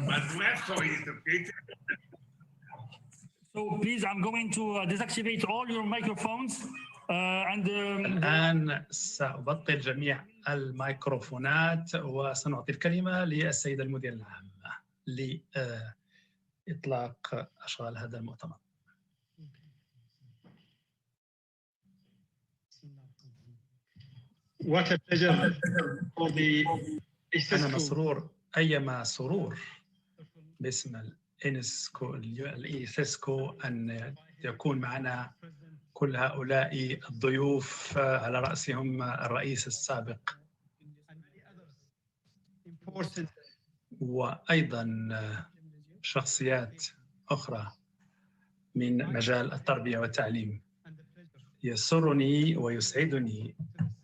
Mas não é só isso. So please, I'm going to deactivate all your microphones الآن سأبطل جميع الميكروفونات وسنعطي الكلمة للسيدة المدير العامة لإطلاق أشغال هذا المؤتمر. What a pleasure for the أنا مسرور أيما سرور باسم الإيسيسكو أن يكون معنا كل هؤلاء الضيوف على رأسهم الرئيس السابق وأيضا شخصيات أخرى من مجال التربية والتعليم. يسرني ويسعدني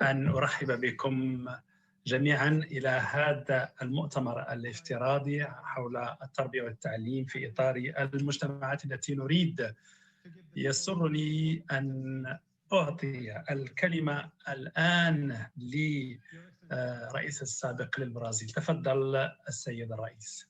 أن أرحب بكم جميعا إلى هذا المؤتمر الافتراضي حول التربية والتعليم في إطار المجتمعات التي نريد. يسرني أن أعطي الكلمة الآن لرئيس السابق للبرازيل. تفضل السيد الرئيس.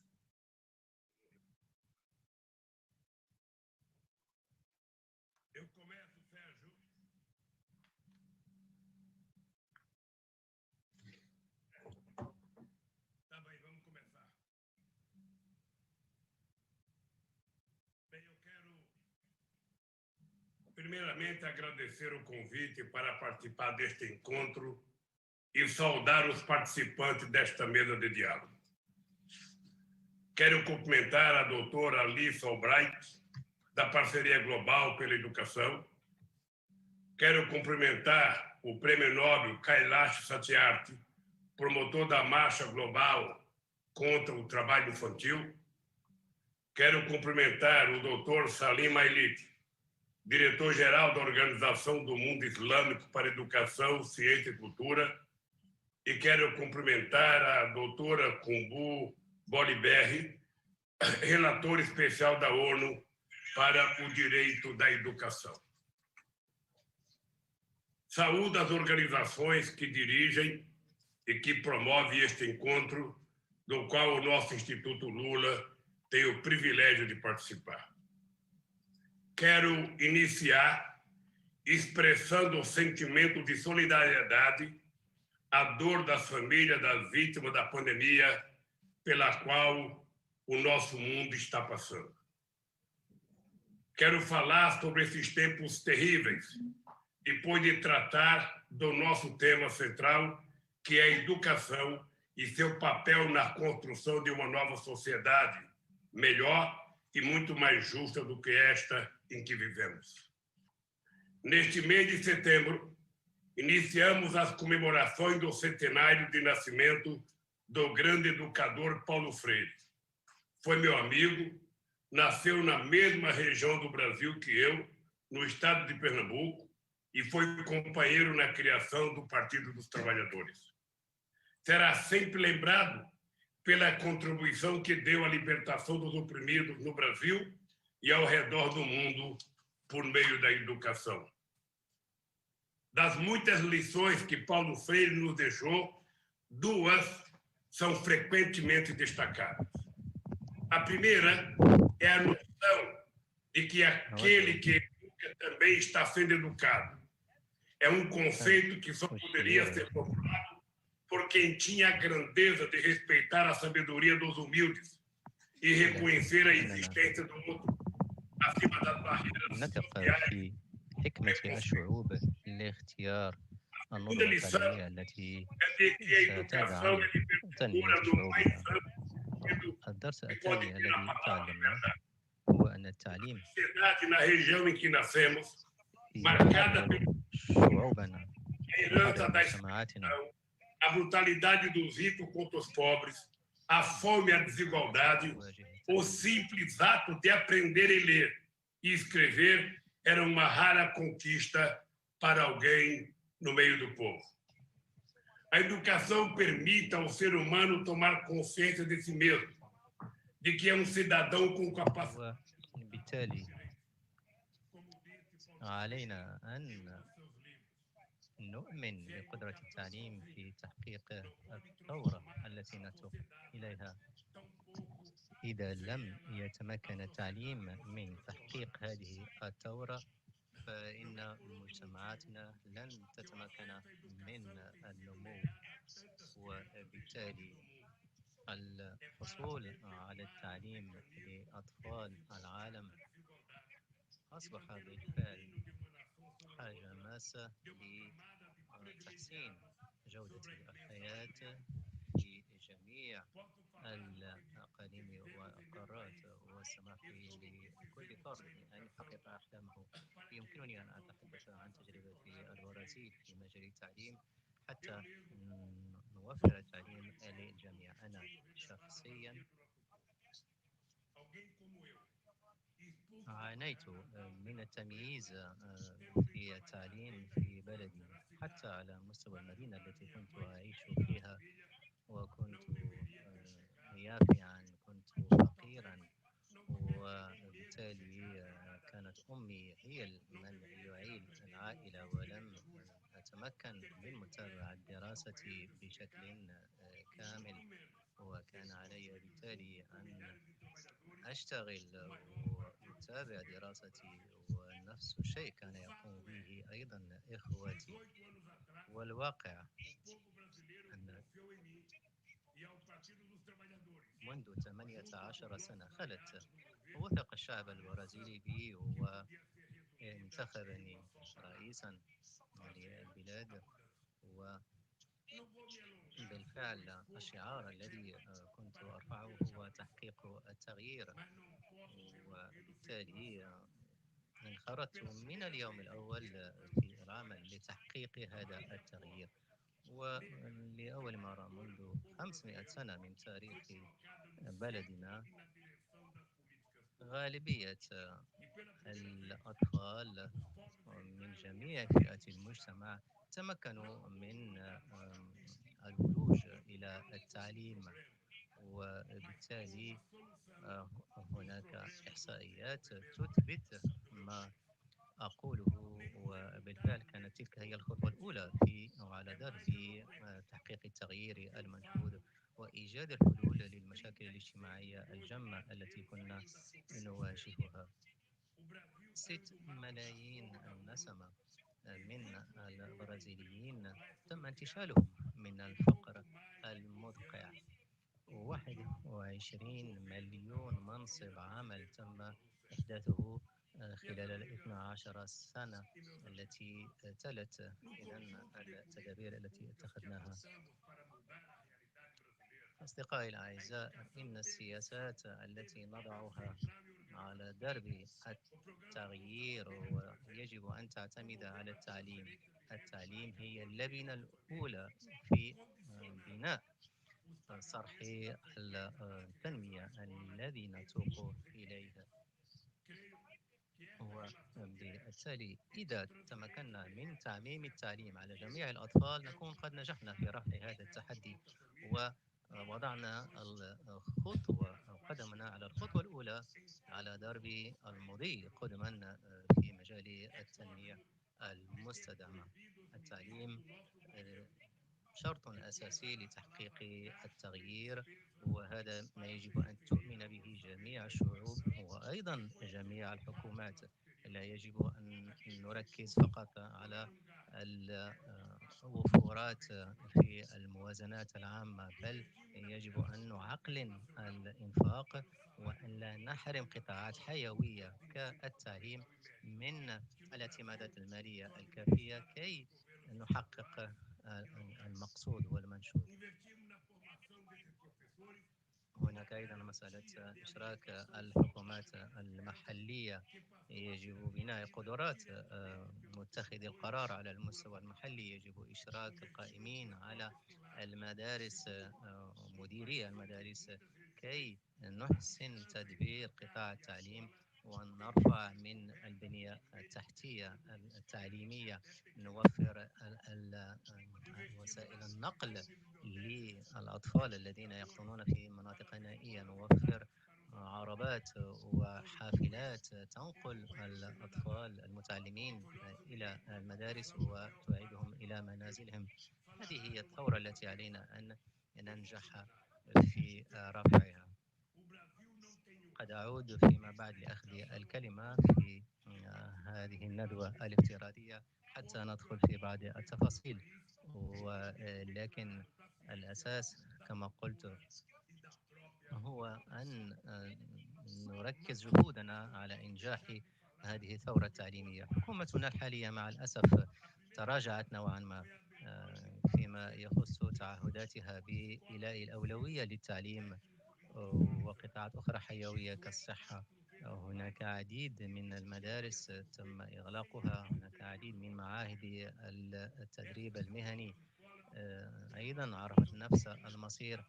Primeiramente, agradecer o convite para participar deste encontro e saudar os participantes desta mesa de diálogo. Quero cumprimentar a doutora Alice Albright, da Parceria Global pela Educação. Quero cumprimentar o Prêmio Nobel Kailash Satyarthi, promotor da Marcha Global contra o Trabalho Infantil. Quero cumprimentar o doutor Salim Ailite, diretor-geral da Organização do Mundo Islâmico para Educação, Ciência e Cultura, e quero cumprimentar a doutora Kumbu Boliberri, relatora especial da ONU para o Direito da Educação. Saúdo as organizações que dirigem e que promovem este encontro, do qual o nosso Instituto Lula tem o privilégio de participar. Quero iniciar expressando o sentimento de solidariedade à dor das famílias das vítimas da pandemia pela qual o nosso mundo está passando. Quero falar sobre esses tempos terríveis, depois de tratar do nosso tema central, que é a educação e seu papel na construção de uma nova sociedade melhor e muito mais justa do que esta em que vivemos. Neste mês de setembro, iniciamos as comemorações do centenário de nascimento do grande educador Paulo Freire. Foi meu amigo, nasceu na mesma região do Brasil que eu, no estado de Pernambuco, e foi companheiro na criação do Partido dos Trabalhadores. Será sempre lembrado pela contribuição que deu à libertação dos oprimidos no Brasil e ao redor do mundo por meio da educação. Das muitas lições que Paulo Freire nos deixou, duas são frequentemente destacadas. A primeira é a noção de que aquele que educa também está sendo educado. É um conceito que só poderia ser formulado por quem tinha a grandeza de respeitar a sabedoria dos humildes e reconhecer a existência do outro acima das barreiras sociais. A segunda lição é de que a educação é libertadora do mais amplo que pode ter a palavra verdade. A sociedade na região em que nascemos, marcada pela herança da escravidão, a brutalidade dos ricos contra os pobres, a fome e a desigualdade, o simples ato de aprender a ler e escrever era uma rara conquista para alguém no meio do povo. A educação permite ao ser humano tomar consciência de si mesmo, de que é um cidadão com capacidade. علينا أن نؤمن بقدرة التعليم في تحقيق الثورة التي نتوق إليها. إذا لم يتمكن التعليم من تحقيق هذه الثورة فإن مجتمعاتنا لن تتمكن من النمو، وبالتالي الحصول على التعليم لأطفال العالم أصبح بالفعل حاجة ماسة لتحسين جودة الحياة في جميع الأقاليم والقارات، والسماح لكل فرد أن يحقق أحلامه. يمكنني أن أتحدث عن تجربتي البرازيل في مجال التعليم حتى نوفر التعليم للجميع. أنا شخصيا عانيت من التمييز في التعليم في بلدي، حتى على مستوى المدينة التي كنت أعيش فيها، وكنت يافعا، كنت فقيرا، وبالتالي كانت أمي هي من يعيل العائلة، ولم أتمكن من متابعة دراستي بشكل كامل، وكان علي بالتالي أن أشتغل وأتابع دراستي، ونفس الشيء كان يقوم به أيضا إخوتي. والواقع أن منذ 18 سنة خلت وثق الشعب البرازيلي بي وانتخبني رئيسا للبلاد، وبالفعل الشعار الذي كنت أرفعه هو تحقيق التغيير، وبالتالي انخرطت من اليوم الأول في العمل لتحقيق هذا التغيير. ولأول مرة منذ 500 سنة من تاريخ بلدنا غالبية الأطفال من جميع فئات المجتمع تمكنوا من الولوج إلى التعليم، وبالتالي هناك إحصائيات تثبت ما أقوله، وبالفعل كانت تلك هي الخطوة الأولى على درب تحقيق التغيير المنشود وإيجاد الحلول للمشاكل الاجتماعية الجمة التي كنا نواجهها. 6 ملايين نسمة من البرازيليين تم انتشالهم من الفقر المدقع، 21 مليون منصب عمل تم إحداثه خلال 12 سنة التي تلت إذن التدابير التي اتخذناها. أصدقائي الأعزاء، إن السياسات التي نضعها على درب التغيير ويجب أن تعتمد على التعليم. التعليم هي اللبنة الأولى في بناء صرح التنمية الذي نتوق إليها. وبالتالي إذا تمكنا من تعميم التعليم على جميع الأطفال نكون قد نجحنا في رفع هذا التحدي، ووضعنا الخطوة أو قدمنا على الخطوة الأولى على درب المضي قدما في مجال التنمية المستدامة. التعليم شرط أساسي لتحقيق التغيير، وهذا ما يجب أن تؤمن به جميع الشعوب وأيضا جميع الحكومات. لا يجب أن نركز فقط على الوفورات في الموازنات العامة، بل يجب أن نعقلن الإنفاق وأن لا نحرم قطاعات حيوية كالتعليم من الاعتمادات المالية الكافية كي نحقق المقصود والمنشود. هناك أيضا مسألة إشراك الحكومات المحلية. يجب بناء قدرات متخذي القرار على المستوى المحلي، يجب إشراك القائمين على المدارس ومديري المدارس كي نحسن تدبير قطاع التعليم ونرفع من البنية التحتية التعليمية، نوفر وسائل النقل للأطفال الذين يقطنون في مناطق نائية، نوفر عربات ندوات وحافلات تنقل الأطفال المتعلمين إلى المدارس وتعيدهم إلى منازلهم. هذه هي الثورة التي علينا أن ننجح في رفعها. قد أعود فيما بعد لأخذ الكلمة في هذه الندوة الافتراضية حتى ندخل في بعض التفاصيل، ولكن الأساس كما قلت هو أن نركز جهودنا على إنجاح هذه الثورة التعليمية. حكومتنا الحالية مع الأسف تراجعت نوعا ما فيما يخص تعهداتها بإيلاء الأولوية للتعليم وقطاعات أخرى حيوية كالصحة. هناك عديد من المدارس تم إغلاقها، هناك عديد من معاهد التدريب المهني أيضا عرفت نفس المصير،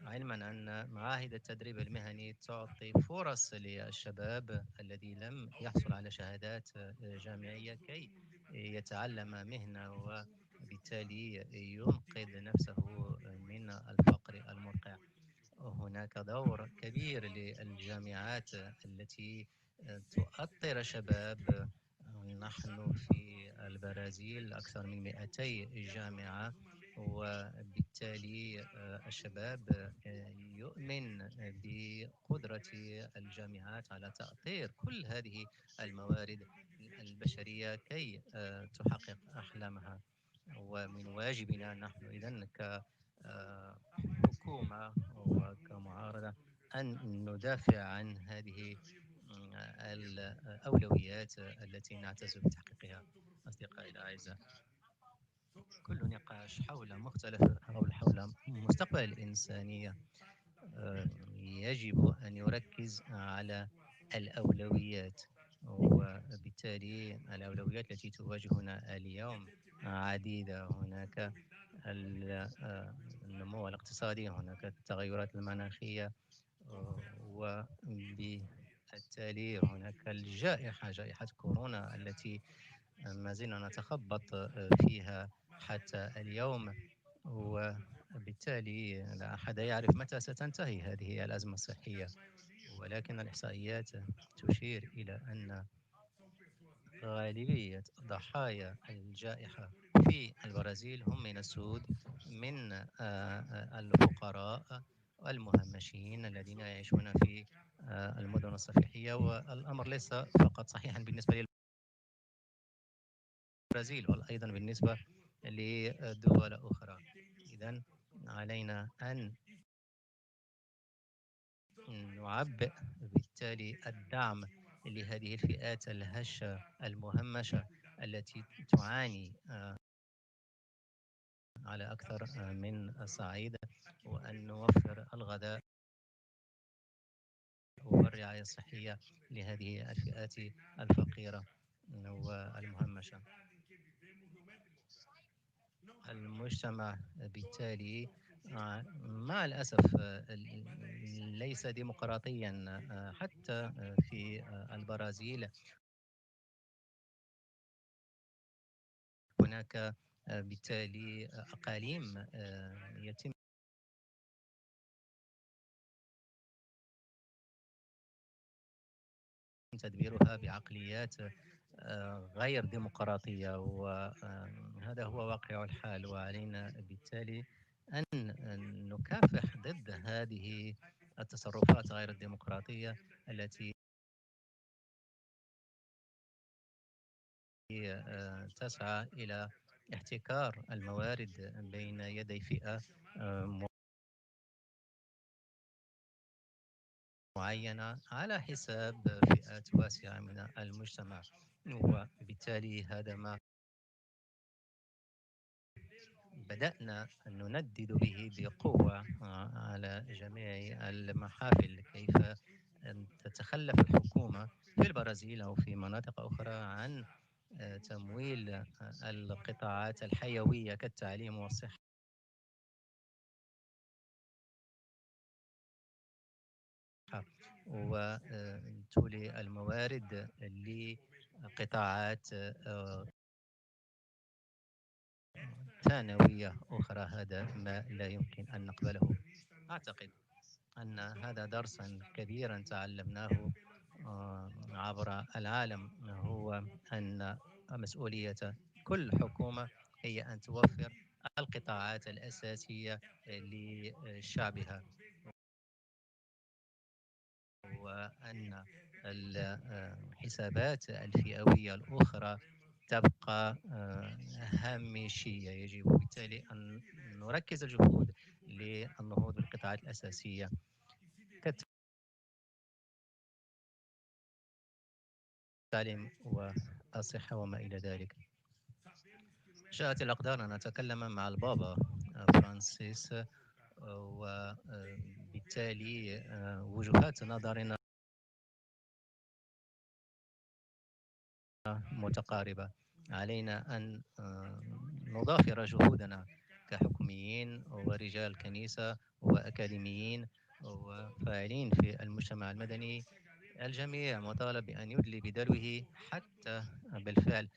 علما أن معاهد التدريب المهني تعطي فرص للشباب الذي لم يحصل على شهادات جامعية كي يتعلم مهنة وبالتالي ينقذ نفسه من الفقر المدقع. هناك دور كبير للجامعات التي تؤطر شباب. نحن في البرازيل أكثر من 200 جامعة، وبالتالي الشباب يؤمن بقدرة الجامعات على تأطير كل هذه الموارد البشرية كي تحقق أحلامها. ومن واجبنا نحن إذن كحكومة وكمعارضة أن ندافع عن هذه الأولويات التي نعتز بتحقيقها. أصدقائي الأعزاء، كل نقاش حول مستقبل الإنسانية يجب أن يركز على الأولويات، وبالتالي الأولويات التي تواجهنا اليوم عديدة. هناك النمو الاقتصادي، هناك التغيرات المناخية، وبالتالي هناك جائحة كورونا التي ما زلنا نتخبط فيها حتى اليوم، وبالتالي لا أحد يعرف متى ستنتهي هذه الأزمة الصحية. ولكن الإحصائيات تشير إلى أن غالبية ضحايا الجائحة في البرازيل هم من السود، من الفقراء والمهمشين الذين يعيشون في المدن الصفيحية. والأمر ليس فقط صحيحا بالنسبة للبرازيل بل أيضا بالنسبة لدول أخرى. إذن علينا أن نعبئ بالتالي الدعم لهذه الفئات الهشة المهمشة التي تعاني على أكثر من صعيد، وأن نوفر الغذاء والرعاية الصحية لهذه الفئات الفقيرة والمهمشة. المجتمع بالتالي مع الأسف ليس ديمقراطيا. حتى في البرازيل هناك بالتالي أقاليم يتم تدبيرها بعقليات غير ديمقراطية، وهذا هو واقع الحال. وعلينا بالتالي أن نكافح ضد هذه التصرفات غير الديمقراطية التي تسعى إلى احتكار الموارد بين يدي فئة معينة على حساب فئات واسعة من المجتمع. وبالتالي هذا ما بدأنا نندد به بقوة على جميع المحافل. كيف تتخلف الحكومة في البرازيل أو في مناطق أخرى عن تمويل القطاعات الحيوية كالتعليم والصحة وتولي الموارد لقطاعات ثانوية أخرى. هذا ما لا يمكن أن نقبله. أعتقد أن هذا درسا كبيرا تعلمناه عبر العالم، هو أن مسؤولية كل حكومة هي أن توفر القطاعات الأساسية لشعبها، وأن الحسابات الفئوية الأخرى تبقى هامشية. يجب بالتالي أن نركز الجهود للنهوض بالقطاعات الأساسية كالتعليم والصحة وما إلى ذلك. جاءت الأقدار أن نتكلم مع البابا فرانسيس، وبالتالي وجهات نظرنا متقاربة. علينا أن نضافر جهودنا كحكوميين ورجال كنيسة وأكاديميين وفاعلين في المجتمع المدني. الجميع مطالب بأن يدلي بدلوه حتى بالفعل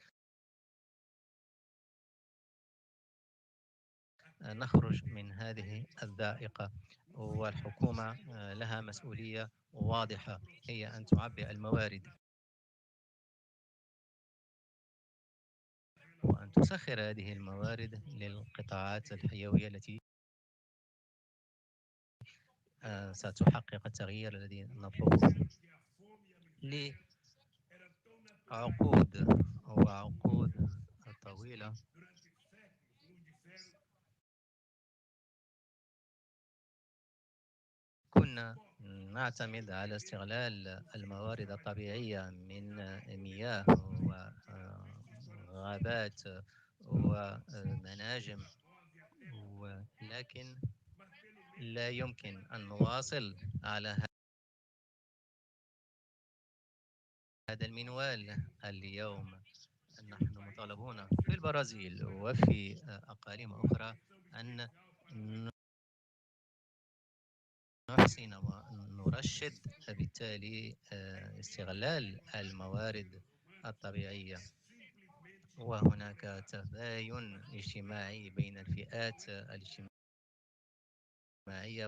نخرج من هذه الضائقة. والحكومة لها مسؤولية واضحة، هي أن تعبئ الموارد وأن تسخر هذه الموارد للقطاعات الحيوية التي ستحقق التغيير الذي نطلبه لعقود طويلة. كنا نعتمد على استغلال الموارد الطبيعية من مياه وغابات ومناجم، ولكن لا يمكن أن نواصل على هذا المنوال. اليوم نحن مطالبون في البرازيل وفي أقاليم أخرى أن نحسن ونرشد بالتالي استغلال الموارد الطبيعية. وهناك تباين اجتماعي بين الفئات الاجتماعية،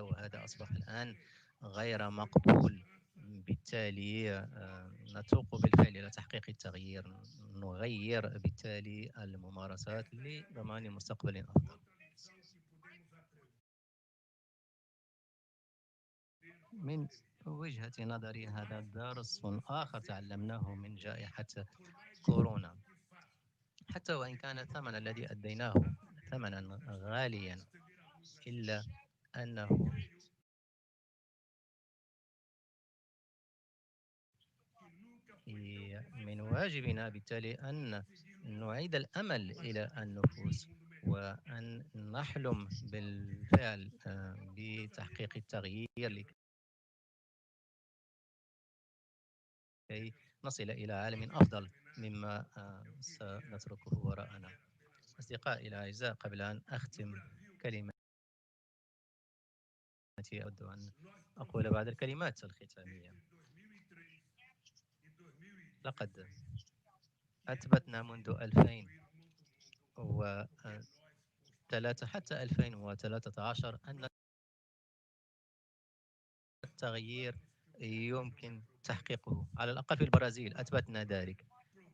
وهذا أصبح الآن غير مقبول. بالتالي نتوق بالفعل إلى تحقيق التغيير، نغير بالتالي الممارسات لضمان مستقبل أفضل. من وجهة نظري هذا درس آخر تعلمناه من جائحة كورونا، حتى وإن كان الثمن الذي أديناه ثمنا غاليا، إلا أنه من واجبنا بالتالي أن نعيد الأمل إلى النفوس، وأن نحلم بالفعل بتحقيق التغيير لكي نصل إلى عالم أفضل مما سنتركه وراءنا. أصدقائي الأعزاء، قبل أن أختم كلمتي أود أن أقول بعض الكلمات الختامية. لقد أثبتنا منذ 2003 حتى 2013 أن التغيير يمكن تحقيقه. على الأقل في البرازيل أثبتنا ذلك.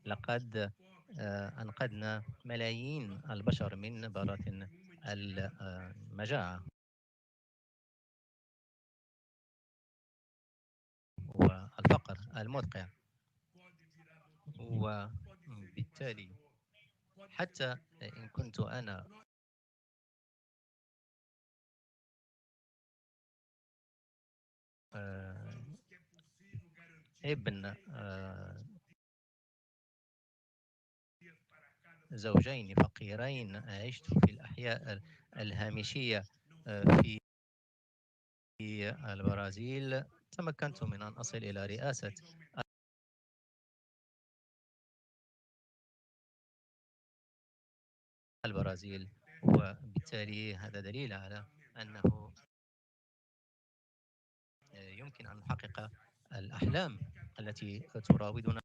لقد أنقذنا ملايين البشر من براثن المجاعة والفقر المدقع، وبالتالي حتى إن كنت أنا ابن زوجين فقيرين، عشت في الأحياء الهامشية في البرازيل، تمكنت من أن أصل إلى رئاسة البرازيل. وبالتالي هذا دليل على أنه يمكن أن نحقق الأحلام التي تراودنا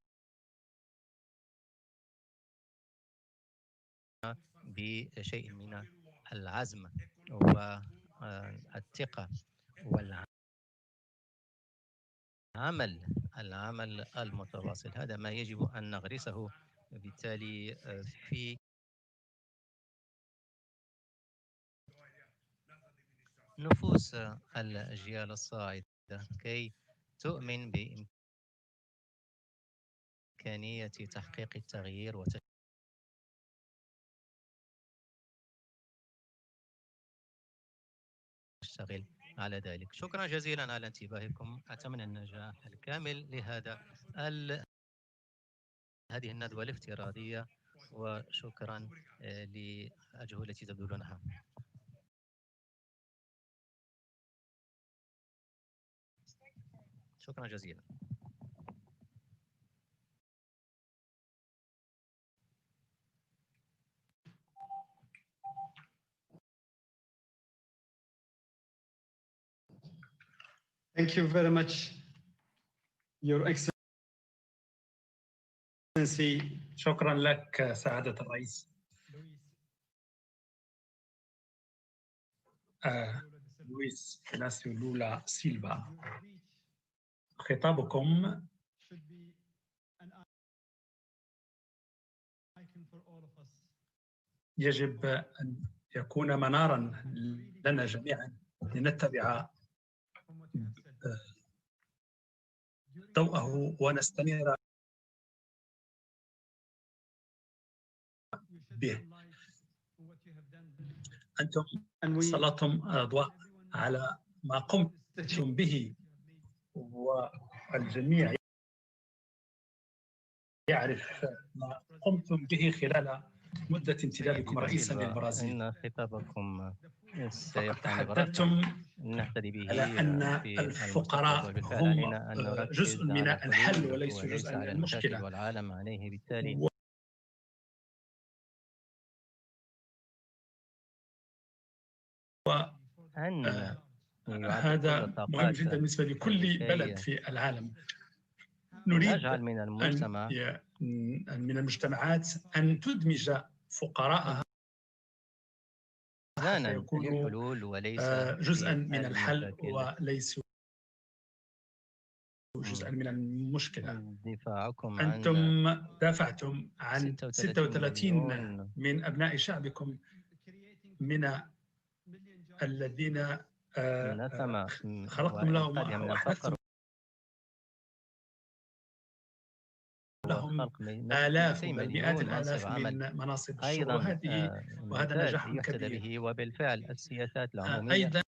بشيء من العزم والثقة والعمل العمل المتواصل، هذا ما يجب أن نغرسه بالتالي في نفوس الأجيال الصاعدة كي تؤمن بإمكانية تحقيق التغيير وتشتغل على ذلك. شكرا جزيلا على انتباهكم، أتمنى النجاح الكامل هذه الندوة الافتراضية، وشكرا للأجهزة التي تبذلونها. شكرا جزيلا. Thank you very much, Your Excellency. شكرا لك سعادة الرئيس لويس إناسيو لولا سيلفا. خطابكم يجب أن يكون مناراً لنا جميعاً لنتبع ضوءه ونستنير به. أنتم سلطتم الأضواء على ما قمتم به، والجميع يعرف ما قمتم به خلال مدة انتدابكم رئيساً للبرازيل. إن خطابكم فقد تحدثتم على أن الفقراء هم جزء من الحل وليس جزءاً من المشكلة، والعالم عليه بالتالي هذا مهم جدا بالنسبة لكل بلد في العالم. نريد من المجتمعات أن تدمج فقراءها حتى يكونوا جزءا من الحل وليسوا جزءا من المشكلة. أنتم دافعتم عن 36 من أبناء شعبكم من الذين خلقتم لهم وأحدثتم لهم آلاف بل مئات الآلاف من مناصب الشغل، وهذا نجاح كبير. وبالفعل السياسات العمومية أيضا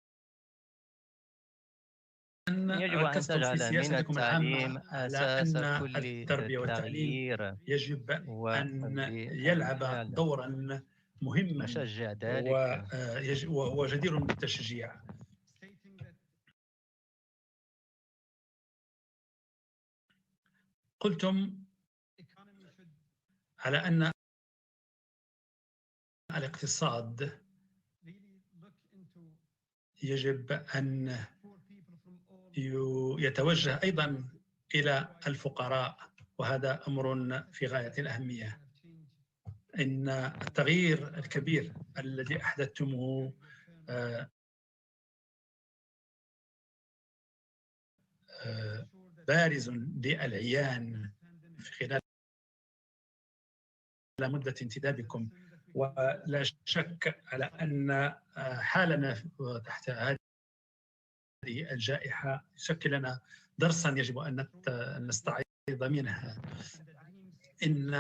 يجب أن تجعل من التعليم أساس كل التربية والتعليم يجب أن يلعب دورا مهما وهو جدير بالتشجيع. قلتم على أن الاقتصاد يجب أن يتوجه أيضا إلى الفقراء، وهذا أمر في غاية الأهمية. إن التغيير الكبير الذي أحدثتموه بارز للعيان خلال مدة انتدابكم، ولا شك على أن حالنا تحت هذه الجائحة يشكل لنا درسا يجب أن نستعيض منها. إن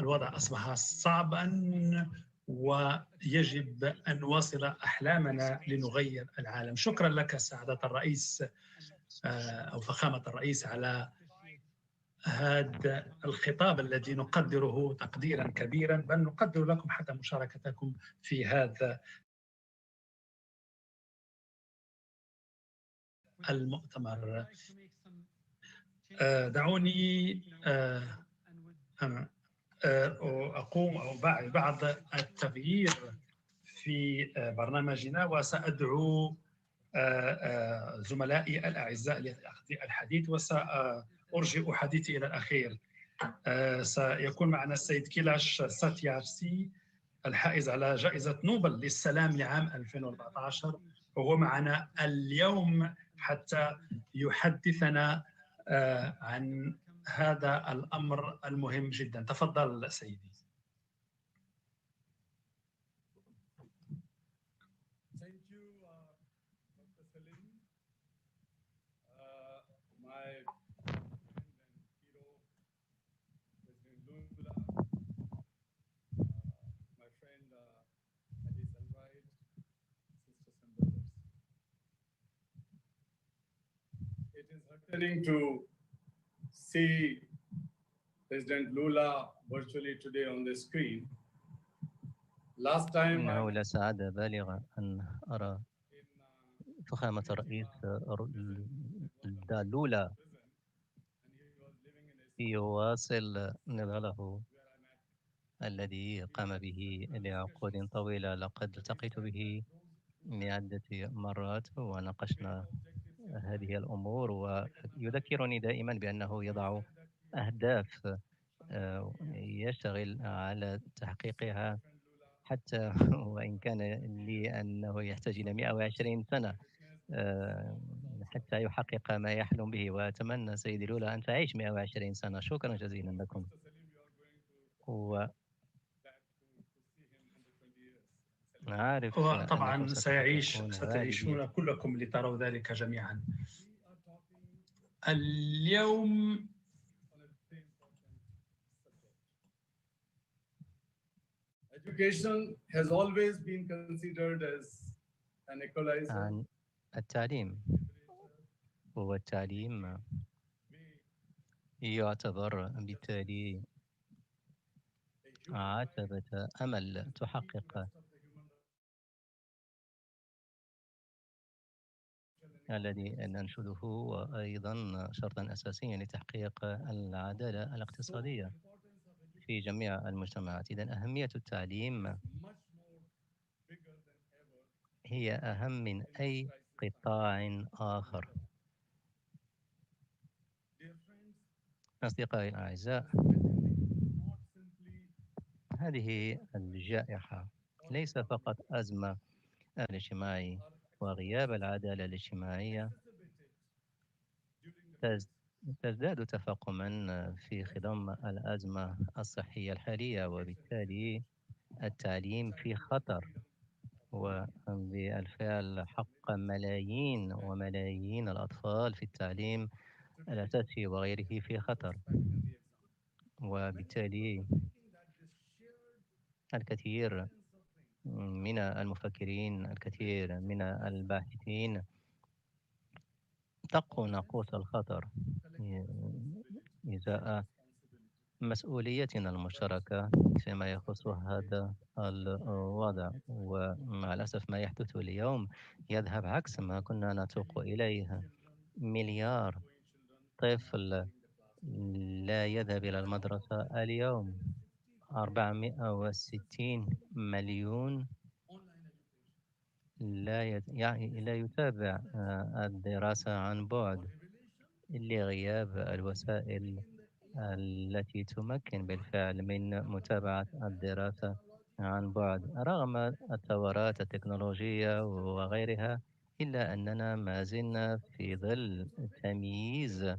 الوضع أصبح صعبا ويجب أن نواصل أحلامنا لنغير العالم. شكرا لك سعادة الرئيس أو فخامة الرئيس على هذا الخطاب الذي نقدره تقديرا كبيرا، بل نقدر لكم حتى مشاركتكم في هذا المؤتمر. دعوني أقوم أو بعض التغيير في برنامجنا، وسأدعو زملائي الأعزاء لأخذ الحديث، وسأرجئ حديثي إلى الأخير. سيكون معنا السيد كيلاش ساتيارسي الحائز على جائزة نوبل للسلام لعام 2014، وهو معنا اليوم حتى يحدثنا عن هذا الأمر المهم جدا. تفضل سيدي. It is heartening to see President Lula virtually today on the screen. Last time إنه لسعادة بالغة أن أرى فخامة الرئيس لولا يواصل نضاله الذي قام به لعقود طويلة. لقد التقيت به عدة مرات وناقشنا هذه الأمور، ويذكرني دائما بأنه يضع أهداف يشتغل على تحقيقها، حتى وإن كان لي أنه يحتاج إلى 120 سنة حتى يحقق ما يحلم به. وأتمنى سيدي لولا أن تعيش 120 سنة. شكرا جزيلا لكم. عارف وطبعا ستعيشون كلكم لتروا ذلك جميعا. اليوم Education has always been considered as an equalizer. التعليم والتعليم يعتبر بالتالي عتبة أمل تحقق الذي ننشده، وأيضا شرطا أساسيا لتحقيق العدالة الاقتصادية في جميع المجتمعات. إذن أهمية التعليم هي أهم من أي قطاع آخر. أصدقائي الأعزاء، هذه الجائحة ليس فقط أزمة الاجتماعية، وغياب العدالة الاجتماعية تزداد تفاقما في خضم الأزمة الصحية الحالية، وبالتالي التعليم في خطر. وبالفعل حق ملايين وملايين الأطفال في التعليم الأساسي وغيره في خطر. وبالتالي الكثير من المفكرين، الكثير من الباحثين طقوا ناقوس الخطر إزاء مسؤوليتنا المشتركة فيما يخص هذا الوضع. ومع الأسف ما يحدث اليوم يذهب عكس ما كنا نتوق إليه. مليار طفل لا يذهب إلى المدرسة اليوم، 460 مليون لا يتابع الدراسة عن بعد لغياب الوسائل التي تمكن بالفعل من متابعة الدراسة عن بعد. رغم الثورات التكنولوجية وغيرها، إلا أننا ما زلنا في ظل تمييز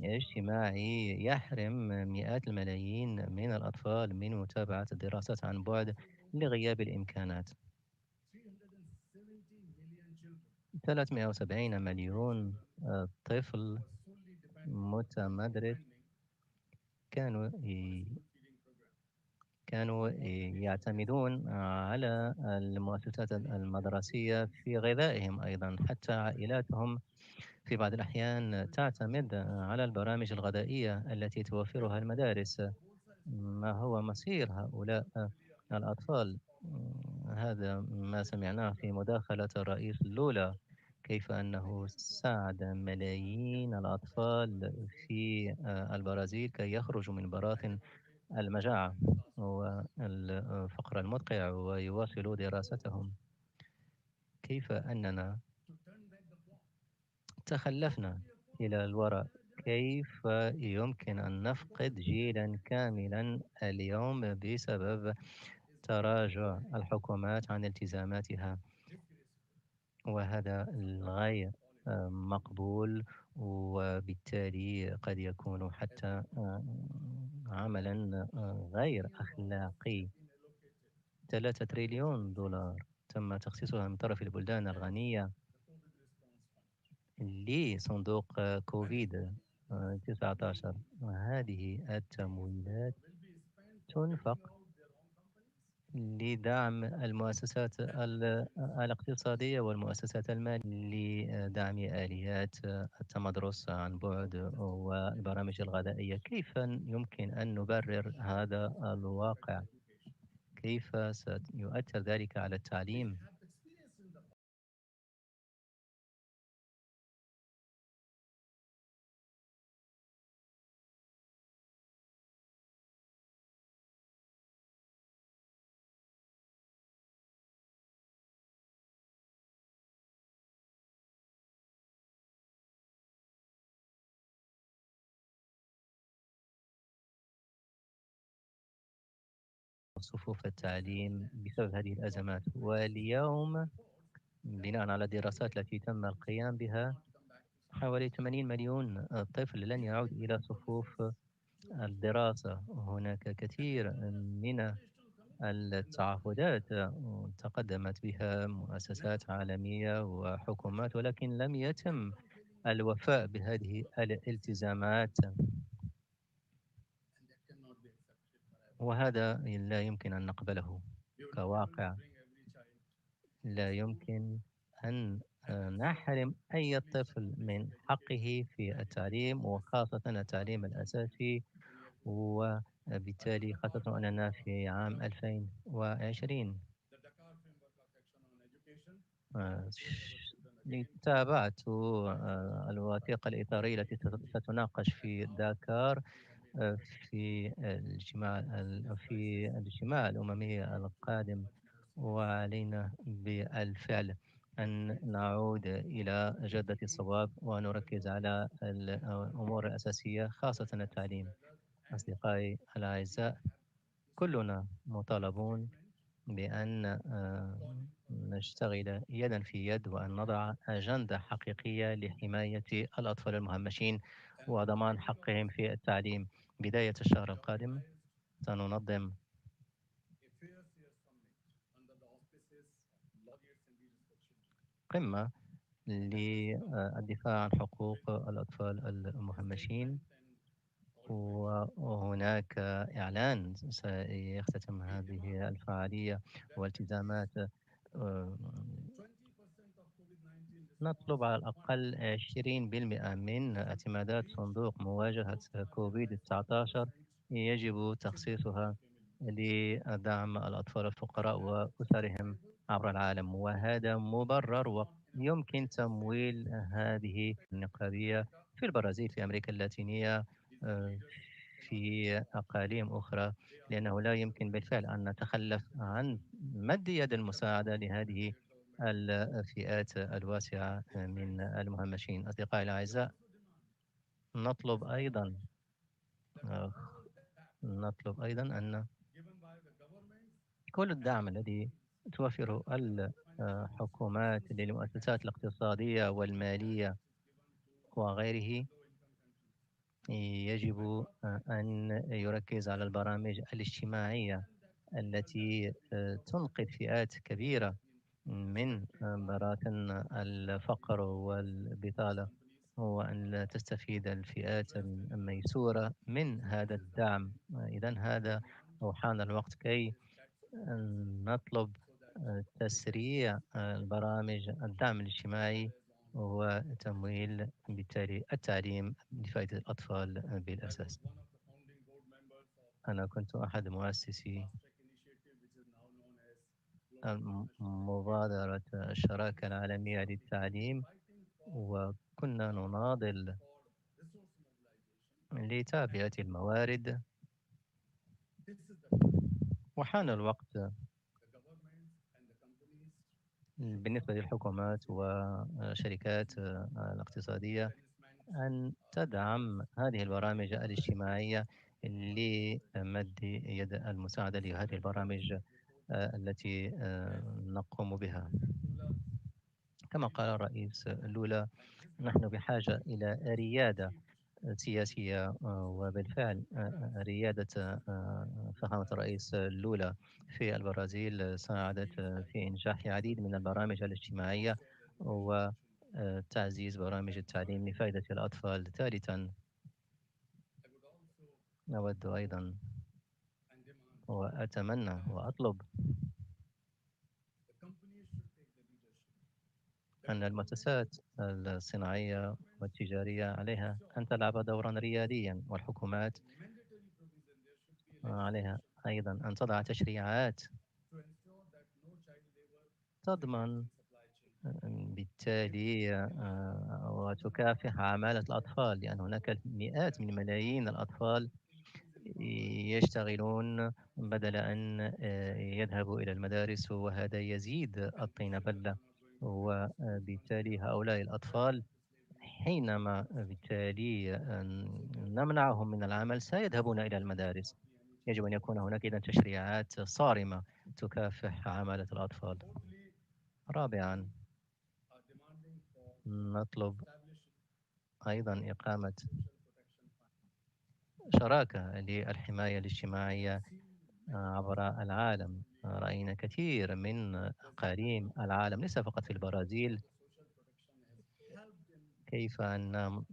اجتماعي يحرم مئات الملايين من الأطفال من متابعة الدراسات عن بعد لغياب الإمكانات. 370 مليون طفل متمدرس كانوا يعتمدون على المؤسسات المدرسية في غذائهم أيضا. حتى عائلاتهم في بعض الأحيان تعتمد على البرامج الغذائية التي توفرها المدارس. ما هو مصير هؤلاء الأطفال؟ هذا ما سمعناه في مداخلة الرئيس لولا، كيف أنه ساعد ملايين الأطفال في البرازيل كي يخرجوا من براثن المجاعة والفقر المدقع ويواصلوا دراستهم. كيف أننا تخلفنا إلى الوراء؟ كيف يمكن أن نفقد جيلا كاملا اليوم بسبب تراجع الحكومات عن التزاماتها، وهذا غير مقبول، وبالتالي قد يكون حتى عملا غير أخلاقي. 3 تريليون دولار تم تخصيصها من طرف البلدان الغنية لصندوق كوفيد 19. هذه التمويلات تنفق لدعم المؤسسات الاقتصادية والمؤسسات المالية، لدعم آليات التمدرس عن بعد والبرامج الغذائية. كيف يمكن أن نبرر هذا الواقع؟ كيف سيؤثر ذلك على التعليم؟ صفوف التعليم بسبب هذه الأزمات. واليوم بناء على الدراسات التي تم القيام بها، حوالي 80 مليون طفل لن يعود إلى صفوف الدراسة. هناك كثير من التعهدات تقدمت بها مؤسسات عالمية وحكومات، ولكن لم يتم الوفاء بهذه الالتزامات، وهذا لا يمكن أن نقبله كواقع. لا يمكن أن نحرم أي طفل من حقه في التعليم، وخاصة التعليم الأساسي، وبالتالي خاصة أننا في عام 2020. تابعت الوثيقة الإطارية التي ستناقش في داكار في الاجتماع الأممي القادم، وعلينا بالفعل أن نعود إلى جدة الصواب ونركز على الأمور الأساسية، خاصة التعليم. أصدقائي الأعزاء، كلنا مطالبون بأن نشتغل يدا في يد وأن نضع أجندة حقيقية لحماية الأطفال المهمشين وضمان حقهم في التعليم. بداية الشهر القادم سننظم قمة للدفاع عن حقوق الأطفال المهمشين، وهناك إعلان سيختتم هذه الفعالية والتزامات. نطلب على الأقل 20% من اعتمادات صندوق مواجهة كوفيد 19 يجب تخصيصها لدعم الأطفال الفقراء وأسرهم عبر العالم، وهذا مبرر ويمكن تمويل هذه النقابية في البرازيل، في أمريكا اللاتينية، في أقاليم أخرى، لأنه لا يمكن بالفعل أن نتخلف عن مد يد المساعدة لهذه الفئات الواسعة من المهمشين. أصدقائي الأعزاء، نطلب أيضا أن كل الدعم الذي توفره الحكومات للمؤسسات الاقتصادية والمالية وغيره يجب أن يركز على البرامج الاجتماعية التي تنقذ فئات كبيرة من براثن الفقر والبطالة، وأن تستفيد الفئات الميسورة من هذا الدعم. إذن هذا أو حان الوقت كي نطلب تسريع البرامج الدعم الاجتماعي وتمويل بالتالي التعليم لفائدة الأطفال بالأساس. أنا كنت أحد مؤسسي مبادرة الشراكة العالمية للتعليم، وكنا نناضل لتعبئة الموارد، وحان الوقت بالنسبة للحكومات والشركات الاقتصادية أن تدعم هذه البرامج الاجتماعية لمد يد المساعدة لهذه البرامج التي نقوم بها. كما قال الرئيس لولا، نحن بحاجة إلى ريادة سياسية، وبالفعل ريادة فخامة الرئيس لولا في البرازيل ساعدت في إنجاح العديد من البرامج الاجتماعية وتعزيز برامج التعليم لفائدة الأطفال. ثالثا، أود أيضا وأتمنى وأطلب أن المؤسسات الصناعية والتجارية عليها أن تلعب دورا رياديا، والحكومات عليها أيضا أن تضع تشريعات تضمن بالتالي وتكافح عمالة الأطفال، لأن هناك مئات من ملايين الأطفال يشتغلون بدل أن يذهبوا إلى المدارس، وهذا يزيد الطين بلة. وبالتالي هؤلاء الأطفال حينما بالتالي نمنعهم من العمل سيذهبون إلى المدارس. يجب أن يكون هناك إذن تشريعات صارمة تكافح عمالة الأطفال. رابعا، نطلب أيضا إقامة شراكة للحماية الاجتماعية عبر العالم. رأينا كثير من أقاليم العالم ليس فقط في البرازيل كيف أن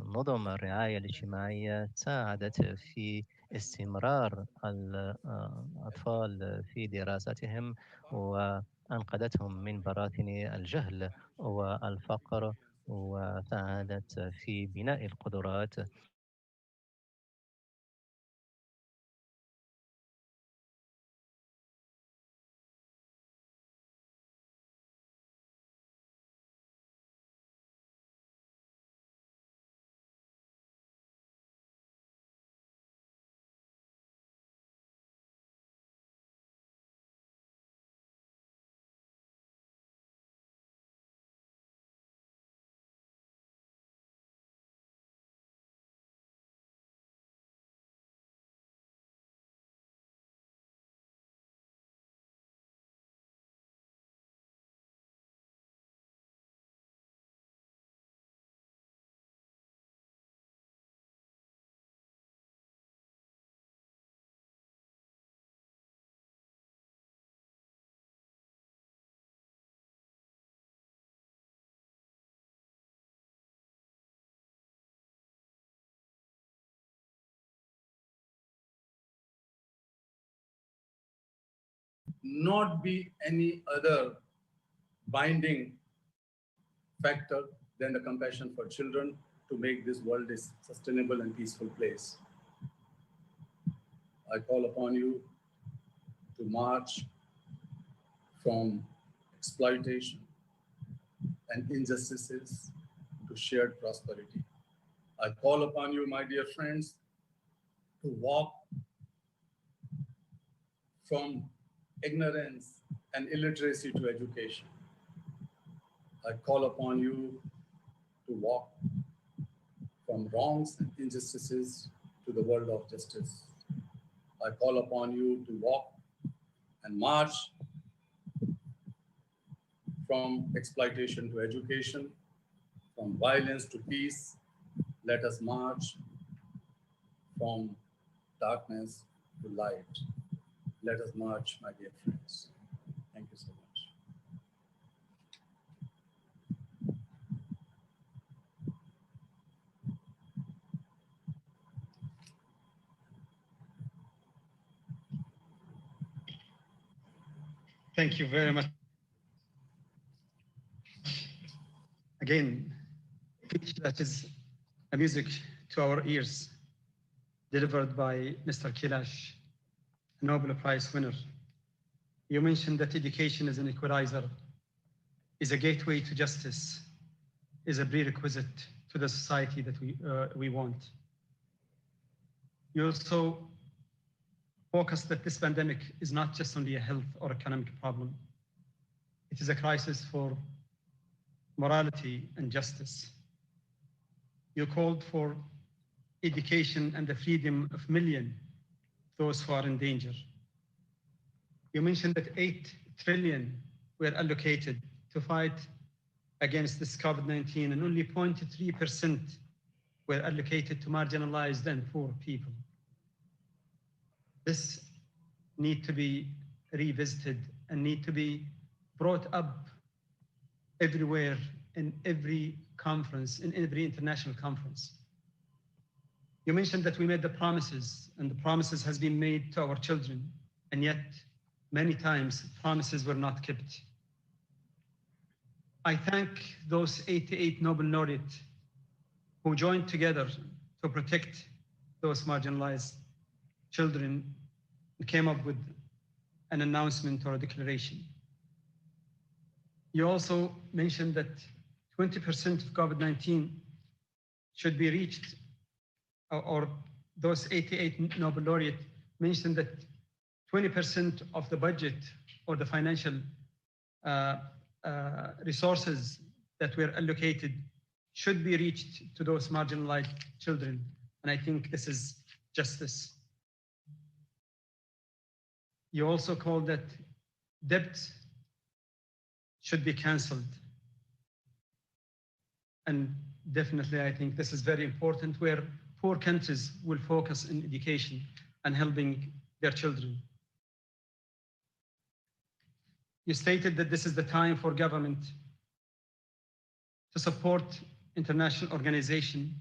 نظم الرعاية الاجتماعية ساعدت في استمرار الأطفال في دراستهم وأنقذتهم من براثن الجهل والفقر، وساعدت في بناء القدرات. Not be any other binding factor than the compassion for children to make this world a sustainable and peaceful place. I call upon you to march from exploitation and injustices to shared prosperity. I call upon you, my dear friends, to walk from ignorance and illiteracy to education. I call upon you to walk from wrongs and injustices to the world of justice. I call upon you to walk and march from exploitation to education, from violence to peace. Let us march from darkness to light. Let us march, my dear friends. Thank you so much. Thank you very much. Again, speech that is a music to our ears, delivered by Mr. Kilash, a Nobel Prize winner. You mentioned that education is an equalizer, is a gateway to justice, is a prerequisite to the society that we want. You also focused that this pandemic is not just only a health or economic problem. It is a crisis for morality and justice. You called for education and the freedom of millions, those who are in danger. You mentioned that 8 trillion were allocated to fight against this COVID-19, and only 0.3% were allocated to marginalized and poor people. This need to be revisited and need to be brought up everywhere, in every conference, in every international conference. You mentioned that we made the promises, and the promises has been made to our children, and yet many times promises were not kept. I thank those 88 Nobel laureates who joined together to protect those marginalized children and came up with an announcement or a declaration. You also mentioned that 20% of COVID-19 should be reached, or those 88 Nobel laureates mentioned that 20% of the budget or the financial resources that were allocated should be reached to those marginalized children. And I think this is justice. You also called that debt should be canceled. And definitely, I think this is very important, where poor countries will focus on education and helping their children. You stated that this is the time for government to support international organizations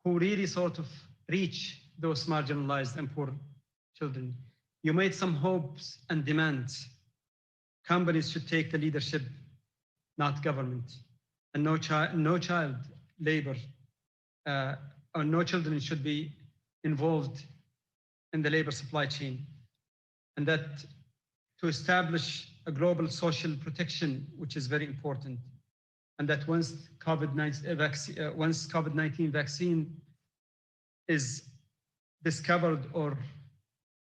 who really sort of reach those marginalized and poor children. You made some hopes and demands. Companies should take the leadership, not government. And no child labor, or no children should be involved in the labor supply chain. And that to establish a global social protection, which is very important. And that once COVID-19 vaccine is discovered or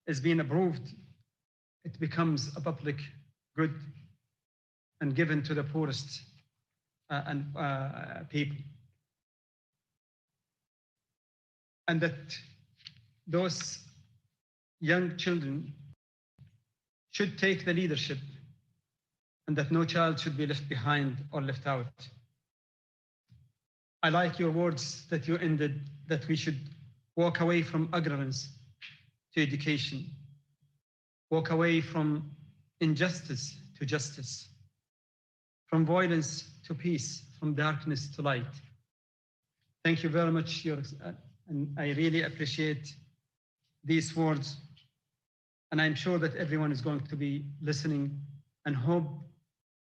is being approved, it becomes a public good and given to the poorest people. And that those young children should take the leadership, and that no child should be left behind or left out. I like your words that you ended, that we should walk away from ignorance to education, walk away from injustice to justice, from violence to peace, from darkness to light. Thank you very much, and I really appreciate these words. And I'm sure that everyone is going to be listening and hope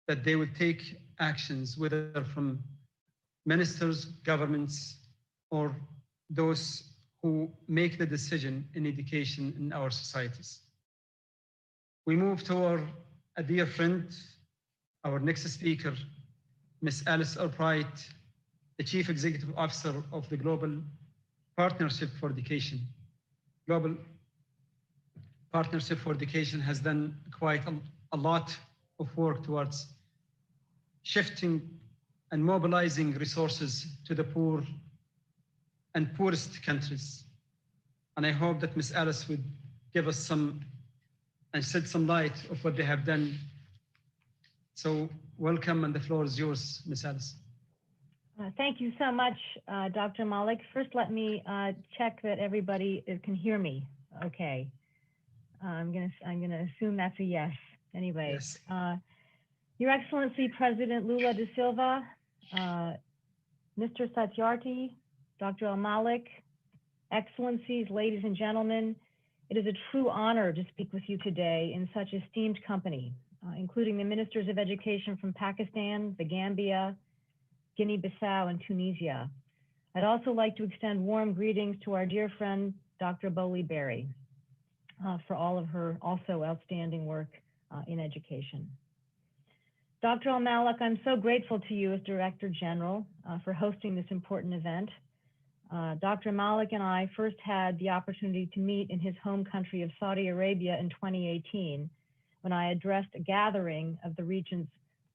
that they will take actions, whether from ministers, governments, or those who make the decision in education in our societies. We move to a dear friend, our next speaker, Ms. Alice Albright, the Chief Executive Officer of the Global Partnership for Education. Global Partnership for Education has done quite a lot of work towards shifting and mobilizing resources to the poor and poorest countries. And I hope that Ms. Alice would give us some and shed some light of what they have done. So welcome, and the floor is yours, Ms. Alice. Thank you so much, Dr. Malik. First, let me check that everybody can hear me. Okay. I'm gonna assume that's a yes. Anyway, yes. Your Excellency President Lula da Silva, Mr. Satyarthi, Dr. Al-Malik, Excellencies, ladies and gentlemen, it is a true honor to speak with you today in such esteemed company, including the Ministers of Education from Pakistan, the Gambia, Guinea-Bissau, and Tunisia. I'd also like to extend warm greetings to our dear friend, Dr. Boli Berry, for all of her also outstanding work in education. Dr. Al-Malik, I'm so grateful to you as Director General for hosting this important event. Dr. Malik and I first had the opportunity to meet in his home country of Saudi Arabia in 2018, when I addressed a gathering of the region's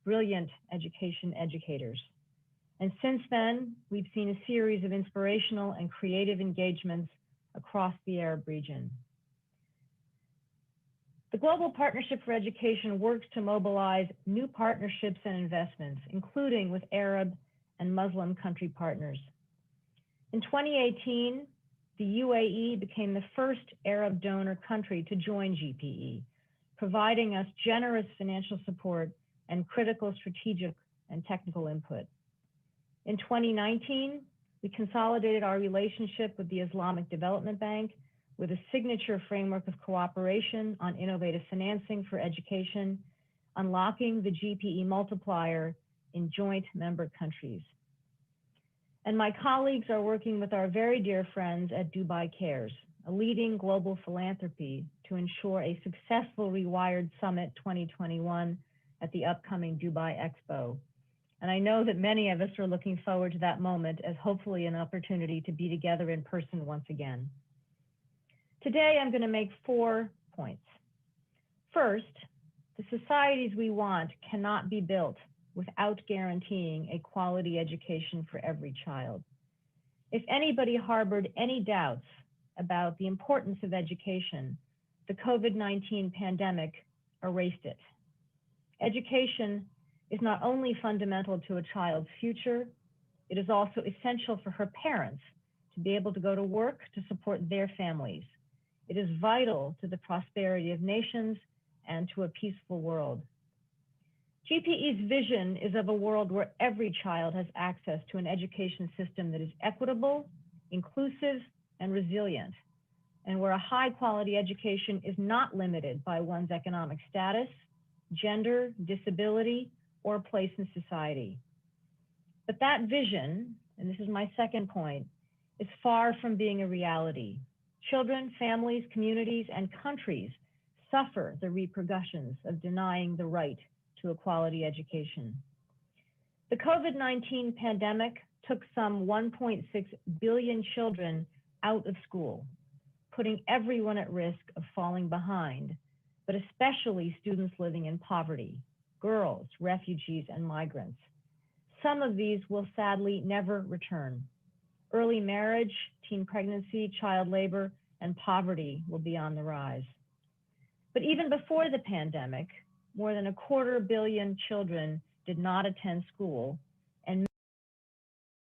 brilliant education educators. And since then, we've seen a series of inspirational and creative engagements across the Arab region. The Global Partnership for Education works to mobilize new partnerships and investments, including with Arab and Muslim country partners. In 2018, the UAE became the first Arab donor country to join GPE, providing us generous financial support and critical strategic and technical input. In 2019, we consolidated our relationship with the Islamic Development Bank with a signature framework of cooperation on innovative financing for education, unlocking the GPE multiplier in joint member countries. And my colleagues are working with our very dear friends at Dubai Cares, a leading global philanthropy, to ensure a successful Rewired Summit 2021 at the upcoming Dubai Expo. And I know that many of us are looking forward to that moment as hopefully an opportunity to be together in person once again. Today, I'm going to make 4 points. First, the societies we want cannot be built without guaranteeing a quality education for every child. If anybody harbored any doubts about the importance of education, the COVID-19 pandemic erased it. Education is not only fundamental to a child's future, it is also essential for her parents to be able to go to work to support their families. It is vital to the prosperity of nations and to a peaceful world. GPE's vision is of a world where every child has access to an education system that is equitable, inclusive, and resilient, and where a high-quality education is not limited by one's economic status, gender, disability, or place in society. But that vision, and this is my second point, is far from being a reality. Children, families, communities, and countries suffer the repercussions of denying the right to a quality education. The COVID-19 pandemic took some 1.6 billion children out of school, putting everyone at risk of falling behind, but especially students living in poverty, girls, refugees, and migrants. Some of these will sadly never return. Early marriage, teen pregnancy, child labor, and poverty will be on the rise. But even before the pandemic, more than 250 million children did not attend school, and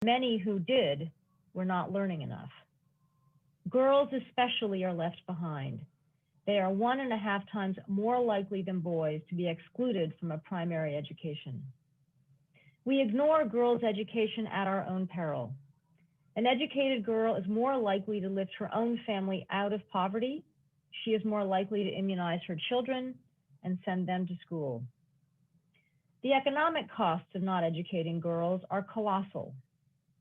many who did were not learning enough. Girls especially are left behind. They are 1.5 times more likely than boys to be excluded from a primary education. We ignore girls' education at our own peril. An educated girl is more likely to lift her own family out of poverty. She is more likely to immunize her children and send them to school. The economic costs of not educating girls are colossal,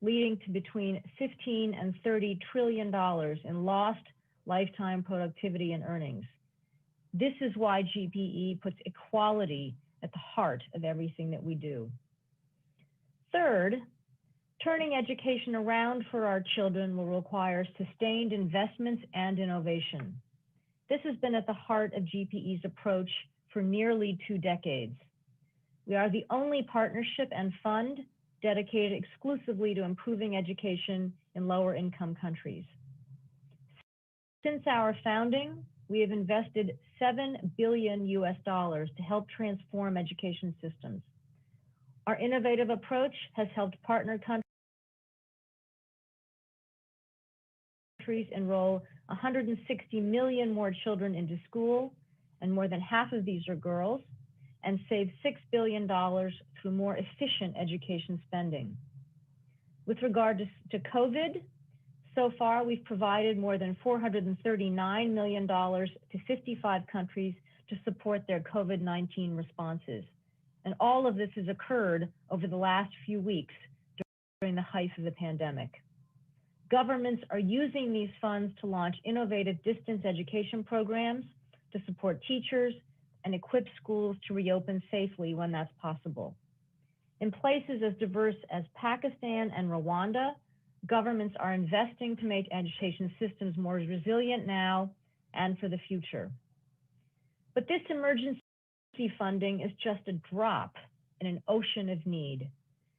leading to between $15 and $30 trillion in lost lifetime productivity and earnings. This is why GPE puts equality at the heart of everything that we do. Third, turning education around for our children will require sustained investments and innovation. This has been at the heart of GPE's approach for nearly 2 decades. We are the only partnership and fund dedicated exclusively to improving education in lower income countries. Since our founding, we have invested $7 billion to help transform education systems. Our innovative approach has helped partner countries enroll 160 million more children into school, and more than half of these are girls, and save $6 billion through more efficient education spending. With regard to COVID, so far we've provided more than $439 million to 55 countries to support their COVID-19 responses. And all of this has occurred over the last few weeks during the height of the pandemic. Governments are using these funds to launch innovative distance education programs to support teachers and equip schools to reopen safely when that's possible. In places as diverse as Pakistan and Rwanda, governments are investing to make education systems more resilient now and for the future. But this emergency funding is just a drop in an ocean of need.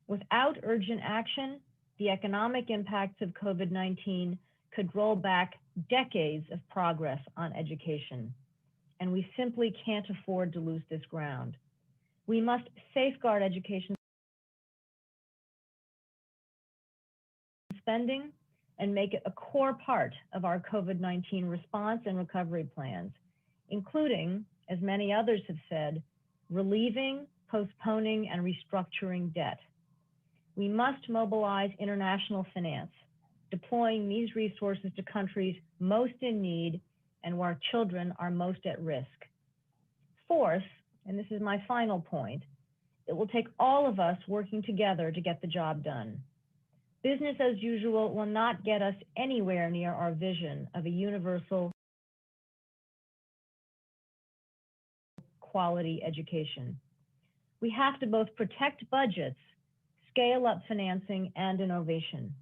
Without urgent action, the economic impacts of COVID-19 could roll back decades of progress on education. and we simply can't afford to lose this ground. We must safeguard education spending and make it a core part of our COVID-19 response and recovery plans, including, as many others have said, relieving, postponing, and restructuring debt. We must mobilize international finance, deploying these resources to countries most in need and where children are most at risk. Fourth, and this is my final point, it will take all of us working together to get the job done. Business as usual will not get us anywhere near our vision of a universal quality education. We have to both protect budgets, scale up financing, and innovation.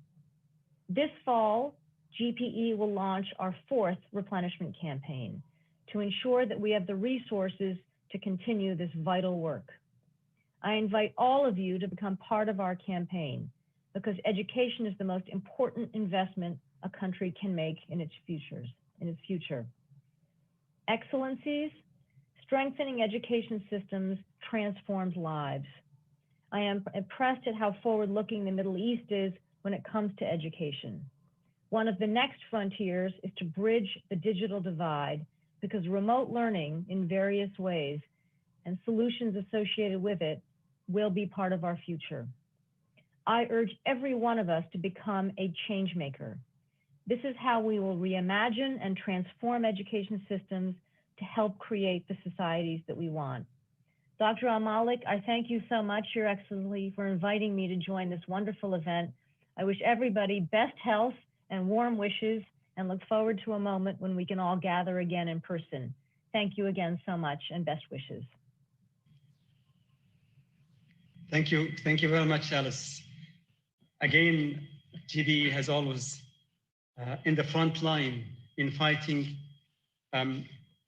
This fall, GPE will launch our 4th replenishment campaign to ensure that we have the resources to continue this vital work. I invite all of you to become part of our campaign because education is the most important investment a country can make in its future. Excellencies, strengthening education systems transforms lives. I am impressed at how forward-looking the Middle East is when it comes to education. One of the next frontiers is to bridge the digital divide because remote learning in various ways and solutions associated with it will be part of our future. I urge every one of us to become a change maker. This is how we will reimagine and transform education systems to help create the societies that we want. Dr. Al-Malik, I thank you so much, Your Excellency, for inviting me to join this wonderful event. I wish everybody best health and warm wishes and look forward to a moment when we can all gather again in person. Thank you again so much and best wishes. Thank you very much, Alice. Again, GPE has always in the front line in fighting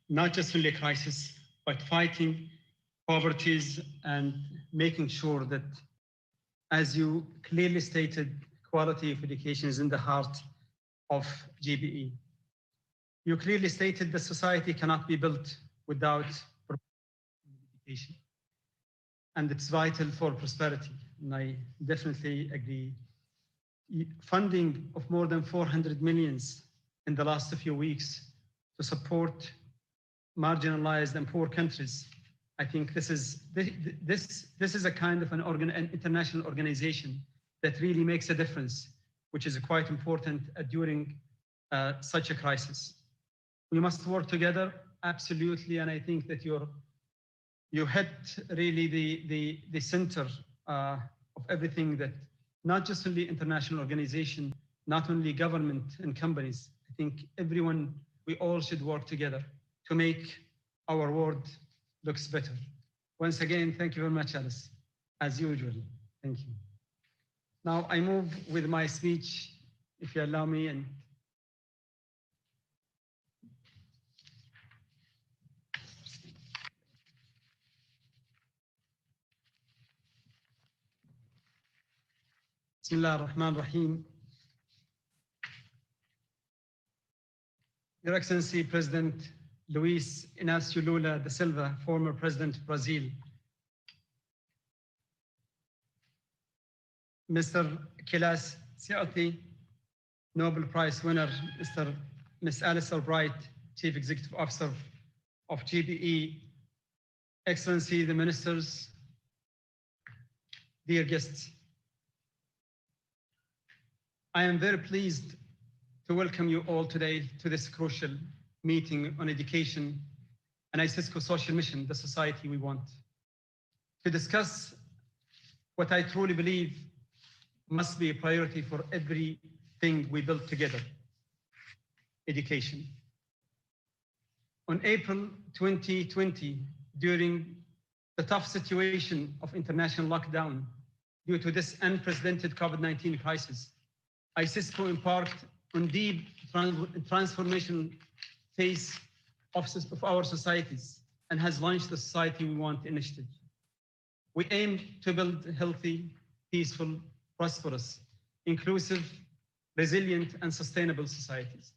not just only a crisis, but fighting poverties and making sure that, as you clearly stated, quality of education is in the heart of GPE. You clearly stated that society cannot be built without education, and it's vital for prosperity, and I definitely agree. Funding of more than 400 million in the last few weeks to support marginalized and poor countries. I think this is a kind of an international organization that really makes a difference, which is quite important during such a crisis. We must work together, absolutely, and I think that you hit really the center of everything, that not just only international organization, not only government and companies. I think everyone, we all should work together to make our world looks better. Once again, thank you very much, Alice, as usual. Thank you. Now I move with my speech, if you allow me. And Bismillah ar-Rahman ar-Rahim. Your Excellency, President Luis Inácio Lula da Silva, former President of Brazil, Mr. Kailash Satyarthi, Nobel Prize winner, Ms. Alice Albright, Chief Executive Officer of GPE, Excellency, the Ministers, dear guests. I am very pleased to welcome you all today to this crucial meeting on education and ICESCO social mission, the society we want, to discuss what I truly believe must be a priority for everything we build together, education. On April 2020, during the tough situation of international lockdown due to this unprecedented COVID-19 crisis, ICESCO embarked on deep transformation phase of our societies and has launched the Society We Want initiative. We aim to build healthy, peaceful, prosperous, inclusive, resilient, and sustainable societies.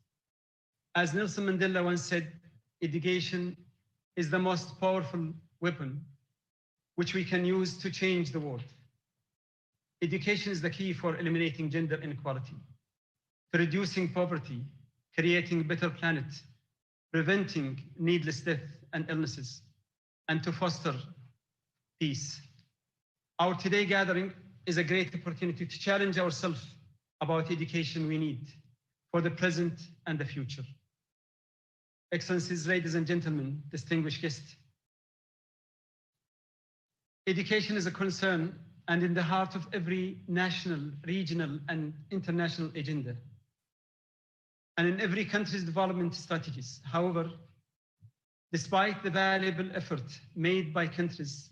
As Nelson Mandela once said, education is the most powerful weapon which we can use to change the world. Education is the key for eliminating gender inequality, to reducing poverty, creating a better planet, preventing needless death and illnesses, and to foster peace. Our today gathering is a great opportunity to challenge ourselves about education we need for the present and the future. Excellencies, ladies and gentlemen, distinguished guests, education is a concern and in the heart of every national, regional, and international agenda, and in every country's development strategies. However, despite the valuable effort made by countries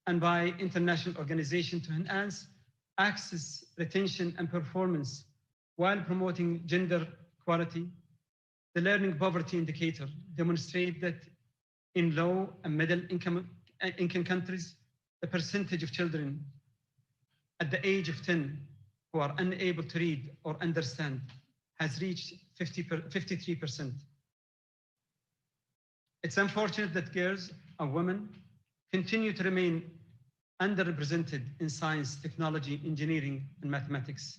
and by international organizations to enhance access, retention, and performance while promoting gender equality, the learning poverty indicator demonstrates that in low and middle income countries, the percentage of children at the age of 10 who are unable to read or understand has reached 53%. It's unfortunate that girls and women continue to remain underrepresented in science, technology, engineering, and mathematics.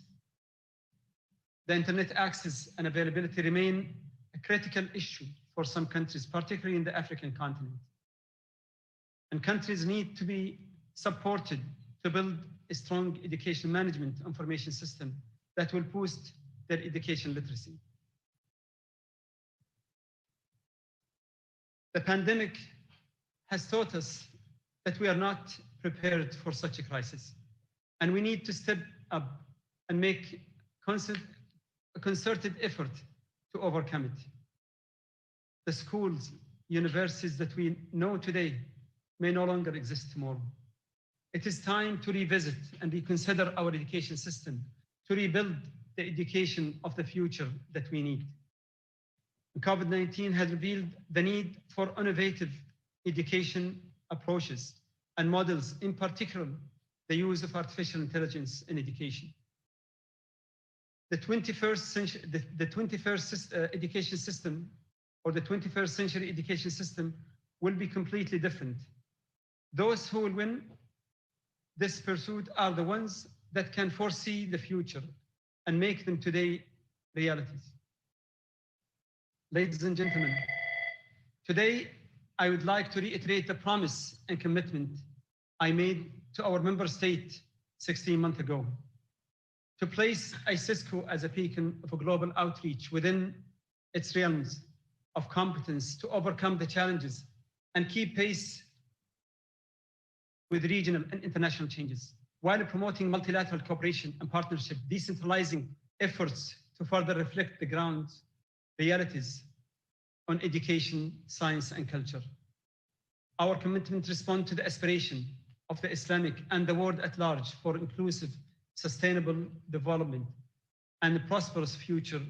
The internet access and availability remain a critical issue for some countries, particularly in the African continent. And countries need to be supported to build a strong education management information system that will boost their education literacy. The pandemic has taught us that we are not prepared for such a crisis, and we need to step up and make a concerted effort to overcome it. The schools, universities that we know today may no longer exist tomorrow. It is time to revisit and reconsider our education system, to rebuild the education of the future that we need. COVID-19 has revealed the need for innovative education approaches and models, in particular, the use of artificial intelligence in education. The 21st education system, or the 21st century education system, will be completely different. Those who will win this pursuit are the ones that can foresee the future and make them today realities. Ladies and gentlemen, today I would like to reiterate the promise and commitment I made to our member state 16 months ago, to place ICESCO as a beacon of a global outreach within its realms of competence to overcome the challenges and keep pace with regional and international changes, while promoting multilateral cooperation and partnership, decentralizing efforts to further reflect the ground realities on education, science, and culture. Our commitment responds to the aspiration of the Islamic and the world at large for inclusive, sustainable development and a prosperous future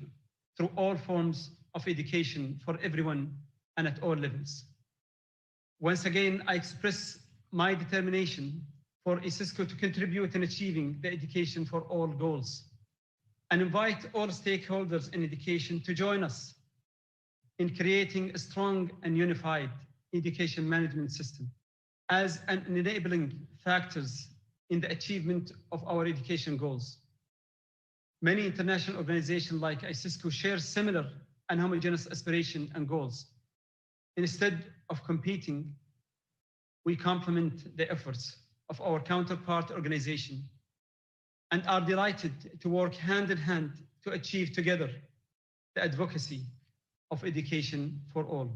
through all forms of education for everyone and at all levels. Once again, I express my determination for ICESCO to contribute in achieving the education for all goals and invite all stakeholders in education to join us in creating a strong and unified education management system as an enabling factors in the achievement of our education goals. Many international organizations like ICESCO share similar and homogeneous aspirations and goals. Instead of competing, we complement the efforts of our counterpart organization and are delighted to work hand in hand to achieve together the advocacy of education for all.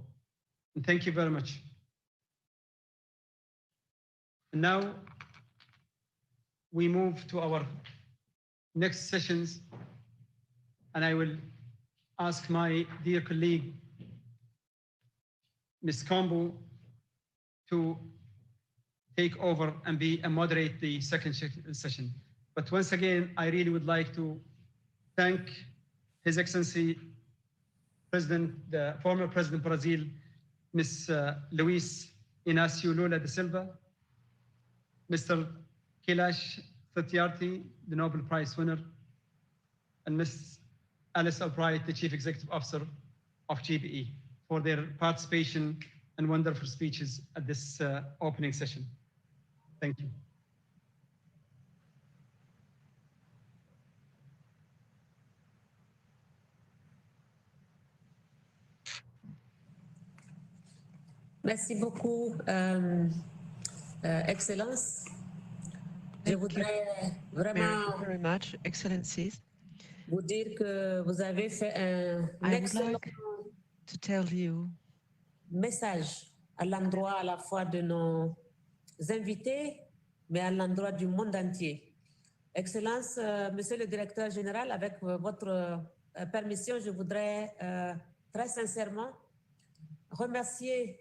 And thank you very much. And now we move to our next sessions, and I will ask my dear colleague, Ms. Combo, to take over and moderate the second session. But once again, I really would like to thank His Excellency President, the former President of Brazil, Ms. Luis Inácio Lula da Silva, Mr. Kailash Satyarthi, the Nobel Prize winner, and Ms. Alice Albright, the Chief Executive Officer of GBE, for their participation and wonderful speeches at this opening session. Thank you. Merci beaucoup, Excellence. Je voudrais vraiment very much, Excellencies. vous dire que vous avez fait un I would excellent like to tell you message à l'endroit à la fois de nos invités, mais à l'endroit du monde entier. Excellence, Monsieur le Directeur Général, avec votre permission, je voudrais très sincèrement remercier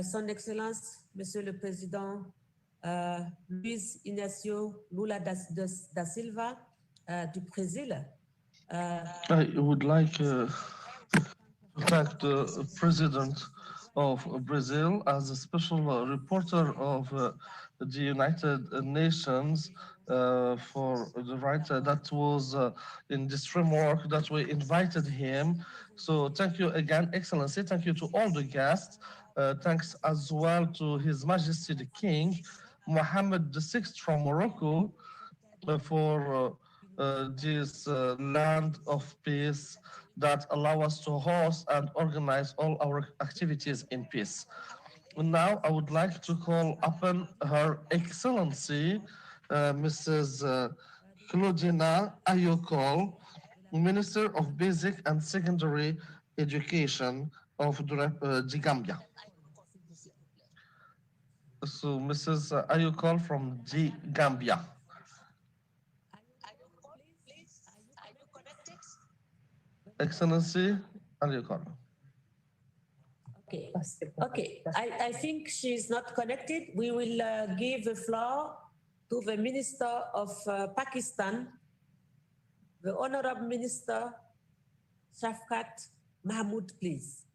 Son Excellence, Monsieur le Président Luiz Inácio Lula da Silva du Brésil. I would like to thank the President of Brazil as a special reporter of the United Nations for the right that was in this framework that we invited him. So thank you again, Excellency. Thank you to all the guests. Thanks as well to His Majesty the King, Mohammed VI from Morocco, for this land of peace that allow us to host and organize all our activities in peace. Now I would like to call upon Her Excellency, Mrs. Claudina Ayokol, Minister of Basic and Secondary Education of the Gambia. So Mrs. Ayokol from the Gambia. Excellency, Ayokol. Okay, okay. I think she's not connected. We will give the floor to the Minister of Pakistan, the Honorable Minister Shafkat Mahmood, please.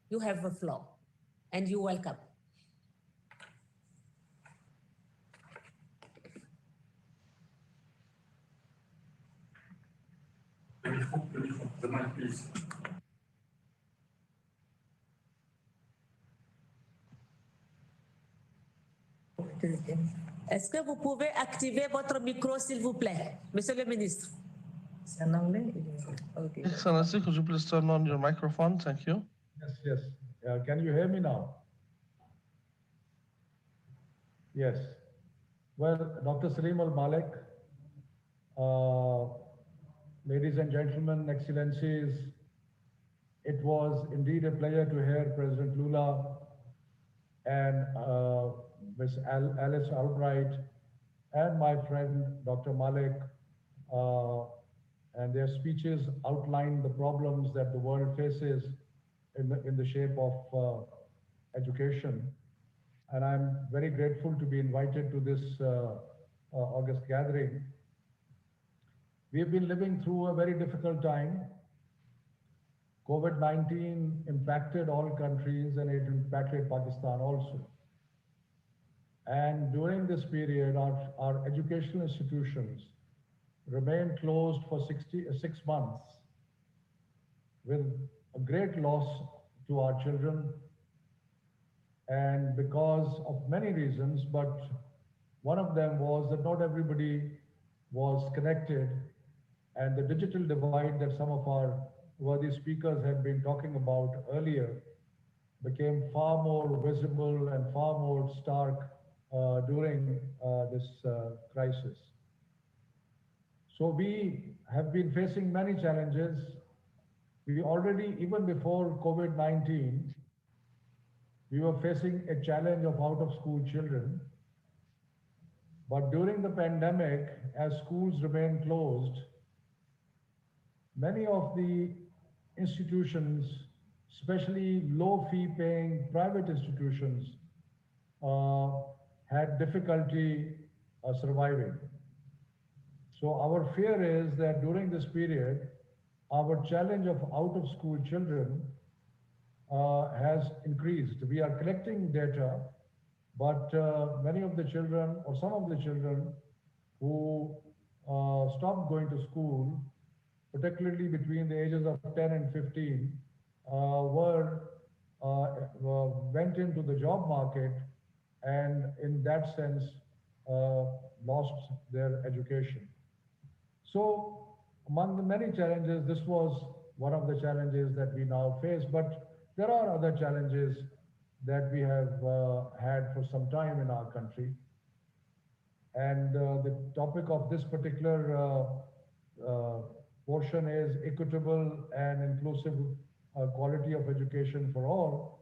You have the floor and you're welcome. The mic, please. Est-ce que vous pouvez activer votre micro, s'il vous plaît, Monsieur le Ministre? C'est en anglais? Okay. Excellency, could you please turn on your microphone? Thank you. Yes, yes. Can you hear me now? Yes. Well, Dr. Salim Al-Malik, ladies and gentlemen, Excellencies, it was indeed a pleasure to hear President Lula and Ms. Alice Albright and my friend Dr. Malik and their speeches outlined the problems that the world faces in the shape of education. And I'm very grateful to be invited to this August gathering. We've been living through a very difficult time. COVID-19 impacted all countries and it impacted Pakistan also. And during this period, our educational institutions remained closed for 6 months with a great loss to our children. And because of many reasons, but one of them was that not everybody was connected, and the digital divide that some of our worthy speakers had been talking about earlier became far more visible and far more stark during this crisis. So we have been facing many challenges. We already, even before COVID-19, we were facing a challenge of out-of-school children. But during the pandemic, as schools remained closed, many of the institutions, especially low-fee paying private institutions, had difficulty surviving. So our fear is that during this period, our challenge of out-of-school children has increased. We are collecting data, but many of the children, or some of the children who stopped going to school, particularly between the ages of 10 and 15, were went into the job market and in that sense lost their education. So among the many challenges, this was one of the challenges that we now face, but there are other challenges that we have had for some time in our country. And the topic of this particular portion is equitable and inclusive quality of education for all.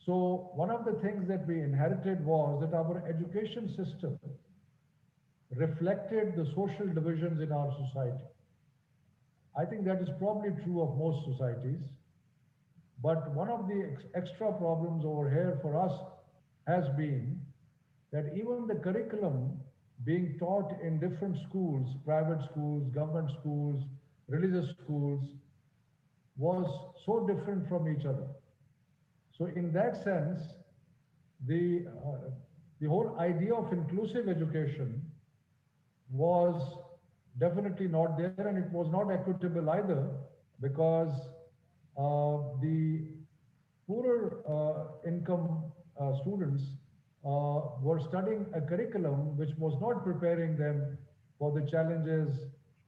So one of the things that we inherited was that our education system reflected the social divisions in our society. I think that is probably true of most societies. But one of the extra problems over here for us has been that even the curriculum being taught in different schools, private schools, government schools, religious schools, was so different from each other. So in that sense, the whole idea of inclusive education was definitely not there, and it was not equitable either, because the poorer income students were studying a curriculum which was not preparing them for the challenges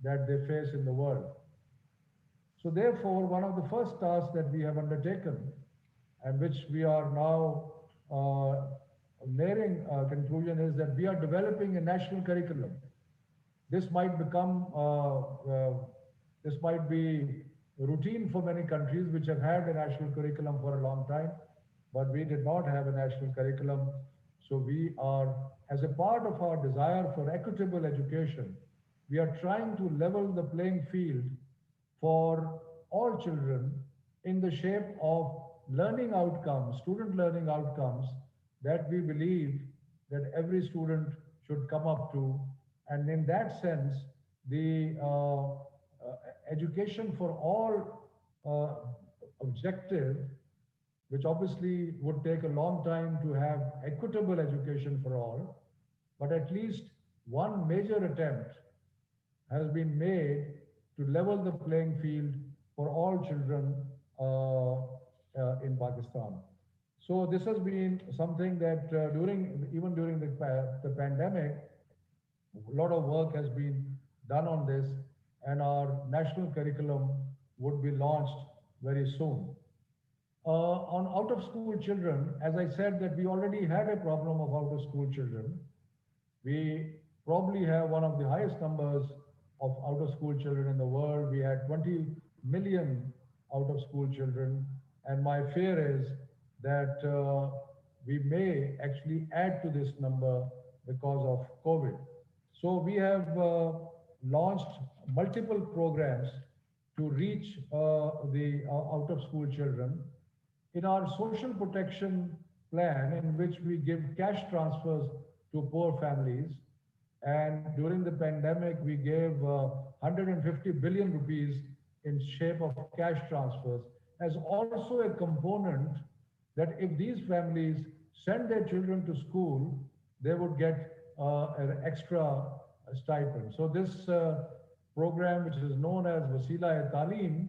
that they face in the world. So therefore, one of the first tasks that we have undertaken, and which we are now nearing a conclusion, is that we are developing a national curriculum. This might become, this might be routine for many countries which have had a national curriculum for a long time, but we did not have a national curriculum. So we are, as a part of our desire for equitable education, we are trying to level the playing field for all children in the shape of learning outcomes, student learning outcomes that we believe that every student should come up to. And in that sense, the education for all objective, which obviously would take a long time to have equitable education for all, but at least one major attempt has been made to level the playing field for all children in Pakistan. So this has been something that even during the pandemic, a lot of work has been done on this, and our national curriculum would be launched very soon. On out-of-school children, as I said, that we already had a problem of out-of-school children. We probably have one of the highest numbers of out-of-school children in the world. We had 20 million out-of-school children, and my fear is that we may actually add to this number because of COVID. So we have launched multiple programs to reach the out-of-school children. In our social protection plan, in which we give cash transfers to poor families, and during the pandemic, we gave 150 billion rupees in shape of cash transfers, as also a component that if these families send their children to school, they would get an extra stipend. So this program, which is known as Wasila-e-Taaleem,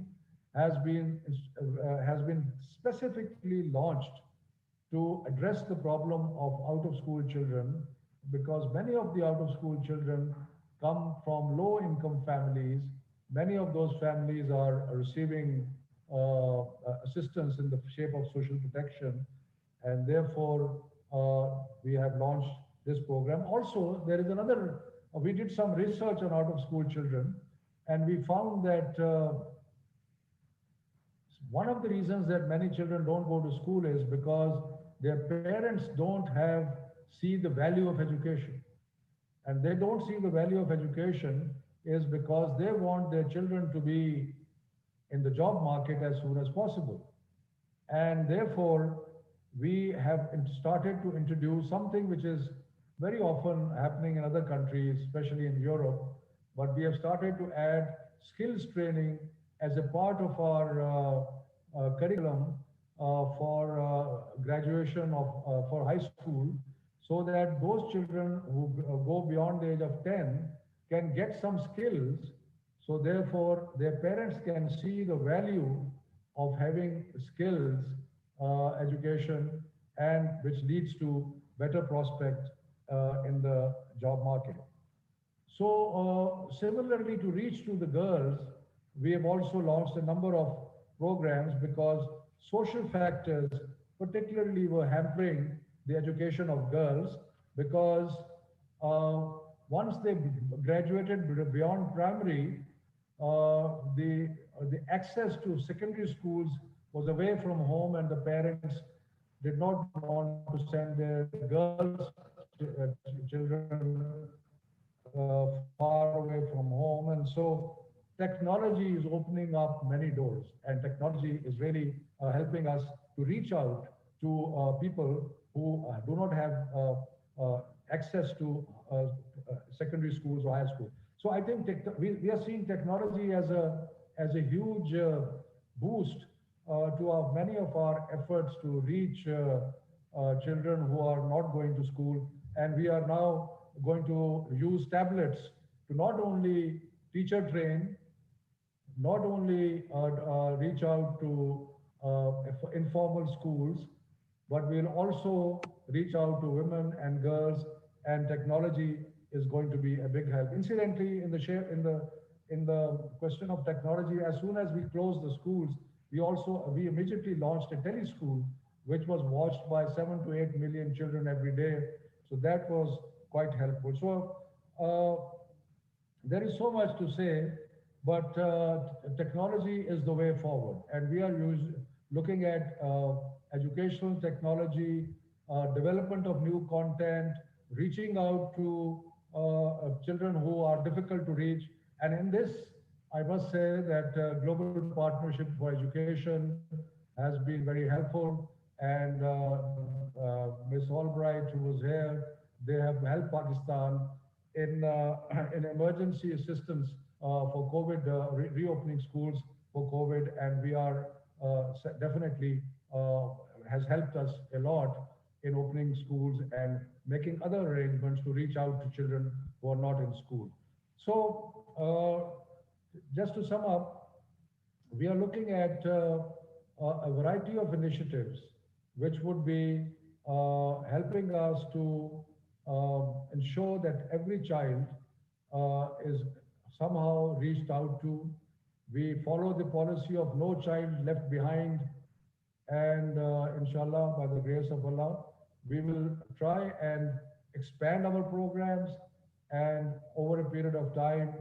has been specifically launched to address the problem of out-of-school children, because many of the out-of-school children come from low-income families. Many of those families are receiving assistance in the shape of social protection, and therefore we have launched this program. Also, there is another, we did some research on out-of-school children, and we found that one of the reasons that many children don't go to school is because their parents don't see the value of education. And they don't see the value of education is because they want their children to be in the job market as soon as possible. And therefore, we have started to introduce something which is very often happening in other countries, especially in Europe, but we have started to add skills training as a part of our curriculum for graduation for high school, so that those children who go beyond the age of 10 can get some skills, so therefore their parents can see the value of having skills education, and which leads to better prospect in the job market. So similarly, to reach to the girls, we have also launched a number of programs because social factors particularly were hampering the education of girls, because once they graduated beyond primary, the access to secondary schools was away from home, and the parents did not want to send their girls children far away from home. And so technology is opening up many doors, and technology is really helping us to reach out to people who do not have access to secondary schools or high school. So I think we are seeing technology as a huge boost to many of our efforts to reach children who are not going to school. And we are now going to use tablets to not only teacher train, not only reach out to informal schools, but we'll also reach out to women and girls, and technology is going to be a big help. Incidentally, in the question of technology, as soon as we closed the schools, we immediately launched a teleschool, which was watched by 7 to 8 million children every day. So that was quite helpful. So there is so much to say, but technology is the way forward. And we are looking at educational technology, development of new content, reaching out to children who are difficult to reach. And in this, I must say that Global Partnership for Education has been very helpful. And Ms. Albright, who was here, they have helped Pakistan in emergency assistance for COVID, reopening schools for COVID. And we are definitely has helped us a lot in opening schools and making other arrangements to reach out to children who are not in school. So just to sum up, we are looking at a variety of initiatives which would be helping us to ensure that every child is somehow reached out to. We follow the policy of no child left behind, and inshallah, by the grace of Allah, we will try and expand our programs, and over a period of time,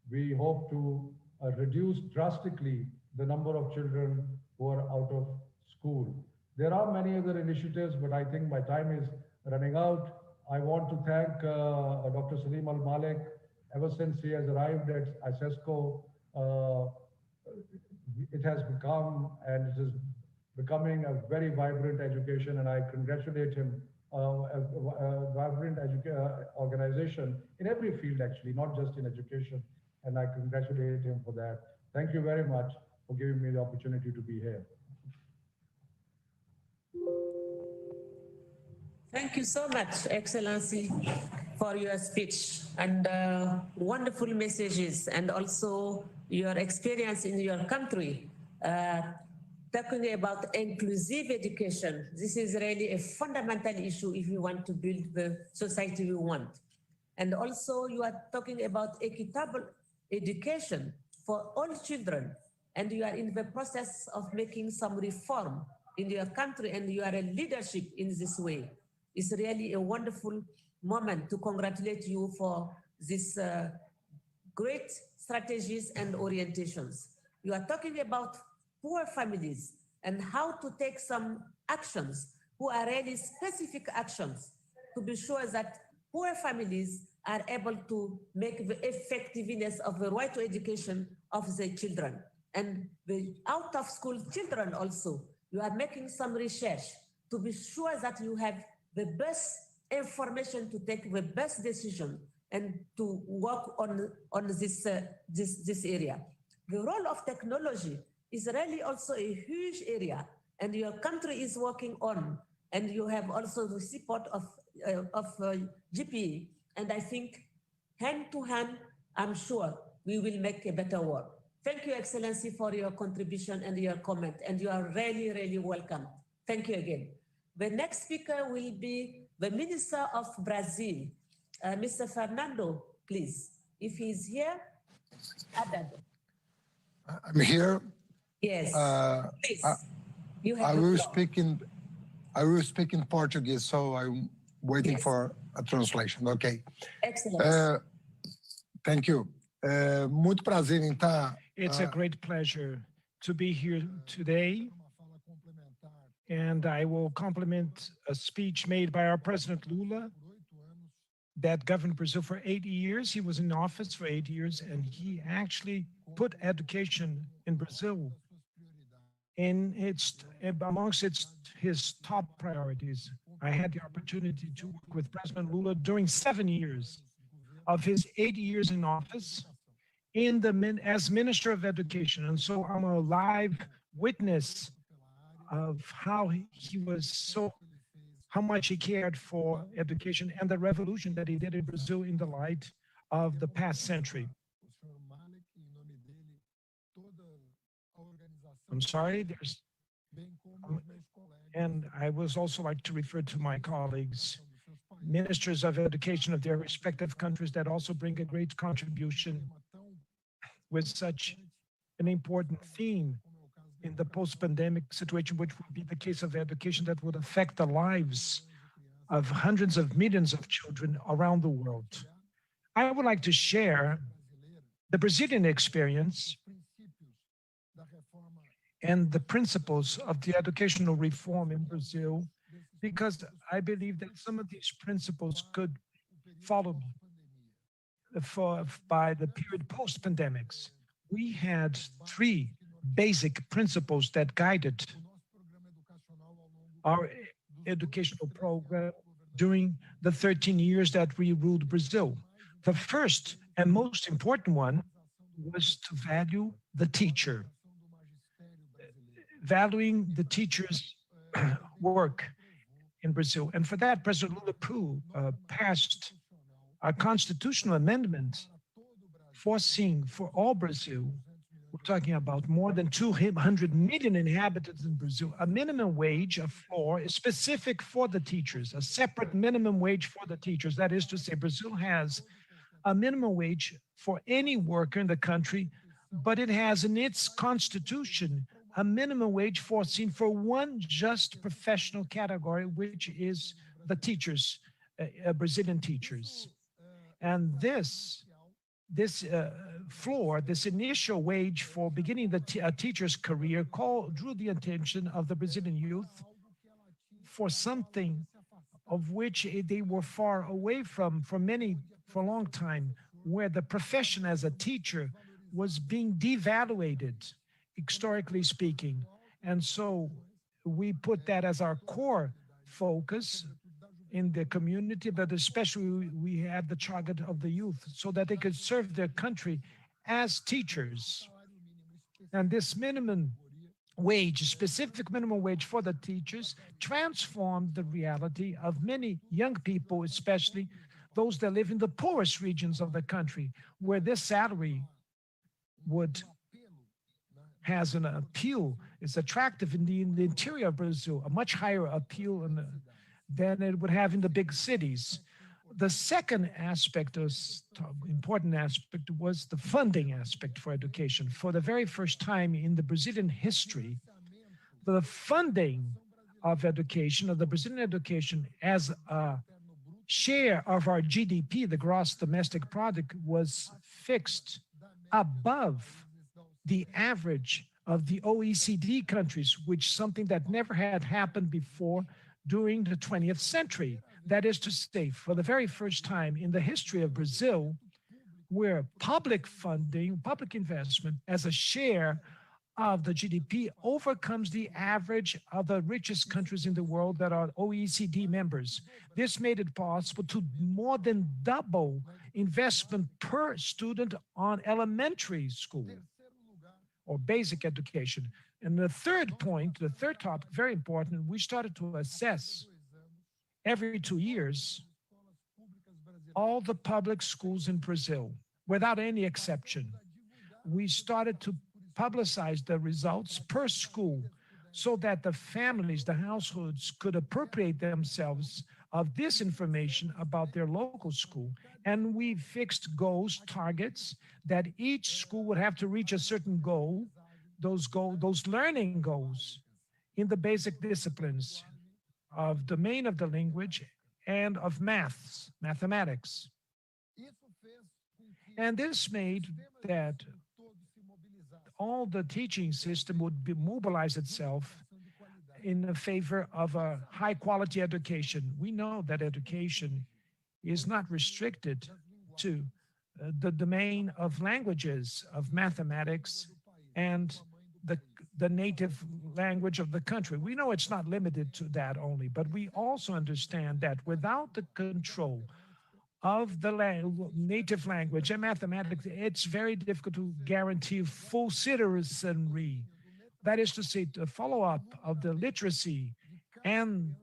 we hope to reduce drastically the number of children who are out of school. There are many other initiatives, but I think my time is running out. I want to thank Dr. Salim Al-Malik. Ever since he has arrived at ICESCO, it has become, and it is becoming, a very vibrant education, and I congratulate him, a vibrant organization in every field, actually, not just in education, and I congratulate him for that. Thank you very much for giving me the opportunity to be here. Thank you so much, Excellency, for your speech and wonderful messages, and also your experience in your country. Talking about inclusive education, this is really a fundamental issue if we want to build the society we want. And also you are talking about equitable education for all children, and you are in the process of making some reform in your country, and you are a leadership in this way. It's really a wonderful moment to congratulate you for this great strategies and orientations. You are talking about poor families and how to take some actions, who are really specific actions, to be sure that poor families are able to make the effectiveness of the right to education of their children. And the out of school children also, you are making some research to be sure that you have the best information to take the best decision and to work on this area. The role of technology is really also a huge area, and your country is working on, and you have also the support of GPE. And I think hand to hand, I'm sure we will make a better work. Thank you, Excellency, for your contribution and your comment, and you are really, really welcome. Thank you again. The next speaker will be the Minister of Brazil, Mr. Fernando, please. If he's here, Haddad. I'm here. Yes, please. You have I will speak in Portuguese, so I'm waiting for a translation. Okay. Excellent. Thank you. Muito prazer em estar. It's a great pleasure to be here today. And I will compliment a speech made by our President Lula that governed Brazil for 8 years. He was in office for 8 years, and he actually put education in Brazil amongst his top priorities. I had the opportunity to work with President Lula during 7 years of his 8 years in office as Minister of Education. And so I'm a live witness of how much he cared for education and the revolution that he did in Brazil in the light of the past century. I'm sorry, and I would also like to refer to my colleagues, ministers of education of their respective countries that also bring a great contribution with such an important theme in the post-pandemic situation, which would be the case of education that would affect the lives of hundreds of millions of children around the world. I would like to share the Brazilian experience and the principles of the educational reform in Brazil, because I believe that some of these principles could follow by the period post-pandemics. We had 3 basic principles that guided our educational program during the 13 years that we ruled Brazil. The first and most important one was to value the teacher, valuing the teacher's work in Brazil. And for that, President Lula passed a constitutional amendment foreseeing for all Brazil, we're talking about more than 200 million inhabitants in Brazil, a minimum wage, a floor, is specific for the teachers, a separate minimum wage for the teachers. That is to say, Brazil has a minimum wage for any worker in the country, but it has in its constitution a minimum wage foreseen for one just professional category, which is the teachers, Brazilian teachers. And this floor, this initial wage for beginning a teacher's career drew the attention of the Brazilian youth for something of which they were far away from for a long time, where the profession as a teacher was being devaluated, historically speaking. And so we put that as our core focus in the community, but especially we had the target of the youth so that they could serve their country as teachers. And this minimum wage, specific minimum wage for the teachers, transformed the reality of many young people, especially those that live in the poorest regions of the country, where this salary has an appeal, it's attractive in the interior of Brazil, a much higher appeal than it would have in the big cities. The second aspect, important aspect, was the funding aspect for education. For the very first time in the Brazilian history, the funding of education, of the Brazilian education as a share of our GDP, the gross domestic product, was fixed above the average of the OECD countries, which is something that never had happened before during the 20th century. That is to say, for the very first time in the history of Brazil, where public funding, public investment as a share of the GDP overcomes the average of the richest countries in the world that are OECD members. This made it possible to more than double investment per student on elementary school or basic education. And the third point, the third topic, very important, we started to assess every 2 years all the public schools in Brazil, without any exception. We started to publicize the results per school so that the families, the households could appropriate themselves of this information about their local school. And we fixed goals, targets, that each school would have to reach a certain goal, those learning goals in the basic disciplines of domain of the language and of mathematics. And this made that all the teaching system would mobilize itself in favor of a high quality education. We know that education is not restricted to the domain of languages, of mathematics, and the native language of the country. We know it's not limited to that only, but we also understand that without the control of the native language and mathematics, it's very difficult to guarantee full citizenry. That is to say, the follow-up of the literacy and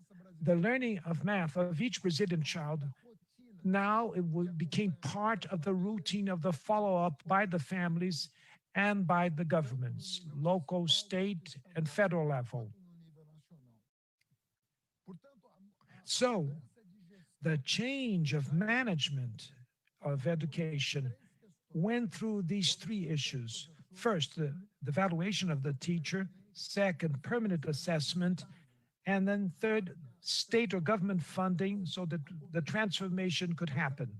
the learning of math of each Brazilian child. Now it became part of the routine of the follow-up by the families and by the governments, local, state, and federal level. So the change of management of education went through these three issues. First, the evaluation of the teacher. Second, permanent assessment. And then third, state or government funding so that the transformation could happen.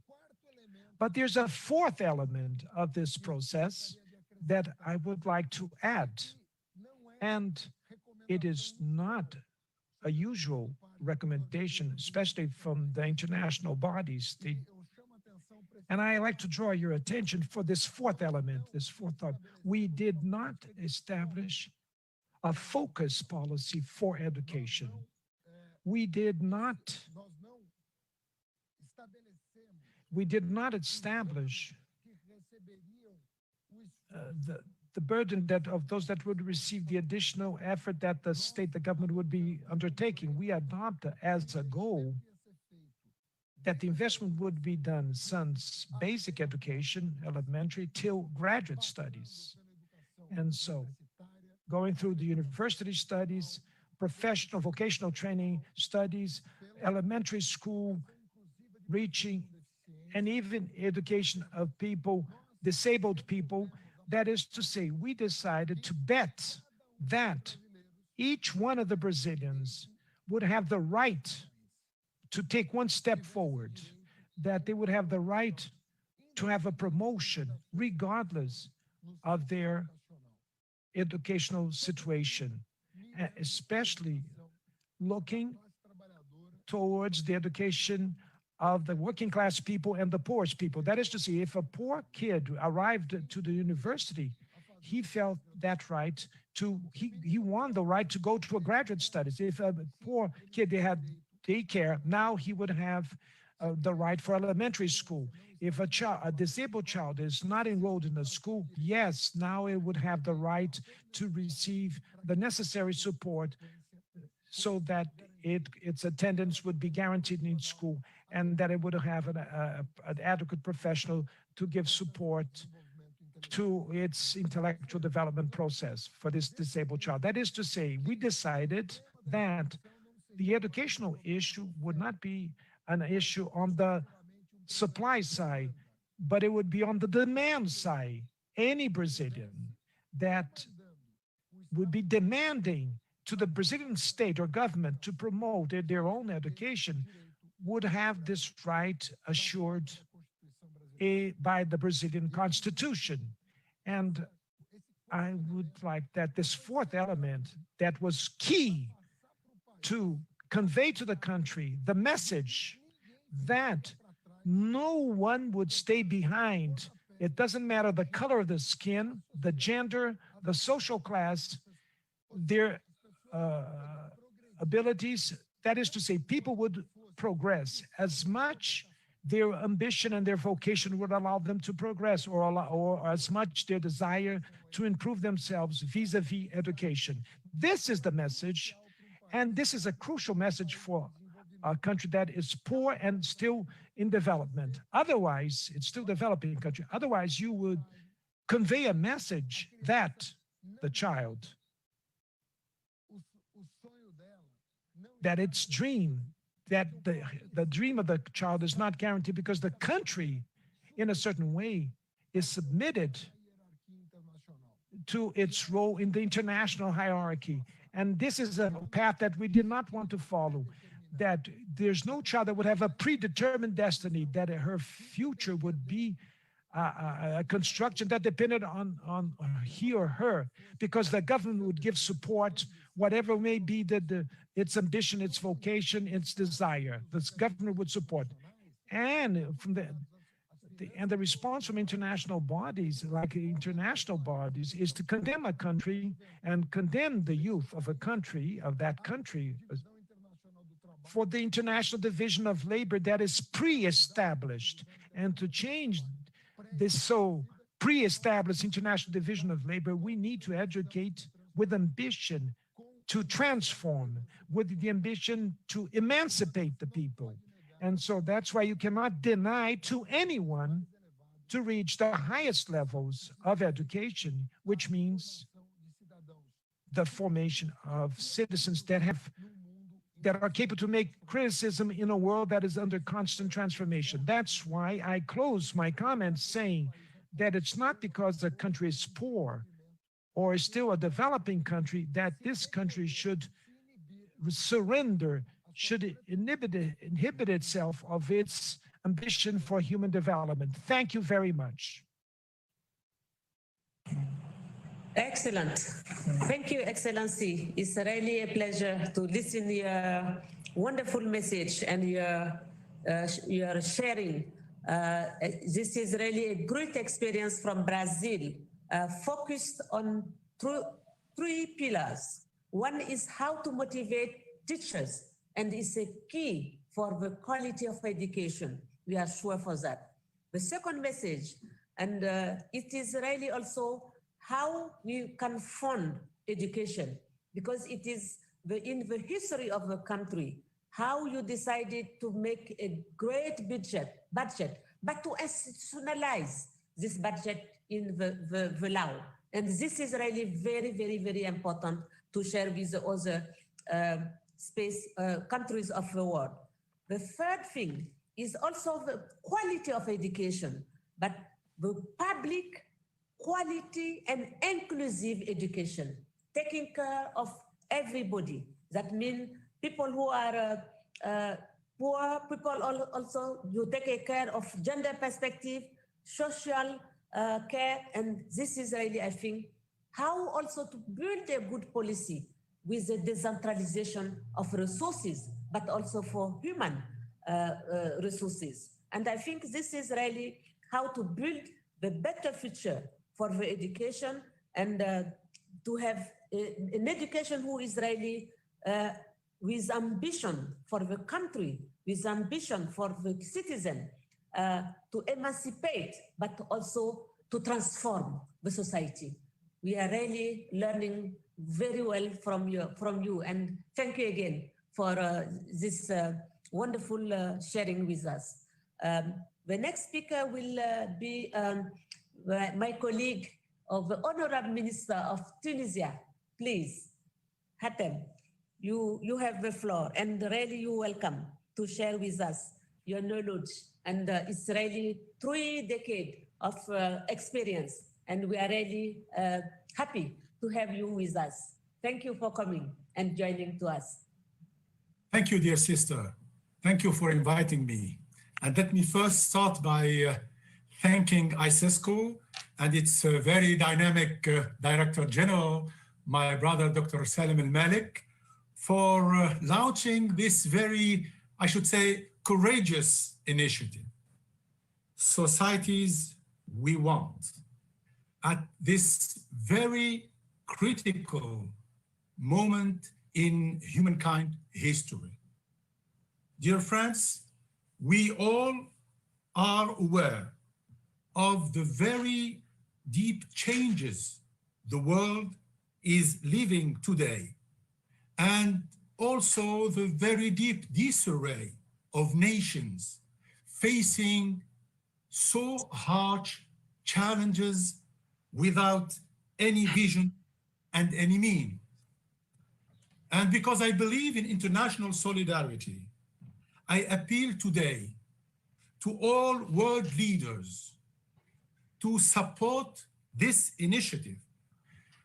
But there's a fourth element of this process that I would like to add. And it is not a usual recommendation, especially from the international bodies. And I like to draw your attention for this fourth element, this fourth thought. We did not establish a focus policy for education. We did not establish the burden of those that would receive the additional effort that the government would be undertaking. We adopted as a goal that the investment would be done since basic education, elementary, till graduate studies. And so going through the university studies, professional, vocational training studies, elementary school, reaching, and even education of people, disabled people. That is to say, we decided to bet that each one of the Brazilians would have the right to take one step forward, that they would have the right to have a promotion regardless of their educational situation, especially looking towards the education of the working class people and the poorest people. That is to say, if a poor kid arrived to the university, he felt that right to, he won the right to go to a graduate studies. If a poor kid, they had daycare, now he would have the right for elementary school. If a disabled child is not enrolled in a school, yes, now it would have the right to receive the necessary support so that its attendance would be guaranteed in school, and that it would have an adequate professional to give support to its intellectual development process for this disabled child. That is to say, we decided that the educational issue would not be an issue on the supply side, but it would be on the demand side. Any Brazilian that would be demanding to the Brazilian state or government to promote their own education would have this right assured by the Brazilian Constitution. And I would like that this fourth element that was key to convey to the country the message that no one would stay behind. It doesn't matter the color of the skin, the gender, the social class, their abilities. That is to say, people would progress as much their ambition and their vocation would allow them to progress, or as much their desire to improve themselves vis-a-vis education. This is the message, and this is a crucial message for a country that is poor and still in development. Otherwise, it's still developing country. Otherwise, you would convey a message that the child that its dream, that the dream of the child is not guaranteed because the country, in a certain way, is submitted to its role in the international hierarchy. And this is a path that we did not want to follow, that there's no child that would have a predetermined destiny, that her future would be a construction that depended on he or her, because the government would give support, whatever may be its ambition, its vocation, its desire. The government would support. And from the response from international bodies, like international bodies, is to condemn a country and condemn the youth of that country, for the international division of labor that is pre-established, and to change this so pre-established international division of labor, we need to educate with ambition to transform, with the ambition to emancipate the people. And so that's why you cannot deny to anyone to reach the highest levels of education, which means the formation of citizens that are capable to make criticism in a world that is under constant transformation. That's why I close my comments saying that it's not because the country is poor or is still a developing country that this country should surrender, should inhibit itself of its ambition for human development. Thank you very much. Excellent. Thank you, Excellency. It's really a pleasure to listen to your wonderful message and your sharing. This is really a great experience from Brazil, focused on three pillars. One is how to motivate teachers, and it's a key for the quality of education. We are sure for that. The second message, and it is really also how we can fund education, because it is in the history of the country, how you decided to make a great budget, but to institutionalize this budget in the law. And this is really very, very, very important to share with the other countries of the world. The third thing is also the quality of education, but the public quality and inclusive education, taking care of everybody. That means people who are poor, people also, you take care of gender perspective, social care, and this is really, I think, how also to build a good policy with the decentralization of resources, but also for human resources. And I think this is really how to build the better future for the education, and to have an education who is really with ambition for the country, with ambition for the citizen, to emancipate, but also to transform the society. We are really learning very well from you, and thank you again for this wonderful sharing with us. The next speaker will be my colleague of the Honorable Minister of Tunisia. Please, Hatem, you have the floor, and really you're welcome to share with us your knowledge. And it's really 3 decades of experience, and we are really happy to have you with us. Thank you for coming and joining to us. Thank you, dear sister. Thank you for inviting me. And let me first start by thanking ICESCO and its very dynamic Director General, my brother, Dr. Salim Al-Malik, for launching this very, I should say, courageous initiative. Societies we want. At this very critical moment in humankind history. Dear friends, we all are aware of the very deep changes the world is living today, and also the very deep disarray of nations facing so harsh challenges without any vision and any means. And because I believe in international solidarity, I appeal today to all world leaders to support this initiative,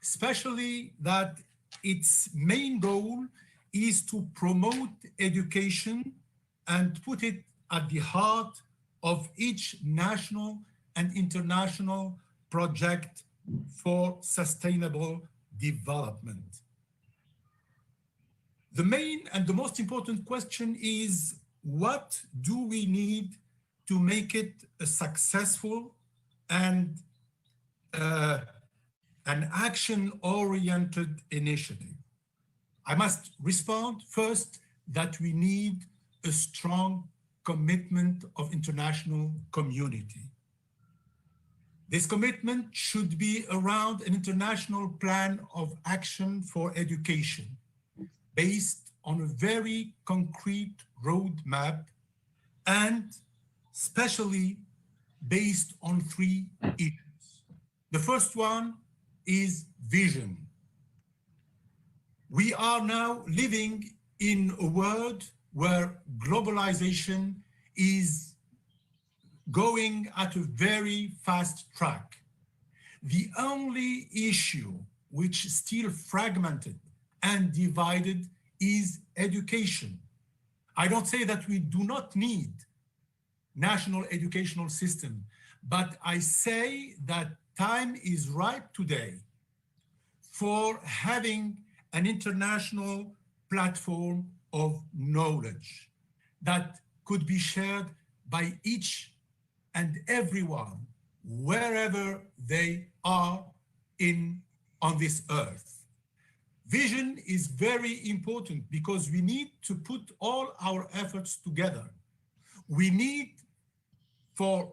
especially that its main goal is to promote education and put it at the heart of each national and international project for sustainable development. The main and the most important question is, what do we need to make it a successful and an action-oriented initiative? I must respond first that we need a strong commitment of international community. This commitment should be around an international plan of action for education based on a very concrete roadmap and especially based on 3 issues. The first one is vision. We are now living in a world where globalization is going at a very fast track. The only issue which is still fragmented and divided is education. I don't say that we do not need national educational system, but I say that time is ripe today for having an international platform of knowledge that could be shared by each and everyone wherever they are on this earth. Vision is very important because we need to put all our efforts together. We need, for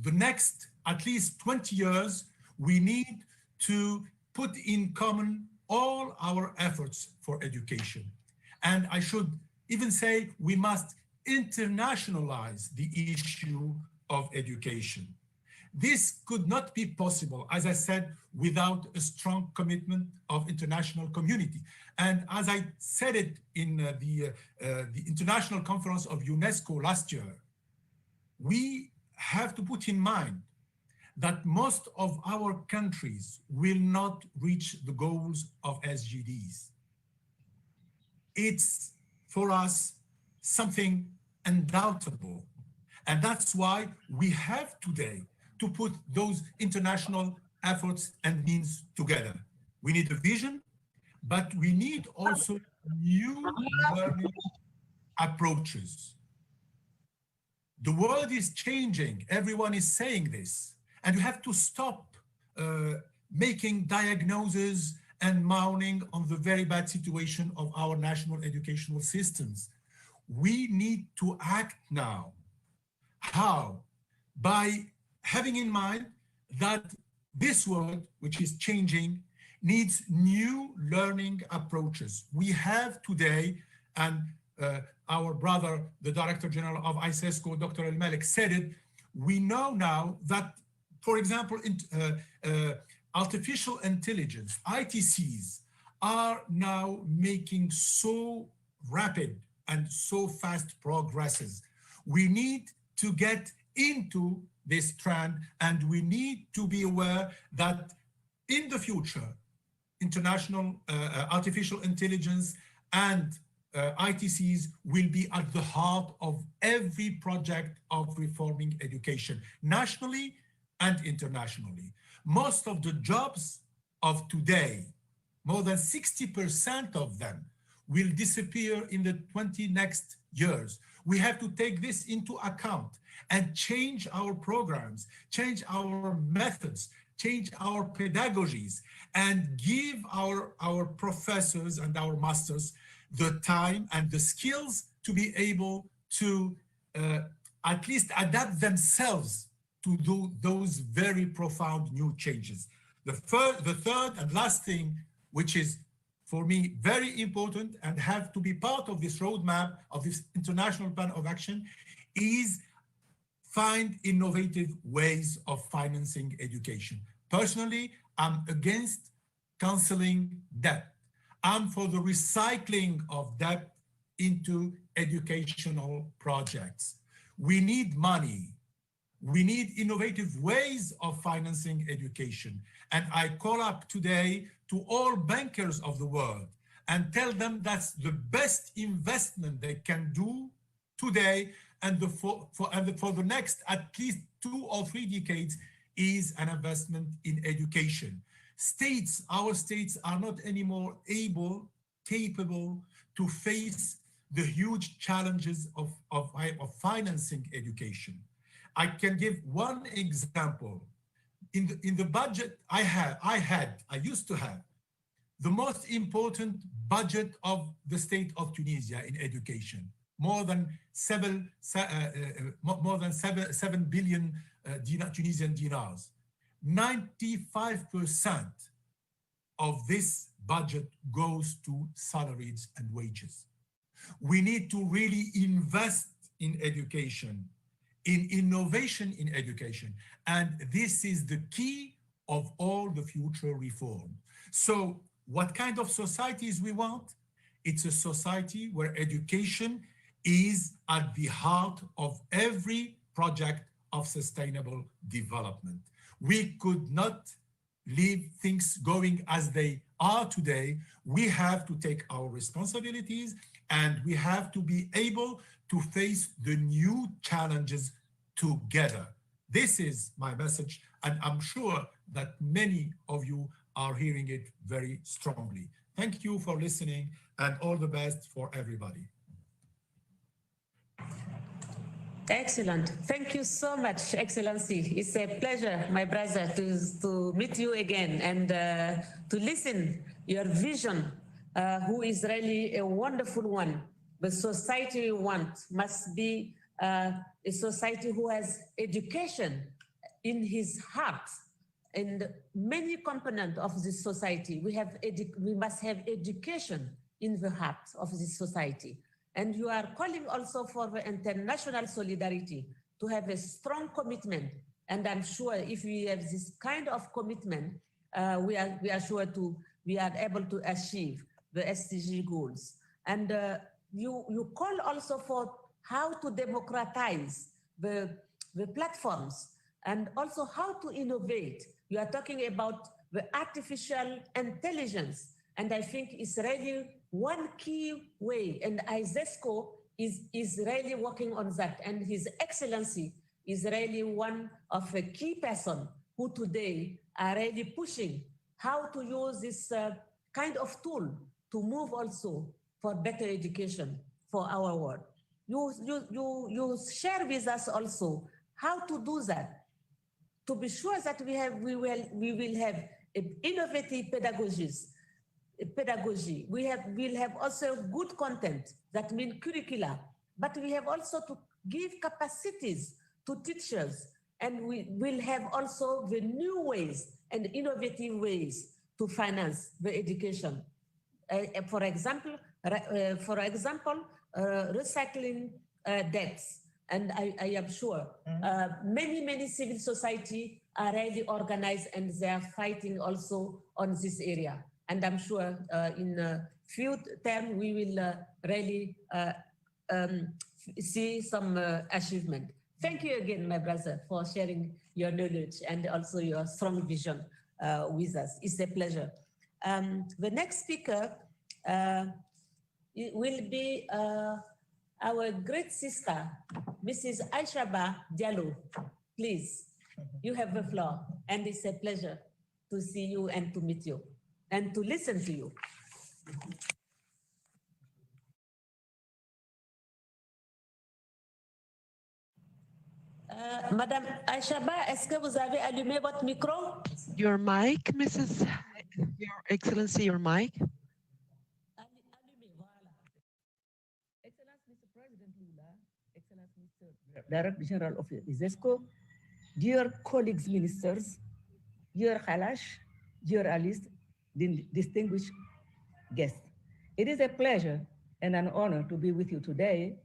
the next at least 20 years, we need to put in common all our efforts for education. And I should even say we must internationalize the issue of education. This could not be possible, as I said, without a strong commitment of international community. And as I said it in the International Conference of UNESCO last year, we have to put in mind that most of our countries will not reach the goals of SDGs. It's, for us, something undoubtable. And that's why we have today to put those international efforts and means together. We need a vision, but we need also new learning approaches. The world is changing. Everyone is saying this. And you have to stop making diagnoses and mourning on the very bad situation of our national educational systems. We need to act now. How? By having in mind that this world, which is changing, needs new learning approaches. We have today, and our brother, the Director General of ICESCO, Dr. El-Malik, said it, we know now that, for example, artificial intelligence, ITCs, are now making so rapid and so fast progresses. We need to get into this trend, and we need to be aware that in the future, international artificial intelligence and ITCs will be at the heart of every project of reforming education, nationally and internationally. Most of the jobs of today, more than 60% of them, will disappear in the 20 next years. We have to take this into account and change our programs, change our methods, change our pedagogies, and give our professors and our masters the time and the skills to be able to at least adapt themselves to do those very profound new changes. The third and last thing, which is for me very important and have to be part of this roadmap of this international plan of action, is find innovative ways of financing education. Personally, I'm against canceling debt. and for the recycling of debt into educational projects. We need money. We need innovative ways of financing education. And I call up today to all bankers of the world and tell them that's the best investment they can do today and for the next at least 2 or 3 decades is an investment in education. States, our states are not anymore capable to face the huge challenges of financing education. I can give one example. In the budget I used to have, the most important budget of the state of Tunisia in education, more than 7 billion Tunisian dinars. 95% of this budget goes to salaries and wages. We need to really invest in education, in innovation in education. And this is the key of all the future reform. So what kind of societies we want? It's a society where education is at the heart of every project of sustainable development. We could not leave things going as they are today. We have to take our responsibilities and we have to be able to face the new challenges together. This is my message, and I'm sure that many of you are hearing it very strongly. Thank you for listening and all the best for everybody. Excellent. Thank you so much, Excellency. It's a pleasure, my brother, to meet you again and to listen your vision, who is really a wonderful one. The society we want must be a society who has education in his heart. And many components of this society, we must have education in the heart of this society. And you are calling also for the international solidarity to have a strong commitment. And I'm sure if we have this kind of commitment, we are sure we are able to achieve the SDG goals. And you call also for how to democratize the platforms and also how to innovate. You are talking about the artificial intelligence. And I think it's really one key way, and ICESCO is really working on that. And His Excellency is really one of the key person who today are really pushing how to use this kind of tool to move also for better education for our world. You share with us also how to do that, to be sure that we will have innovative pedagogy. We'll have also good content, that means curricula, but we have also to give capacities to teachers, and we will have also the new ways and innovative ways to finance the education. For example, recycling debts. And I am sure many civil society are really organized and they are fighting also on this area. And I'm sure in a few terms, we will really see some achievement. Thank you again, my brother, for sharing your knowledge and also your strong vision with us. It's a pleasure. The next speaker will be our great sister, Mrs. Aishaba Diallo. Please, you have the floor, and it's a pleasure to see you and to meet you and to listen to you. Madame Aishaba, est-ce que vous avez allumé votre micro? Your mic, Mrs. Your Excellency, your mic. Excellence Mr. President Lula, Excellence Mr. Director General of ICESCO, dear colleagues ministers, dear Khalash, dear allies, distinguished guests. It is a pleasure and an honor to be with you today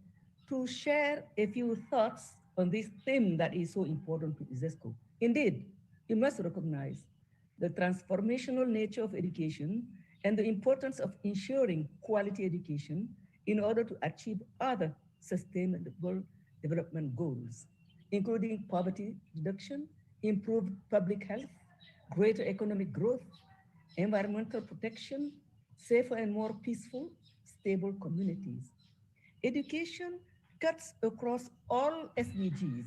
to share a few thoughts on this theme that is so important to ICESCO. Indeed, you must recognize the transformational nature of education and the importance of ensuring quality education in order to achieve other sustainable development goals, including poverty reduction, improved public health, greater economic growth, environmental protection, safer and more peaceful, stable communities. Education cuts across all SDGs.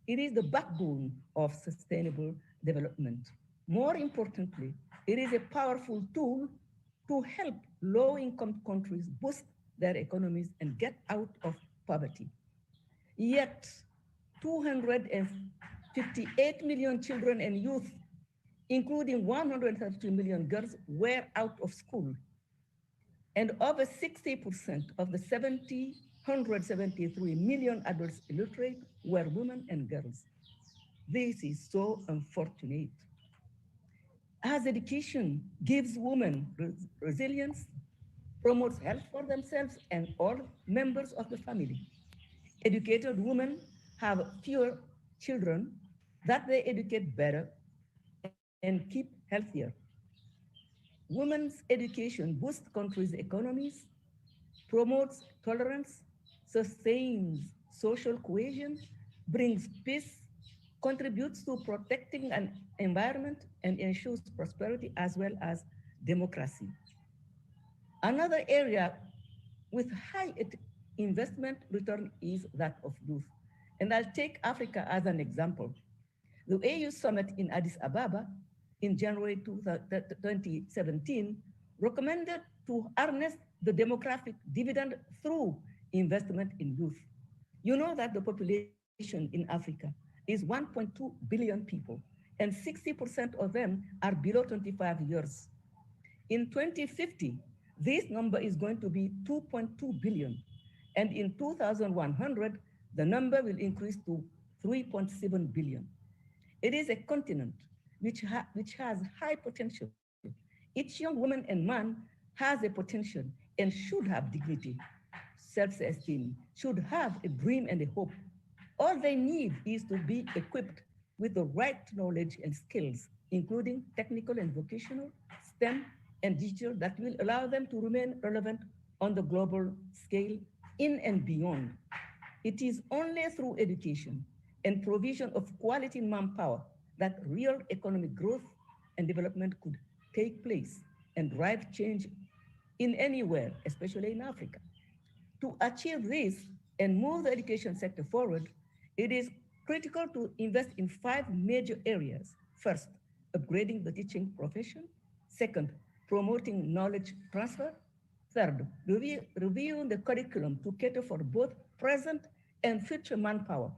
It is the backbone of sustainable development. More importantly, it is a powerful tool to help low-income countries boost their economies and get out of poverty. Yet, 258 million children and youth, including 132 million girls, were out of school. And over 60% of the 173 million adults illiterate were women and girls. This is so unfortunate. As education gives women resilience, promotes health for themselves and all members of the family. Educated women have fewer children that they educate better and keep healthier. Women's education boosts countries' economies, promotes tolerance, sustains social cohesion, brings peace, contributes to protecting an environment, and ensures prosperity as well as democracy. Another area with high investment return is that of youth. And I'll take Africa as an example. The AU summit in Addis Ababa in January 2017 recommended to harness the demographic dividend through investment in youth. You know that the population in Africa is 1.2 billion people, and 60% of them are below 25 years. In 2050, this number is going to be 2.2 billion. And in 2100, the number will increase to 3.7 billion. It is a continent which has high potential. Each young woman and man has a potential and should have dignity, self-esteem, should have a dream and a hope. All they need is to be equipped with the right knowledge and skills, including technical and vocational, STEM, and digital, that will allow them to remain relevant on the global scale in and beyond. It is only through education and provision of quality manpower that real economic growth and development could take place and drive change in anywhere, especially in Africa. To achieve this and move the education sector forward, it is critical to invest in 5 major areas. First, upgrading the teaching profession. Second, promoting knowledge transfer. Third, reviewing the curriculum to cater for both present and future manpower.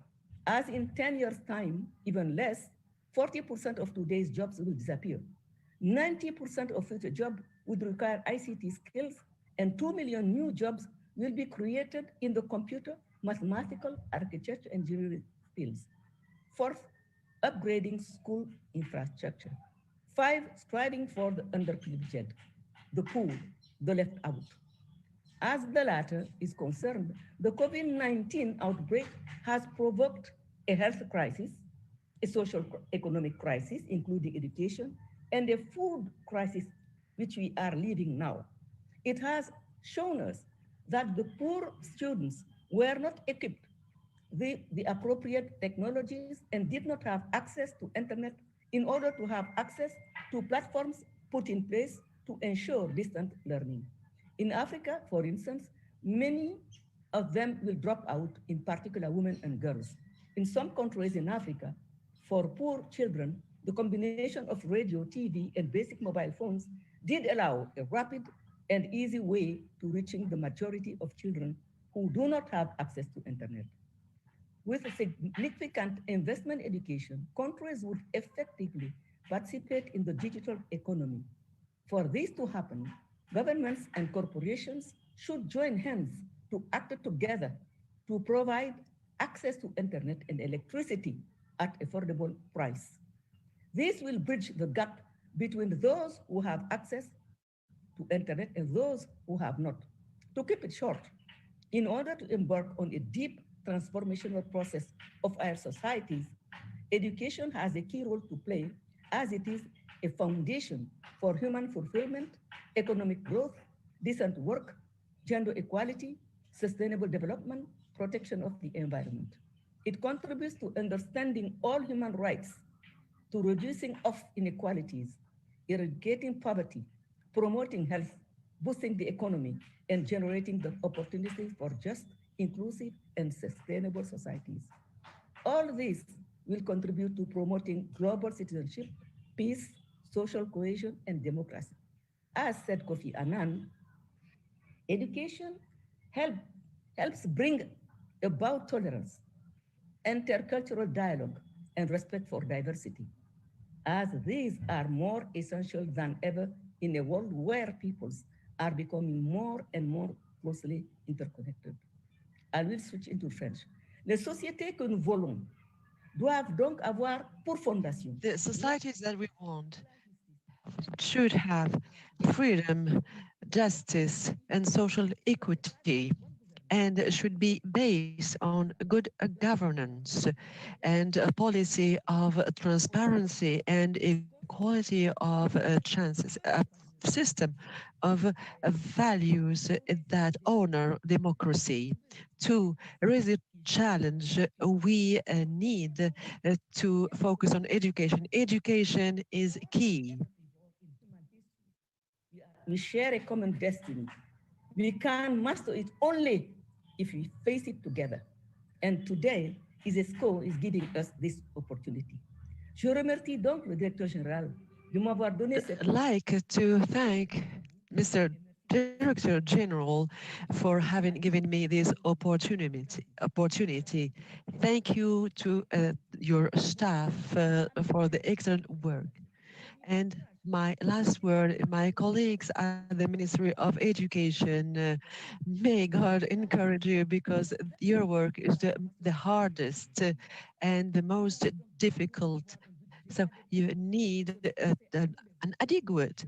As in 10 years' time, even less, 40% of today's jobs will disappear. 90% of future jobs would require ICT skills, and 2 million new jobs will be created in the computer, mathematical, architecture, engineering fields. Fourth, upgrading school infrastructure. 5, striving for the underprivileged, the poor, the left out. As the latter is concerned, the COVID-19 outbreak has provoked a health crisis, a social economic crisis, including education, and a food crisis, which we are living now. It has shown us that the poor students were not equipped with the appropriate technologies and did not have access to internet in order to have access to platforms put in place to ensure distant learning. In Africa, for instance, many of them will drop out, in particular women and girls. In some countries in Africa, for poor children, the combination of radio, TV, and basic mobile phones did allow a rapid and easy way to reaching the majority of children who do not have access to internet. With a significant investment in education, countries would effectively participate in the digital economy. For this to happen, governments and corporations should join hands to act together to provide access to internet and electricity at affordable price. This will bridge the gap between those who have access to internet and those who have not. To keep it short, in order to embark on a deep transformational process of our societies, education has a key role to play, as it is a foundation for human fulfillment, economic growth, decent work, gender equality, sustainable development, protection of the environment. It contributes to understanding all human rights, to reducing of inequalities, eradicating poverty, promoting health, boosting the economy, and generating the opportunities for just, inclusive, and sustainable societies. All this will contribute to promoting global citizenship, peace, social cohesion, and democracy. As said Kofi Annan, education helps bring about tolerance, intercultural dialogue, and respect for diversity, as these are more essential than ever in a world where peoples are becoming more and more closely interconnected. I will switch into French. Les sociétés que nous voulons doivent donc avoir pour fondation. The societies that we want should have freedom, justice, and social equity, and should be based on good governance and a policy of transparency and equality of chances, a system of values that honor democracy. To raise the challenge, we need to focus on education. Education is key. We share a common destiny. We can master it only if we face it together. And today, ICESCO is giving us this opportunity. Je remercie donc le directeur général de m'avoir donné cette... I'd like to thank Mr. Director General for having given me this opportunity. Thank you to your staff for the excellent work. And my last word, my colleagues at the Ministry of Education, may God encourage you, because your work is the hardest and the most difficult. So you need an adequate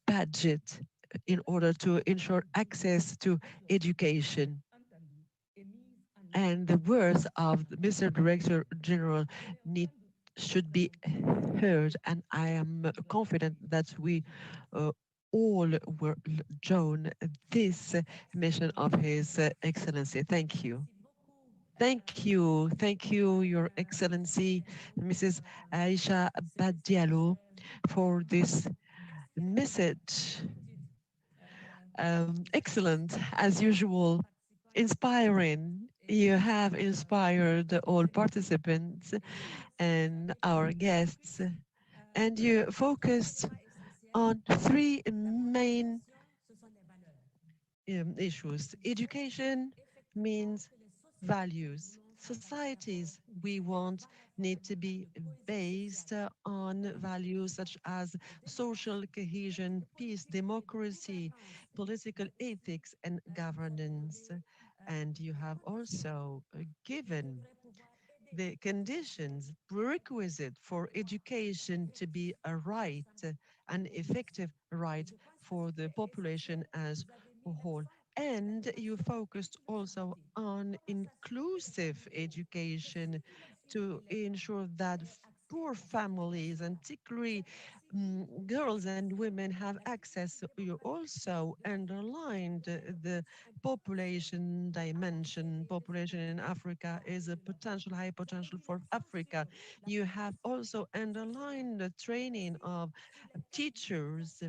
budget in order to ensure access to education. And the words of Mr. Director General should be heard, and I am confident that we all will join this mission of His Excellency. Thank you. Thank you. Thank you, Your Excellency, Mrs. Aisha Badialo, for this message. Excellent, as usual, inspiring. You have inspired all participants and our guests, and you focused on three main issues. Education means values. Societies we want need to be based on values such as social cohesion, peace, democracy, political ethics, and governance. And you have also given the conditions, prerequisite for education to be a right, an effective right for the population as a whole. And you focused also on inclusive education to ensure that poor families, and particularly girls and women, have access. You also underlined the population dimension. Population in Africa is a potential, high potential for Africa. You have also underlined the training of teachers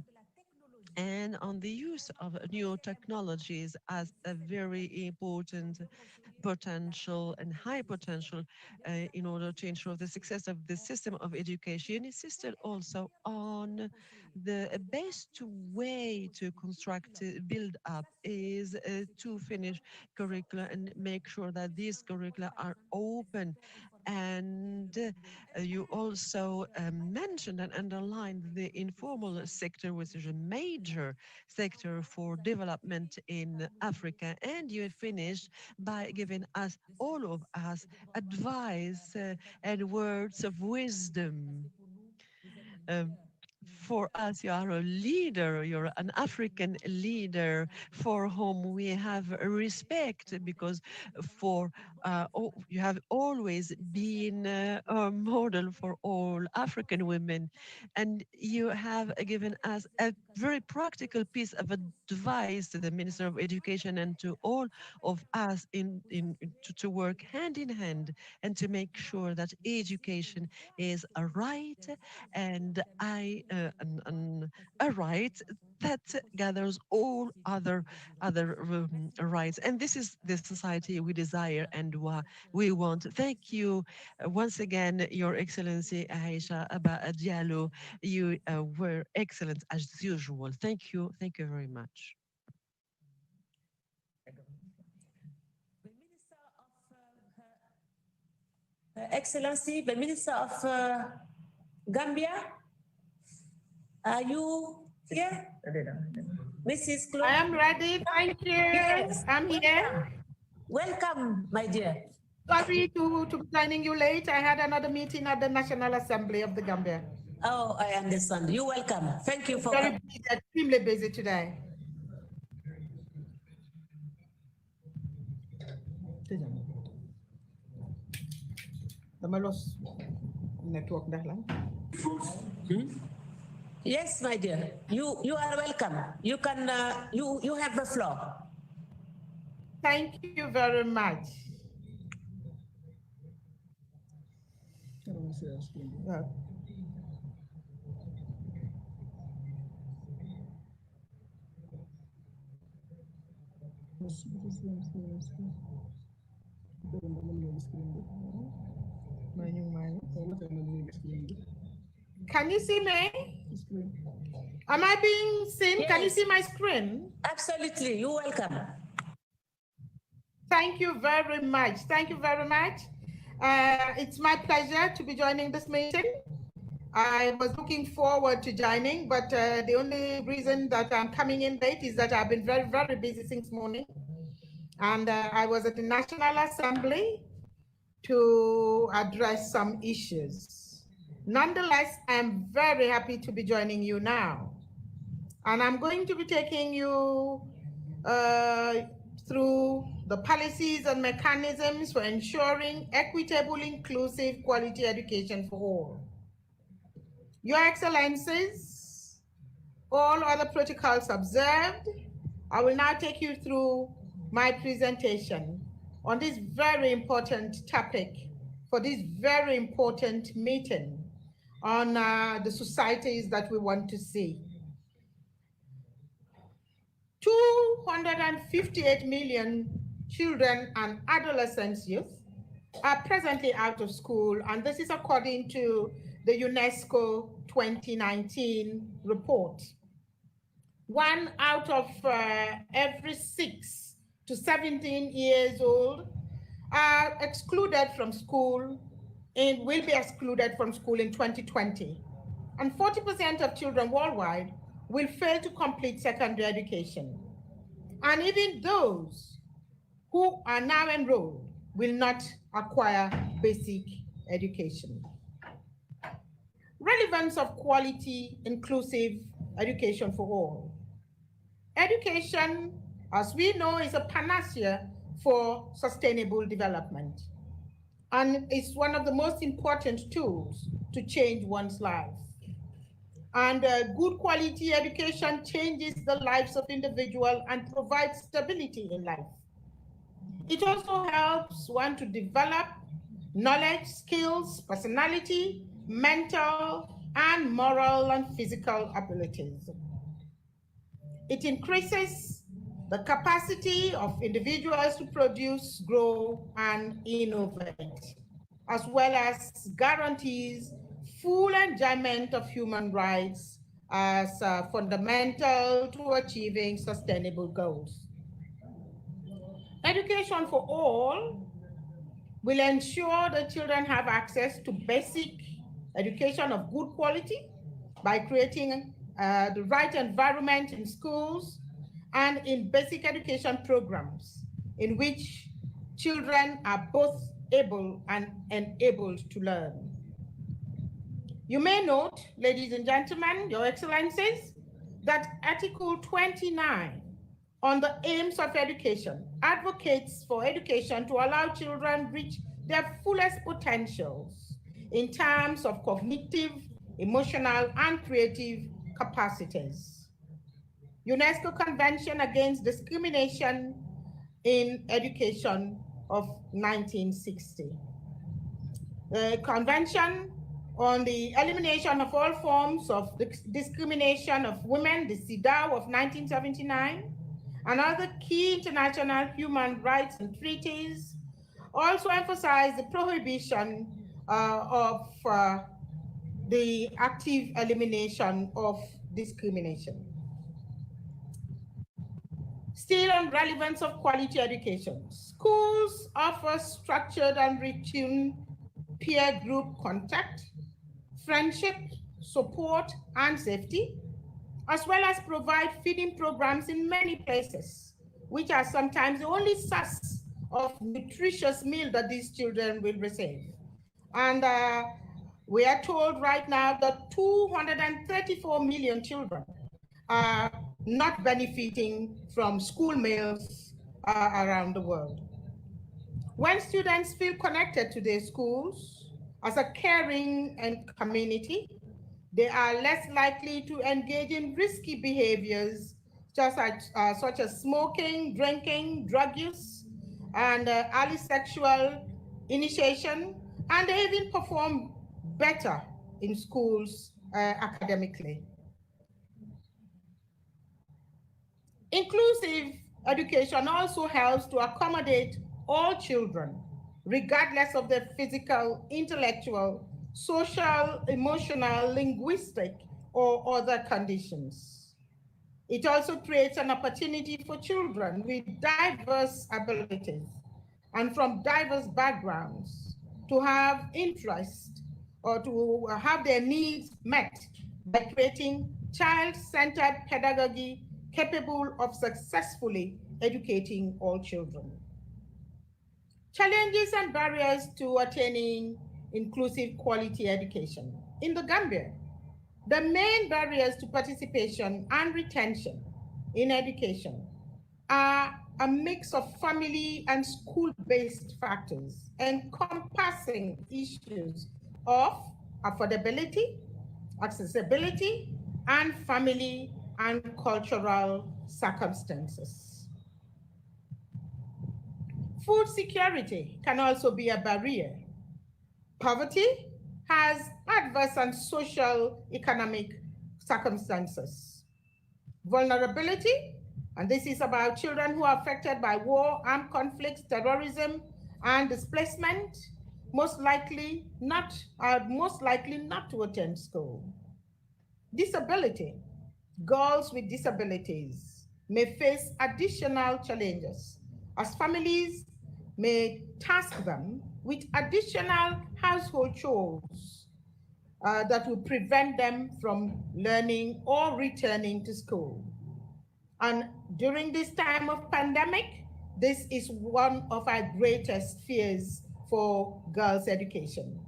and on the use of new technologies as a very important potential and high potential in order to ensure the success of the system of education. Insisted also on the best way to construct, build up is to finish curricula and make sure that these curricula are open. And you also mentioned and underlined the informal sector, which is a major sector for development in Africa. And you finished by giving us, all of us, advice and words of wisdom For us, you are a leader, you're an African leader for whom we have respect, because you have always been a model for all African women. And you have given us a very practical piece of advice to the Minister of Education and to all of us to work hand in hand and to make sure that education is a right and a right that gathers all other rights. And this is the society we desire and we want. Thank you once again, Your Excellency Aisha Aba Diallo. You were excellent as usual. Thank you very much. Her Excellency, the Minister of Gambia, are you here? Mrs. Chloe? I am ready, thank you. Yes. I'm here. Welcome, my dear. Sorry to be joining you late. I had another meeting at the National Assembly of the Gambia. Oh, I understand. You're welcome. Thank you for very busy, extremely busy today. Network. Yes, my dear. You are welcome. You can you have the floor. Thank you very much. Can you see me? Am I being seen? Yes. Can you see my screen? Absolutely. You're welcome. Thank you very much. Thank you very much. It's my pleasure to be joining this meeting. I was looking forward to joining, but the only reason that I'm coming in late is that I've been very, very busy since morning. And I was at the National Assembly to address some issues. Nonetheless, I'm very happy to be joining you now. And I'm going to be taking you through the policies and mechanisms for ensuring equitable, inclusive, quality education for all. Your Excellencies, all other protocols observed, I will now take you through my presentation on this very important topic for this very important meeting on the societies that we want to see. 258 million children and adolescents youth are presently out of school, and this is according to the UNESCO 2019 report. 1 out of every 6 to 17 years old are excluded from school and will be excluded from school in 2020. And 40% of children worldwide will fail to complete secondary education. And even those who are now enrolled will not acquire basic education. Relevance of quality, inclusive education for all. Education, as we know, is a panacea for sustainable development. And it's one of the most important tools to change one's life. And good quality education changes the lives of individuals and provides stability in life. It also helps one to develop knowledge, skills, personality, mental, and moral and physical abilities. It increases the capacity of individuals to produce, grow, and innovate, as well as guarantees full enjoyment of human rights as fundamental to achieving sustainable goals. Education for all will ensure that children have access to basic education of good quality by creating the right environment in schools and in basic education programs in which children are both able and enabled to learn. You may note, ladies and gentlemen, your excellencies, that Article 29 on the aims of education advocates for education to allow children reach their fullest potentials in terms of cognitive, emotional, and creative capacities. UNESCO Convention Against Discrimination in Education of 1960. The Convention on the Elimination of All Forms of Discrimination of Women, the CEDAW of 1979, and other key international human rights and treaties also emphasize the prohibition of the active elimination of discrimination. Still on relevance of quality education, schools offer structured and routine peer group contact, friendship, support, and safety, as well as provide feeding programs in many places, which are sometimes the only source of nutritious meal that these children will receive. And we are told right now that 234 million children are not benefiting from school meals around the world. When students feel connected to their schools as a caring and community, they are less likely to engage in risky behaviors such as smoking, drinking, drug use, and early sexual initiation, and they even perform better in schools academically. Inclusive education also helps to accommodate all children, regardless of their physical, intellectual, social, emotional, linguistic, or other conditions. It also creates an opportunity for children with diverse abilities and from diverse backgrounds to have interest or to have their needs met by creating child-centered pedagogy capable of successfully educating all children. Challenges and barriers to attaining inclusive quality education. In the Gambia, the main barriers to participation and retention in education are a mix of family and school-based factors encompassing issues of affordability, accessibility, and family and cultural circumstances. Food security can also be a barrier. Poverty has adverse and social economic circumstances. Vulnerability, and this is about children who are affected by war, armed conflicts, terrorism, and displacement, most likely not to attend school. Disability, girls with disabilities may face additional challenges as families may task them with additional household chores that will prevent them from learning or returning to school. And during this time of pandemic, this is one of our greatest fears for girls' education.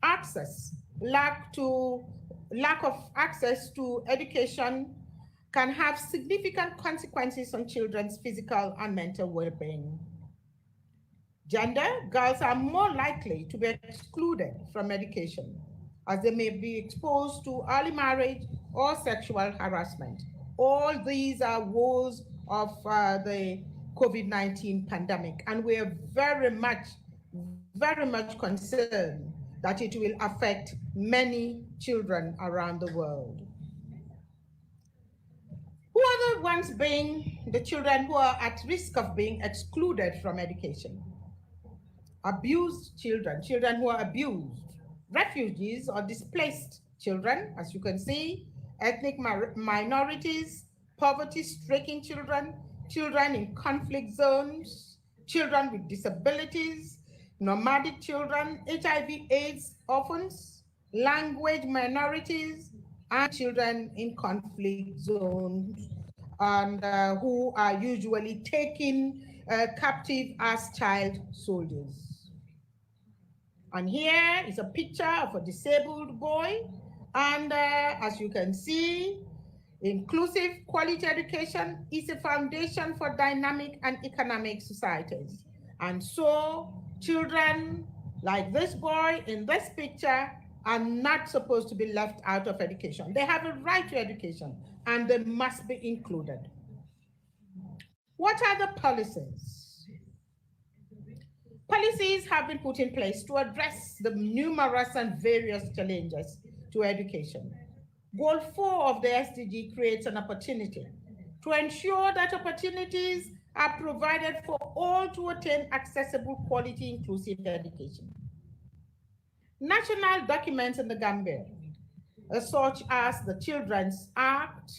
Access, lack of access to education can have significant consequences on children's physical and mental well-being. Gender, girls are more likely to be excluded from education as they may be exposed to early marriage or sexual harassment. All these are woes of the COVID-19 pandemic, and we are very much concerned that it will affect many children around the world. Who are the ones being the children who are at risk of being excluded from education? Abused children, children who are abused, refugees or displaced children, as you can see, ethnic minorities, poverty-stricken children, children in conflict zones, children with disabilities, nomadic children, HIV/AIDS orphans, language minorities, and children in conflict zones, and who are usually taken captive as child soldiers. And here is a picture of a disabled boy. And as you can see, inclusive quality education is a foundation for dynamic and economic societies. And so children like this boy in this picture are not supposed to be left out of education. They have a right to education and they must be included. What are the policies? Policies have been put in place to address the numerous and various challenges to education. Goal 4 of the SDG creates an opportunity to ensure that opportunities are provided for all to attain accessible, quality, inclusive education. National documents in the Gambia, such as the Children's Act,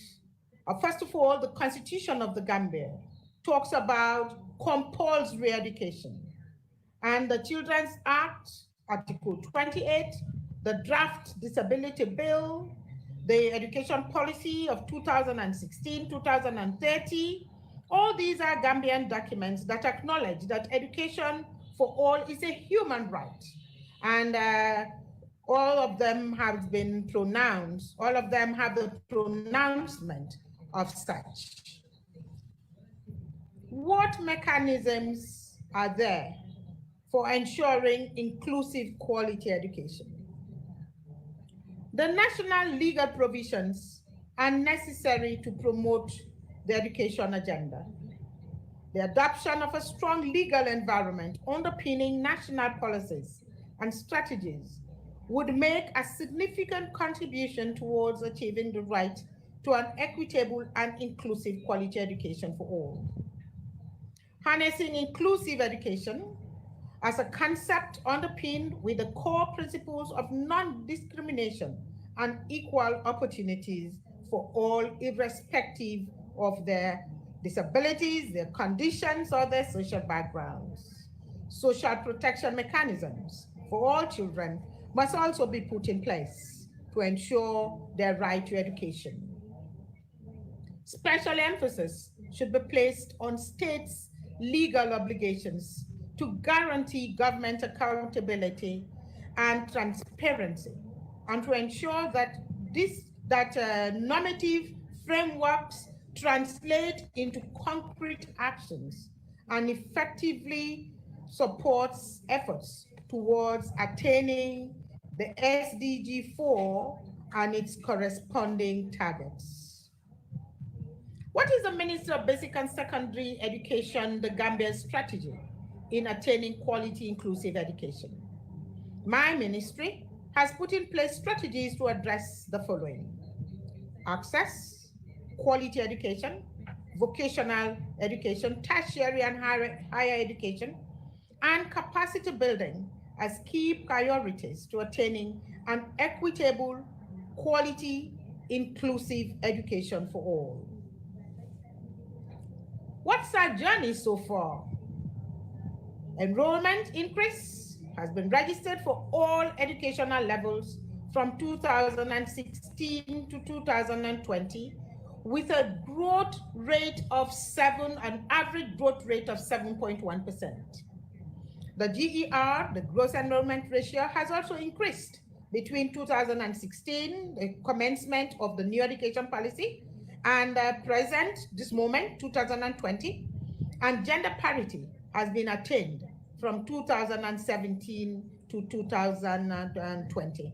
first of all, the Constitution of the Gambia talks about compulsory education. And the Children's Act, Article 28, the draft disability bill, the education policy of 2016-2030, all these are Gambian documents that acknowledge that education for all is a human right. And all of them have been pronounced, all of them have the pronouncement of such. What mechanisms are there for ensuring inclusive quality education? The national legal provisions are necessary to promote the education agenda. The adoption of a strong legal environment underpinning national policies and strategies would make a significant contribution towards achieving the right to an equitable and inclusive quality education for all. Harnessing inclusive education as a concept underpinned with the core principles of non-discrimination and equal opportunities for all, irrespective of their disabilities, their conditions, or their social backgrounds. Social protection mechanisms for all children must also be put in place to ensure their right to education. Special emphasis should be placed on states' legal obligations to guarantee government accountability and transparency, and to ensure that normative frameworks translate into concrete actions and effectively supports efforts towards attaining the SDG 4 and its corresponding targets. What is the Ministry of Basic and Secondary Education, the Gambia's strategy in attaining quality inclusive education? My ministry has put in place strategies to address the following: access, quality education, vocational education, tertiary and higher education, and capacity building as key priorities to attaining an equitable, quality, inclusive education for all. What's our journey so far? Enrollment increase has been registered for all educational levels from 2016 to 2020, with an average growth rate of 7.1%. The GER, the gross enrollment ratio, has also increased between 2016, the commencement of the new education policy, and this moment, 2020, and gender parity has been attained from 2017 to 2020.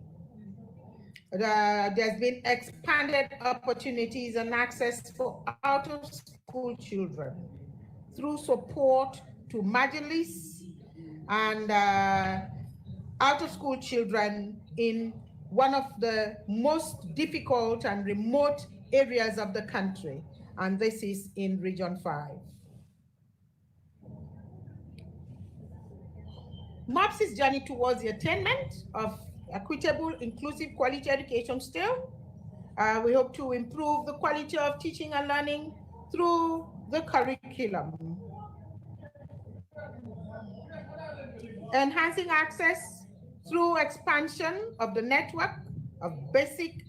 There's been expanded opportunities and access for out-of-school children through support to Majalis and out-of-school children in one of the most difficult and remote areas of the country, and this is in Region 5. MOPS's journey towards the attainment of equitable, inclusive, quality education still. We hope to improve the quality of teaching and learning through the curriculum. Enhancing access through expansion of the network of basic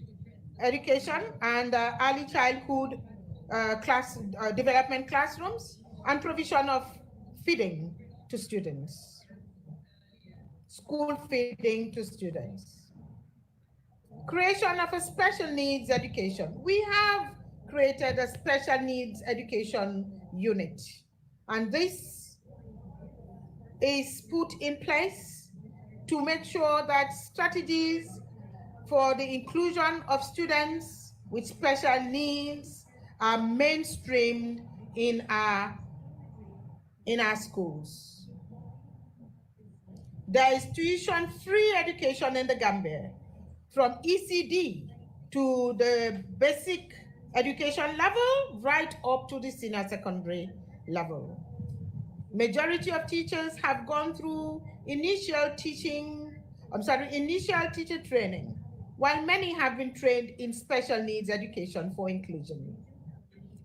education and early childhood development classrooms, and provision of feeding to students. school feeding to students. Creation of a special needs education. We have created a special needs education unit, and this is put in place to make sure that strategies for the inclusion of students with special needs are mainstreamed in our schools. There is tuition-free education in the Gambia, from ECD to the basic education level right up to the senior secondary level. Majority of teachers have gone through initial teacher training, while many have been trained in special needs education for inclusion.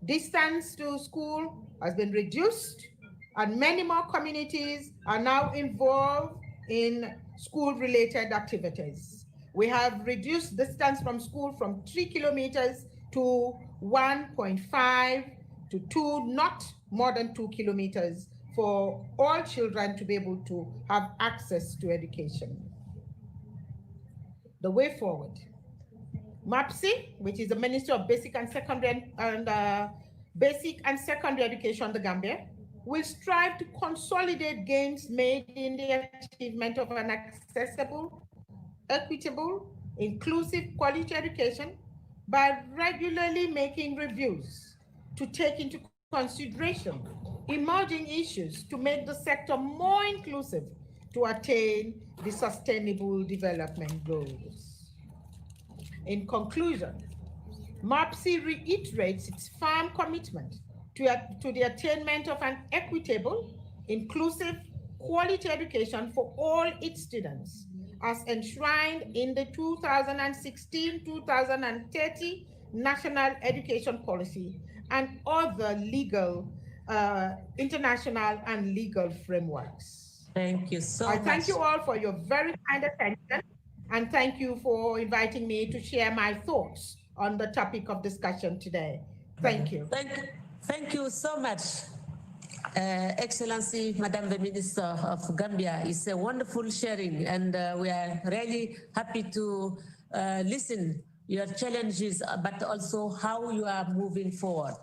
Distance to school has been reduced, and many more communities are now involved in school-related activities. We have reduced distance from school from 3 kilometers to 1.5 to 2, not more than 2 kilometers, for all children to be able to have access to education. The way forward. MAPSI, which is the Ministry of Basic and Secondary Education in the Gambia, will strive to consolidate gains made in the achievement of an accessible, equitable, inclusive, quality education by regularly making reviews to take into consideration emerging issues to make the sector more inclusive to attain the sustainable development goals. In conclusion, MAPSI reiterates its firm commitment to the attainment of an equitable, inclusive, quality education for all its students, as enshrined in the 2016-2030 National Education Policy and other legal, international and legal frameworks. Thank you so much. I thank you all for your very kind attention, and thank you for inviting me to share my thoughts on the topic of discussion today. Thank you. Thank you so much, Excellency, Madam the Minister of Gambia. It's a wonderful sharing, and we are really happy to listen your challenges, but also how you are moving forward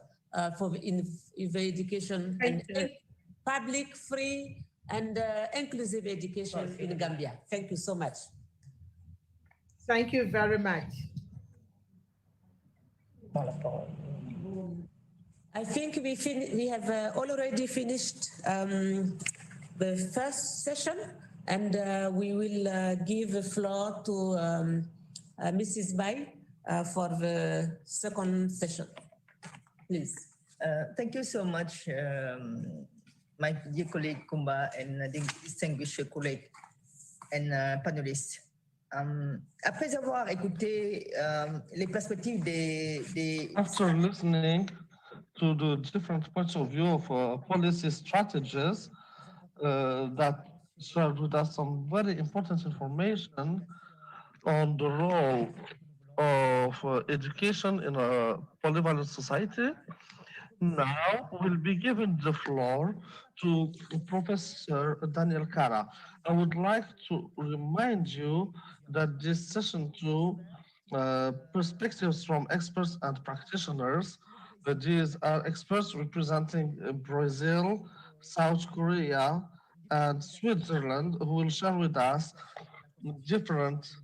in education and public, free, and inclusive education in Gambia. Thank you so much. Thank you very much. I think we have already finished the first session, and we will give the floor to Mrs. Bai for the second session. Please. Thank you so much, my dear colleague Kumba and distinguished colleague and panelists. Après avoir écouté les perspectives des After listening to the different points of view of policy strategies that shared with us some very important information on the role of education in a polyvalent society. Now we'll be giving the floor to Professor Daniel Kara. I would like to remind you that this session 2, perspectives from experts and practitioners, these are experts representing Brazil, South Korea, and Switzerland, who will share with us different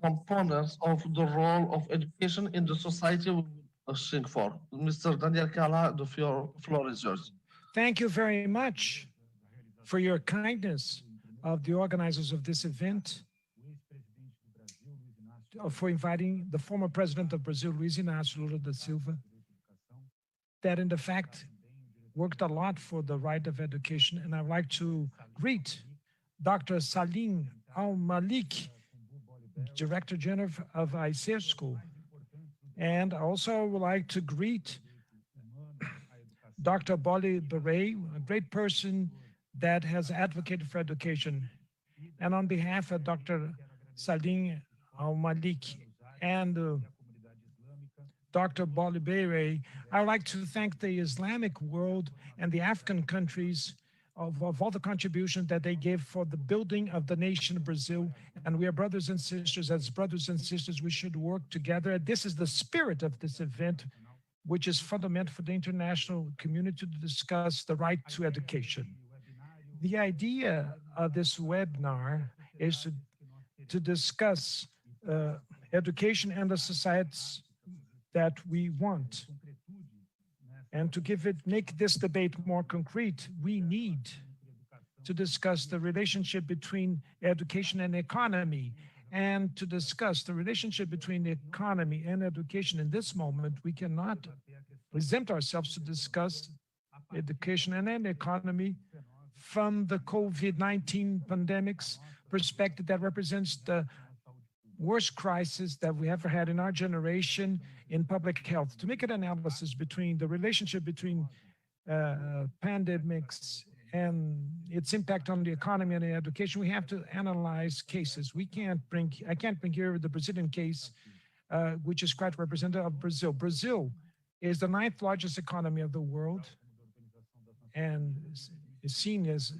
components of the role of education in the society we are seeking for. Mr. Daniel Kala, the floor is yours. Thank you very much for your kindness of the organizers of this event, for inviting the former president of Brazil, Luiz Inácio Lula da Silva, that in fact worked a lot for the right of education. And I'd like to greet Dr. Salim Al-Malik, Director General of ICESCO. And I also would like to greet Dr. Boli Beret, a great person that has advocated for education. And on behalf of Dr. Salim Al-Malik and Dr. Boli Beret, I'd like to thank the Islamic world and the African countries of all the contributions that they gave for the building of the nation of Brazil. And we are brothers and sisters. As brothers and sisters, we should work together. This is the spirit of this event, which is fundamental for the international community to discuss the right to education. The idea of this webinar is to discuss education and the societies that we want. And to make this debate more concrete, we need to discuss the relationship between education and economy, and to discuss the relationship between the economy and education. In this moment, we cannot exempt ourselves to discuss education and then economy from the COVID-19 pandemic's perspective that represents the worst crisis that we ever had in our generation in public health. To make an analysis between the relationship between pandemics and its impact on the economy and the education, we have to analyze cases. I can't bring here the Brazilian case, which is quite representative of Brazil. Brazil is the 9th largest economy of the world, and is seen as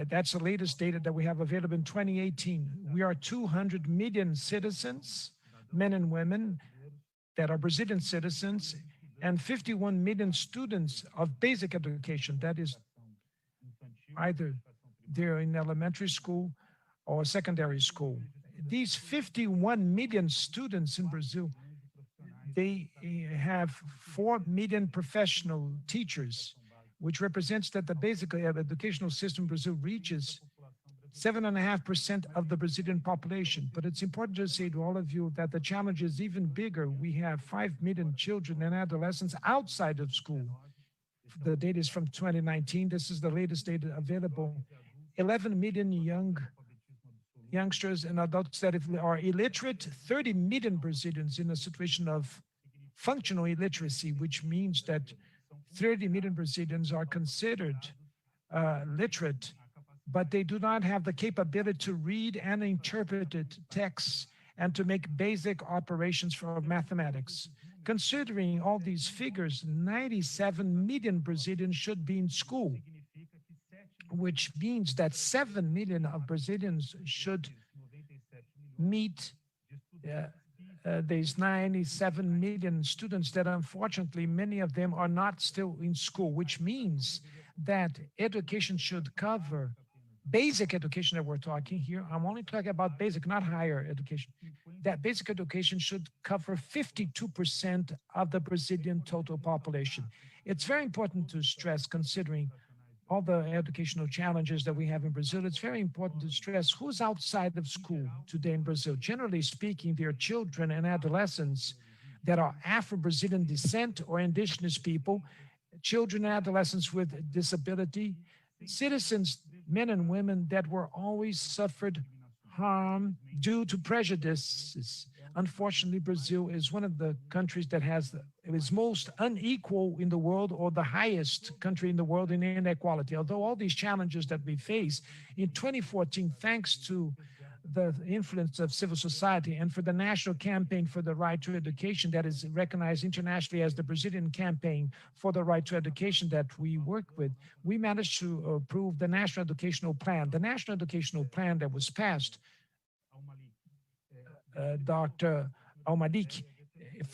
that's the latest data that we have available in 2018. We are 200 million citizens, men and women, that are Brazilian citizens, and 51 million students of basic education. That is either they're in elementary school or secondary school. These 51 million students in Brazil, they have 4 million professional teachers, which represents that the basic educational system in Brazil reaches 7.5% of the Brazilian population. But it's important to say to all of you that the challenge is even bigger. We have 5 million children and adolescents outside of school. The data is from 2019. This is the latest data available. 11 million youngsters and adults that are illiterate, 30 million Brazilians in a situation of functional illiteracy, which means that 30 million Brazilians are considered literate, but they do not have the capability to read and interpret texts and to make basic operations for mathematics. Considering all these figures, 97 million Brazilians should be in school, which means that 7 million of Brazilians should meet these 97 million students that unfortunately many of them are not still in school, which means that education should cover basic education that we're talking here. I'm only talking about basic, not higher education. That basic education should cover 52% of the Brazilian total population. It's very important to stress, considering all the educational challenges that we have in Brazil, it's very important to stress who's outside of school today in Brazil. Generally speaking, they are children and adolescents that are Afro-Brazilian descent or indigenous people, children and adolescents with disability, citizens, men and women that were always suffered harm due to prejudices. Unfortunately, Brazil is one of the countries that is most unequal in the world, or the highest country in the world in inequality. Although all these challenges that we face, in 2014, thanks to the influence of civil society and for the national campaign for the right to education that is recognized internationally as the Brazilian campaign for the right to education that we work with, we managed to approve the National Educational Plan. The National Educational Plan that was passed, Dr. Al-Malik,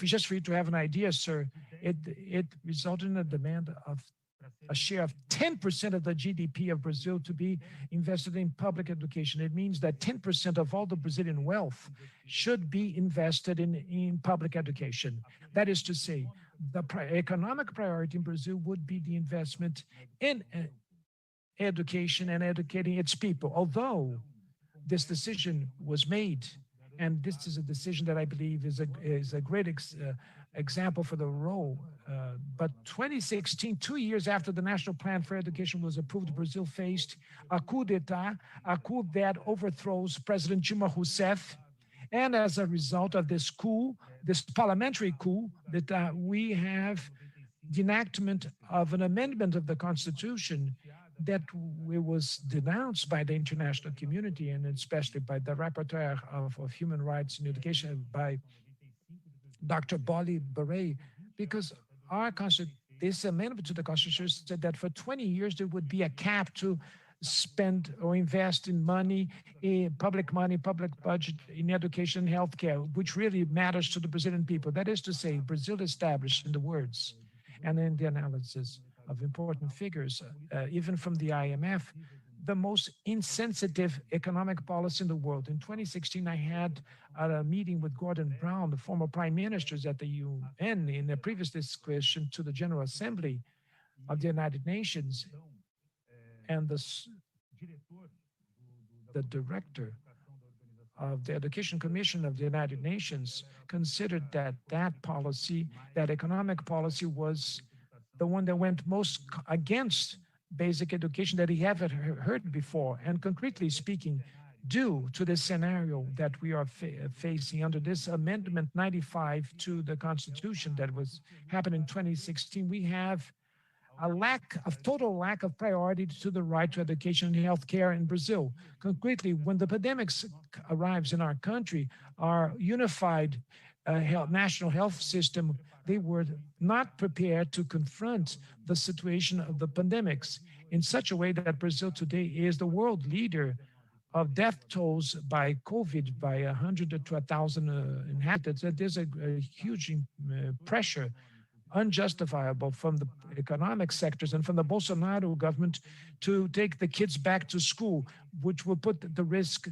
just for you to have an idea, sir, it resulted in a demand of a share of 10% of the GDP of Brazil to be invested in public education. It means that 10% of all the Brazilian wealth should be invested in public education. That is to say, the economic priority in Brazil would be the investment in education and educating its people. Although this decision was made, and this is a decision that I believe is a great example for the role. But 2016, 2 years after the National Plan for Education was approved, Brazil faced a coup d'etat, a coup that overthrows President Dilma Rousseff. And as a result of this coup, this parliamentary coup, that we have the enactment of an amendment of the Constitution that was denounced by the international community, and especially by the rapporteur of human rights in education, by Dr. Bali Baray, because our this amendment to the Constitution said that for 20 years, there would be a cap to spend or invest in money, public budget in education and healthcare, which really matters to the Brazilian people. That is to say, Brazil established in the words and in the analysis of important figures, even from the IMF, the most insensitive economic policy in the world. In 2016, I had a meeting with Gordon Brown, the former prime ministers at the UN, in a previous discussion to the General Assembly of the United Nations. And the director of the Education Commission of the United Nations considered that that policy, that economic policy, was the one that went most against basic education that he haven't heard before. And concretely speaking, due to the scenario that we are facing under this Amendment 95 to the Constitution that was happened in 2016, we have a total lack of priority to the right to education and healthcare in Brazil. Concretely, when the pandemic arrives in our country, our unified national health system, they were not prepared to confront the situation of the pandemics in such a way that Brazil today is the world leader of death tolls by COVID by 100 to 1,000 inhabitants. There's a huge pressure, unjustifiable, from the economic sectors and from the Bolsonaro government to take the kids back to school, which will put the risk,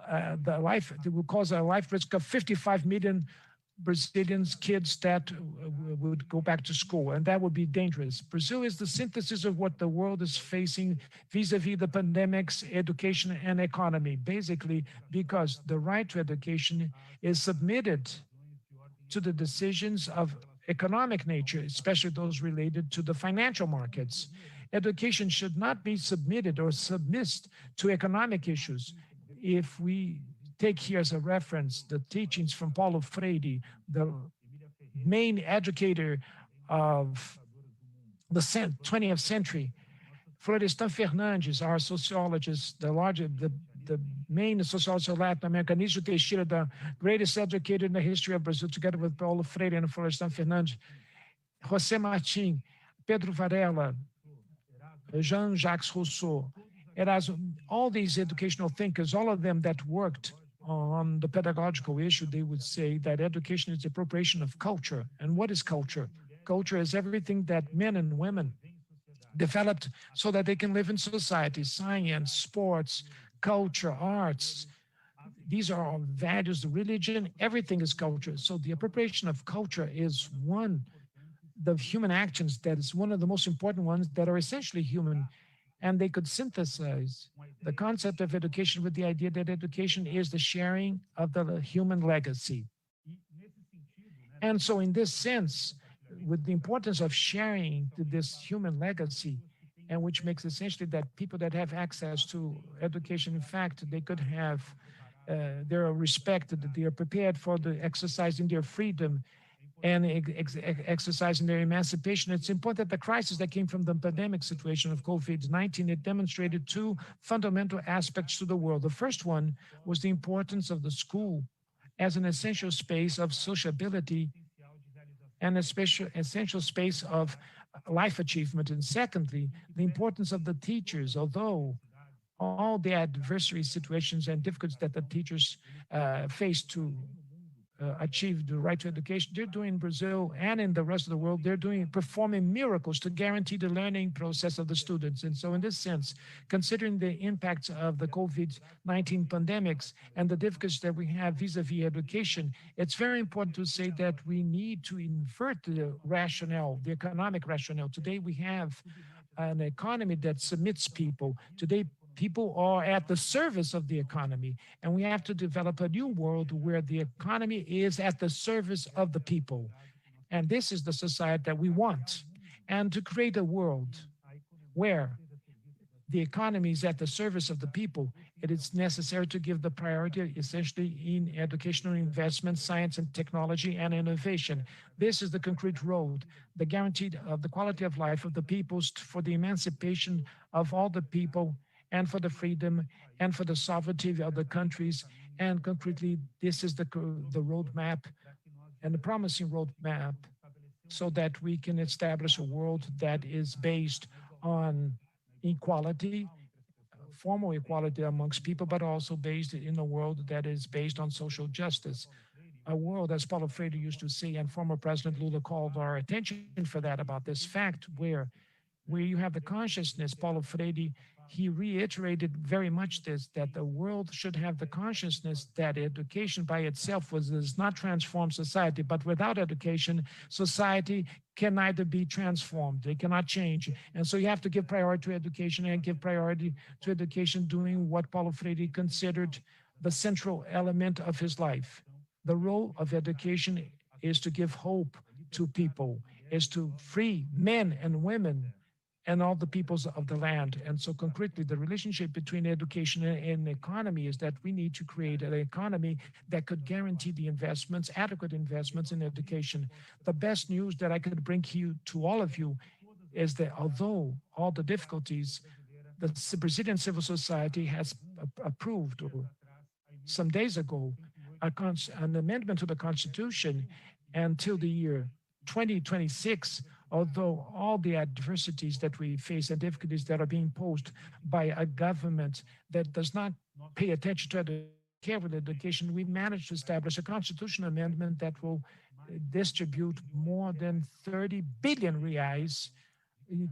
it will cause a life risk of 55 million Brazilians, kids that would go back to school, and that would be dangerous. Brazil is the synthesis of what the world is facing vis-a-vis the pandemics, education, and economy, basically because the right to education is submitted to the decisions of economic nature, especially those related to the financial markets. Education should not be submitted or submissed to economic issues. If we take here as a reference the teachings from Paulo Freire, the main educator of the 20th century, Florestan Fernandes, our sociologist, the main sociologist of Latin America, Nício Teixeira, the greatest educator in the history of Brazil, together with Paulo Freire and Florestan Fernandes, José Martim, Pedro Varela, Jean-Jacques Rousseau, Erasmo, all these educational thinkers, all of them that worked on the pedagogical issue, they would say that education is the appropriation of culture. And what is culture? Culture is everything that men and women developed so that they can live in society: science, sports, culture, arts. These are all values, religion, everything is culture. So the appropriation of culture is one of human actions that is one of the most important ones that are essentially human. And they could synthesize the concept of education with the idea that education is the sharing of the human legacy. And so in this sense, with the importance of sharing this human legacy, and which makes essentially that people that have access to education, in fact, they could have, they are respected, they are prepared for the exercising their freedom and exercising their emancipation. It's important that the crisis that came from the pandemic situation of COVID-19, it demonstrated two fundamental aspects to the world. The first one was the importance of the school as an essential space of sociability and a essential space of life achievement. And secondly, the importance of the teachers, although all the adversary situations and difficulties that the teachers face to achieve the right to education, they're doing in Brazil and in the rest of the world, they're performing miracles to guarantee the learning process of the students. And so in this sense, considering the impacts of the COVID-19 pandemics and the difficulties that we have vis-a-vis education, it's very important to say that we need to invert the rationale, the economic rationale. Today, we have an economy that submits people. Today, people are at the service of the economy, and we have to develop a new world where the economy is at the service of the people. And this is the society that we want. And to create a world where the economy is at the service of the people, it is necessary to give the priority essentially in educational investment, science and technology, and innovation. This is the concrete road, the guarantee of the quality of life of the peoples for the emancipation of all the people, and for the freedom and for the sovereignty of the countries. And concretely, this is the roadmap and the promising roadmap so that we can establish a world that is based on equality, formal equality amongst people, but also based in a world that is based on social justice. A world, as Paulo Freire used to say, and former President Lula called our attention for that, about this fact where you have the consciousness. Paulo Freire, he reiterated very much this, that the world should have the consciousness that education by itself does not transform society, but without education, society can neither be transformed, they cannot change. And so you have to give priority to education, and give priority to education doing what Paulo Freire considered the central element of his life. The role of education is to give hope to people, is to free men and women and all the peoples of the land. And so concretely, the relationship between education and economy is that we need to create an economy that could guarantee the investments, adequate investments in education. The best news that I could bring to all of you is that although all the difficulties, the Brazilian civil society has approved some days ago an amendment to the Constitution until the year 2026, although all the adversities that we face and difficulties that are being posed by a government that does not pay attention to care with education, we managed to establish a constitutional amendment that will distribute more than 30 billion reais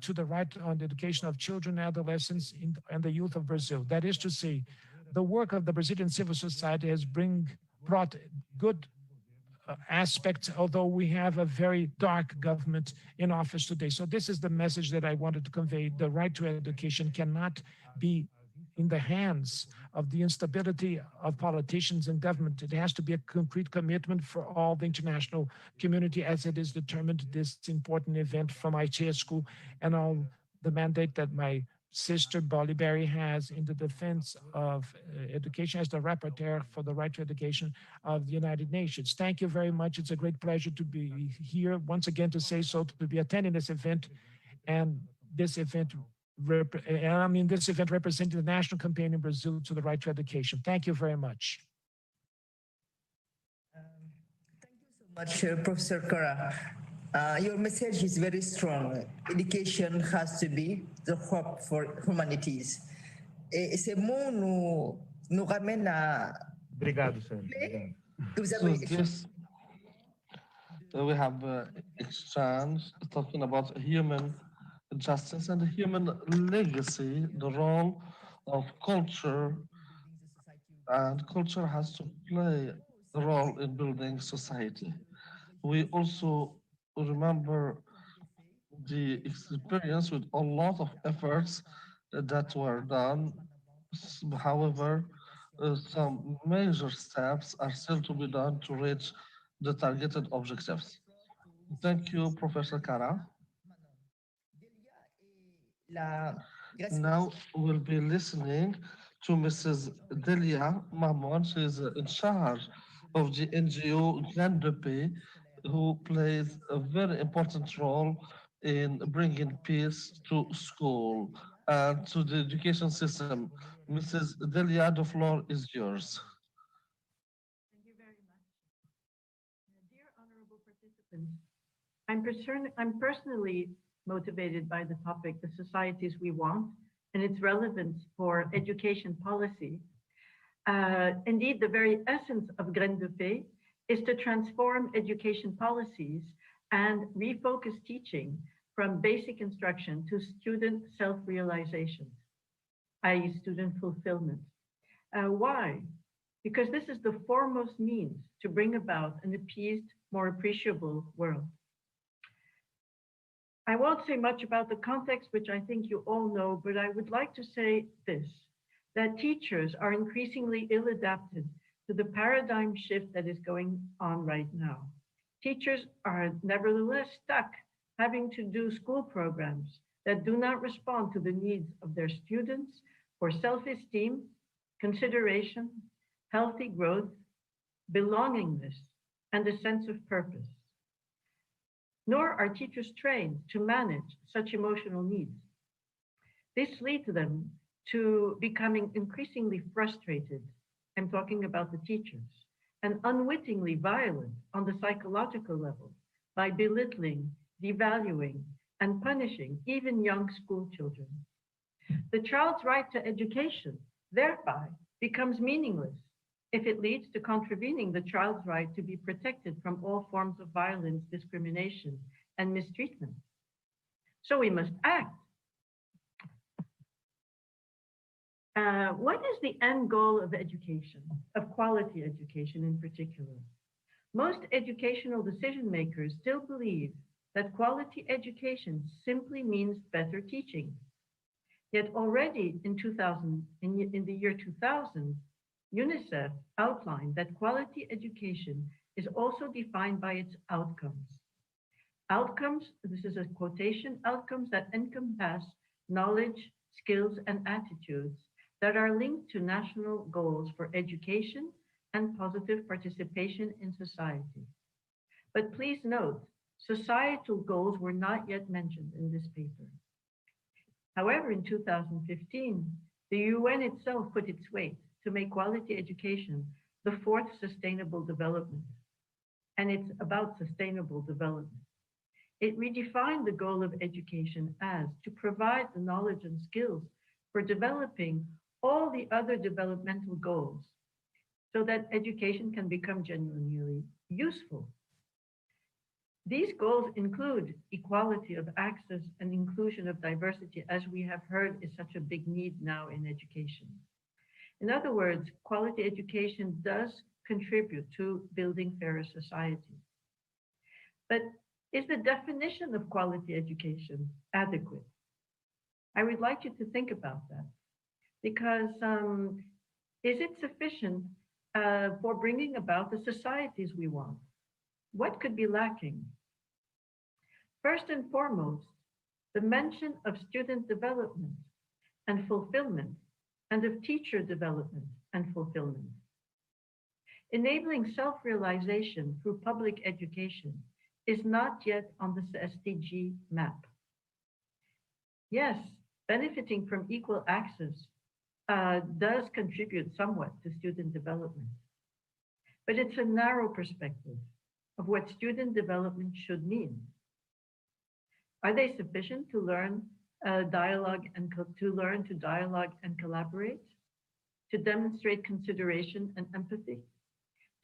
to the right on the education of children, adolescents, and the youth of Brazil. That is to say, the work of the Brazilian civil society has brought good aspects, although we have a very dark government in office today. So this is the message that I wanted to convey. The right to education cannot be in the hands of the instability of politicians and government. It has to be a concrete commitment for all the international community, as it is determined this important event from ICESCO and all the mandate that my sister Boliberi has in the defense of education as the rapporteur for the right to education of the United Nations. Thank you very much. It's a great pleasure to be here once again to say so, to be attending this event, and this event representing the national campaign in Brazil to the right to education. Thank you very much. Thank you so much, Professor Kara. Your message is very strong. Education has to be the hope for humanities. Et ces mots nous ramènent à... Obrigado, sir. We have exchange talking about human justice and human legacy, the role of culture, and culture has to play a role in building society. We also remember the experience with a lot of efforts that were done. However, some major steps are still to be done to reach the targeted objectives. Thank you, Professor Kara. Now we'll be listening to Mrs. Delia Mahmoud. She is in charge of the NGO Grand Paix, who plays a very important role in bringing peace to school and to the education system. Mrs. Delia, the floor is yours. Thank you very much. Dear honorable participants, I'm personally motivated by the topic, the societies we want, and its relevance for education policy. Indeed, the very essence of Graines de Paix is to transform education policies and refocus teaching from basic instruction to student self-realization, i.e. student fulfillment. Why? Because this is the foremost means to bring about an appeased, more appreciable world. I won't say much about the context, which I think you all know, but I would like to say this, that teachers are increasingly ill-adapted to the paradigm shift that is going on right now. Teachers are nevertheless stuck having to do school programs that do not respond to the needs of their students for self-esteem, consideration, healthy growth, belongingness, and a sense of purpose. Nor are teachers trained to manage such emotional needs. This leads them to becoming increasingly frustrated. I'm talking about the teachers, and unwittingly violent on the psychological level by belittling, devaluing, and punishing even young school children. The child's right to education, thereby, becomes meaningless if it leads to contravening the child's right to be protected from all forms of violence, discrimination, and mistreatment. So we must act. What is the end goal of education, of quality education in particular? Most educational decision makers still believe that quality education simply means better teaching. Yet already in the year 2000, UNICEF outlined that quality education is also defined by its outcomes. Outcomes, this is a quotation, outcomes that encompass knowledge, skills, and attitudes that are linked to national goals for education and positive participation in society. But please note, societal goals were not yet mentioned in this paper. However, in 2015, the UN itself put its weight to make quality education the fourth sustainable development. And it's about sustainable development. It redefined the goal of education as to provide the knowledge and skills for developing all the other developmental goals so that education can become genuinely useful. These goals include equality of access and inclusion of diversity, as we have heard is such a big need now in education. In other words, quality education does contribute to building fairer societies. But is the definition of quality education adequate? I would like you to think about that, because is it sufficient for bringing about the societies we want? What could be lacking? First and foremost, the mention of student development and fulfillment, and of teacher development and fulfillment. Enabling self-realization through public education is not yet on the SDG map. Yes, benefiting from equal access does contribute somewhat to student development, but it's a narrow perspective of what student development should mean. Are they sufficient to learn dialogue and to learn to dialogue and collaborate, to demonstrate consideration and empathy,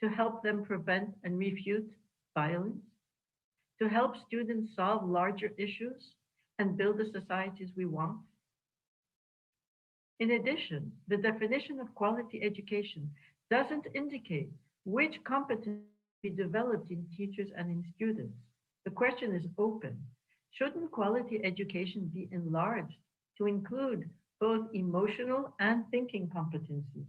to help them prevent and refute violence, to help students solve larger issues and build the societies we want? In addition, the definition of quality education doesn't indicate which competence be developed in teachers and in students. The question is open. Shouldn't quality education be enlarged to include both emotional and thinking competencies?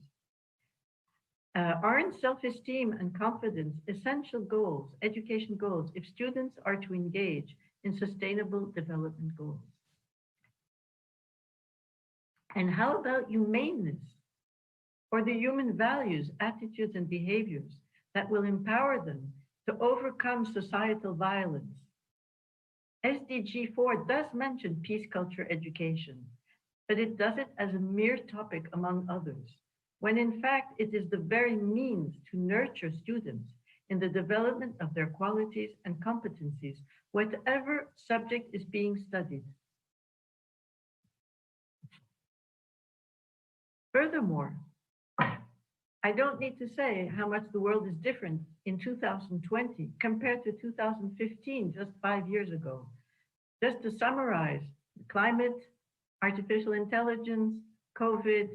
Aren't self-esteem and confidence essential goals, education goals, if students are to engage in sustainable development goals? And how about humaneness, or the human values, attitudes, and behaviors that will empower them to overcome societal violence? SDG 4 does mention peace culture education, but it does it as a mere topic among others, when in fact it is the very means to nurture students in the development of their qualities and competencies, whatever subject is being studied. Furthermore, I don't need to say how much the world is different in 2020 compared to 2015, just 5 years ago. Just to summarize, climate, artificial intelligence, COVID,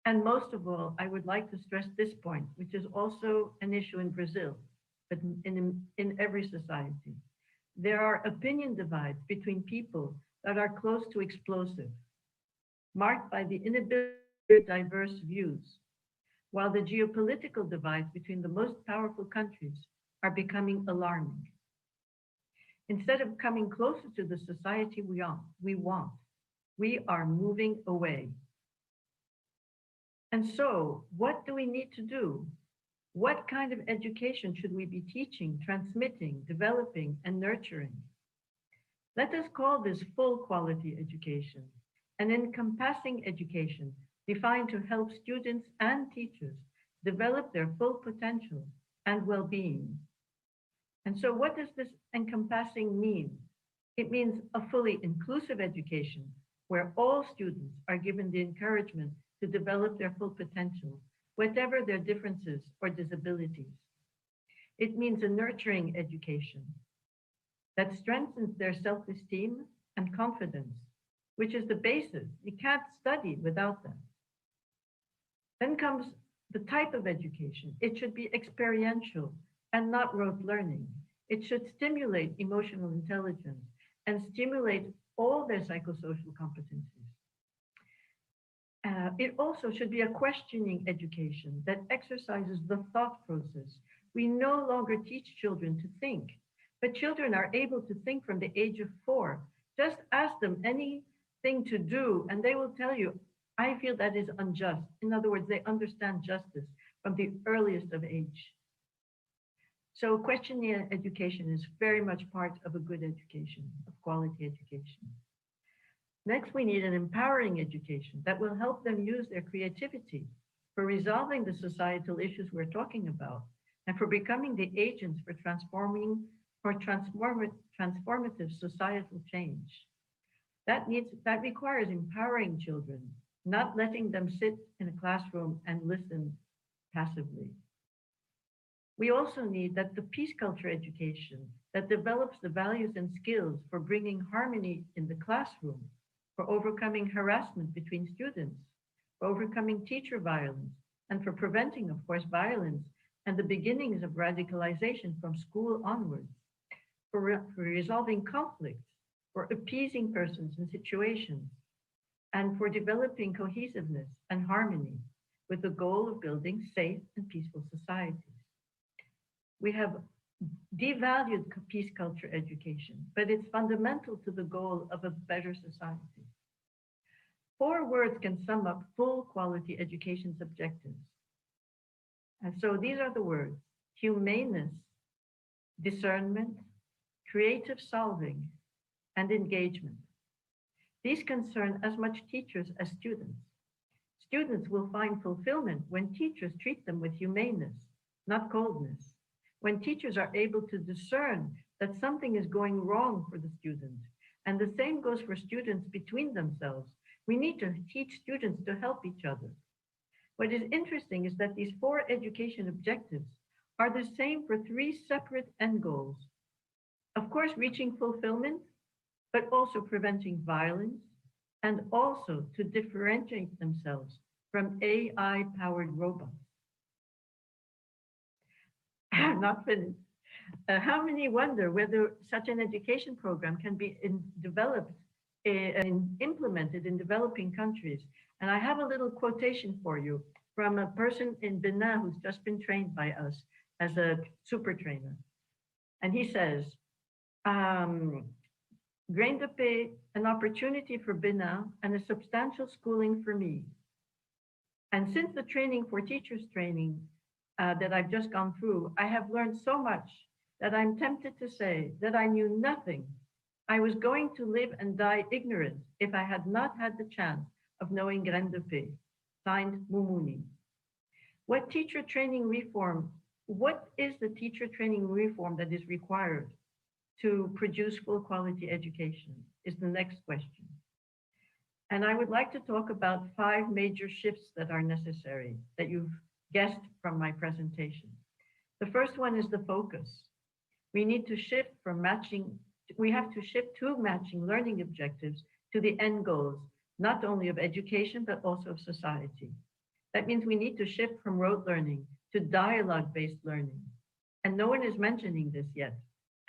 and most of all, I would like to stress this point, which is also an issue in Brazil, but in every society. There are opinion divides between people that are close to explosive, marked by the inability of diverse views, while the geopolitical divides between the most powerful countries are becoming alarming. Instead of coming closer to the society we want, we are moving away. And so, what do we need to do? What kind of education should we be teaching, transmitting, developing, and nurturing? Let us call this full quality education, an encompassing education designed to help students and teachers develop their full potential and well-being. And so what does this encompassing mean? It means a fully inclusive education where all students are given the encouragement to develop their full potential, whatever their differences or disabilities. It means a nurturing education that strengthens their self-esteem and confidence, which is the basis. You can't study without that. Then comes the type of education. It should be experiential and not rote learning. It should stimulate emotional intelligence and stimulate all their psychosocial competencies. It also should be a questioning education that exercises the thought process. We no longer teach children to think, but children are able to think from the age of 4. Just ask them anything to do, and they will tell you, I feel that is unjust. In other words, they understand justice from the earliest of age. So questioning education is very much part of a good education, of quality education. Next, we need an empowering education that will help them use their creativity for resolving the societal issues we're talking about and for becoming the agents for transformative societal change. That requires empowering children, not letting them sit in a classroom and listen passively. We also need the peace culture education that develops the values and skills for bringing harmony in the classroom, for overcoming harassment between students, for overcoming teacher violence, and for preventing, of course, violence and the beginnings of radicalization from school onwards, for resolving conflicts, for appeasing persons and situations, and for developing cohesiveness and harmony with the goal of building safe and peaceful societies. We have devalued peace culture education, but it's fundamental to the goal of a better society. 4 words can sum up full quality education's objectives. And so these are the words: humaneness, discernment, creative solving, and engagement. These concern as much teachers as students. Students will find fulfillment when teachers treat them with humaneness, not coldness. When teachers are able to discern that something is going wrong for the student, and the same goes for students between themselves. We need to teach students to help each other. What is interesting is that these 4 education objectives are the same for 3 separate end goals. Of course, reaching fulfillment, but also preventing violence, and also to differentiate themselves from AI-powered robots. Not finished. How many wonder whether such an education program can be developed and implemented in developing countries? And I have a little quotation for you from a person in Benin who's just been trained by us as a super trainer. And he says, Grain de Paix, an opportunity for Benin and a substantial schooling for me. And since the training for teachers training that I've just gone through, I have learned so much that I'm tempted to say that I knew nothing. I was going to live and die ignorant if I had not had the chance of knowing Grain de Paix. Signed, Mumuni. What is the teacher training reform that is required to produce full quality education is the next question. And I would like to talk about 5 major shifts that are necessary that you've guessed from my presentation. The first one is the focus. We need to shift from we have to shift to matching learning objectives to the end goals, not only of education, but also of society. That means we need to shift from rote learning to dialogue-based learning. And no one is mentioning this yet.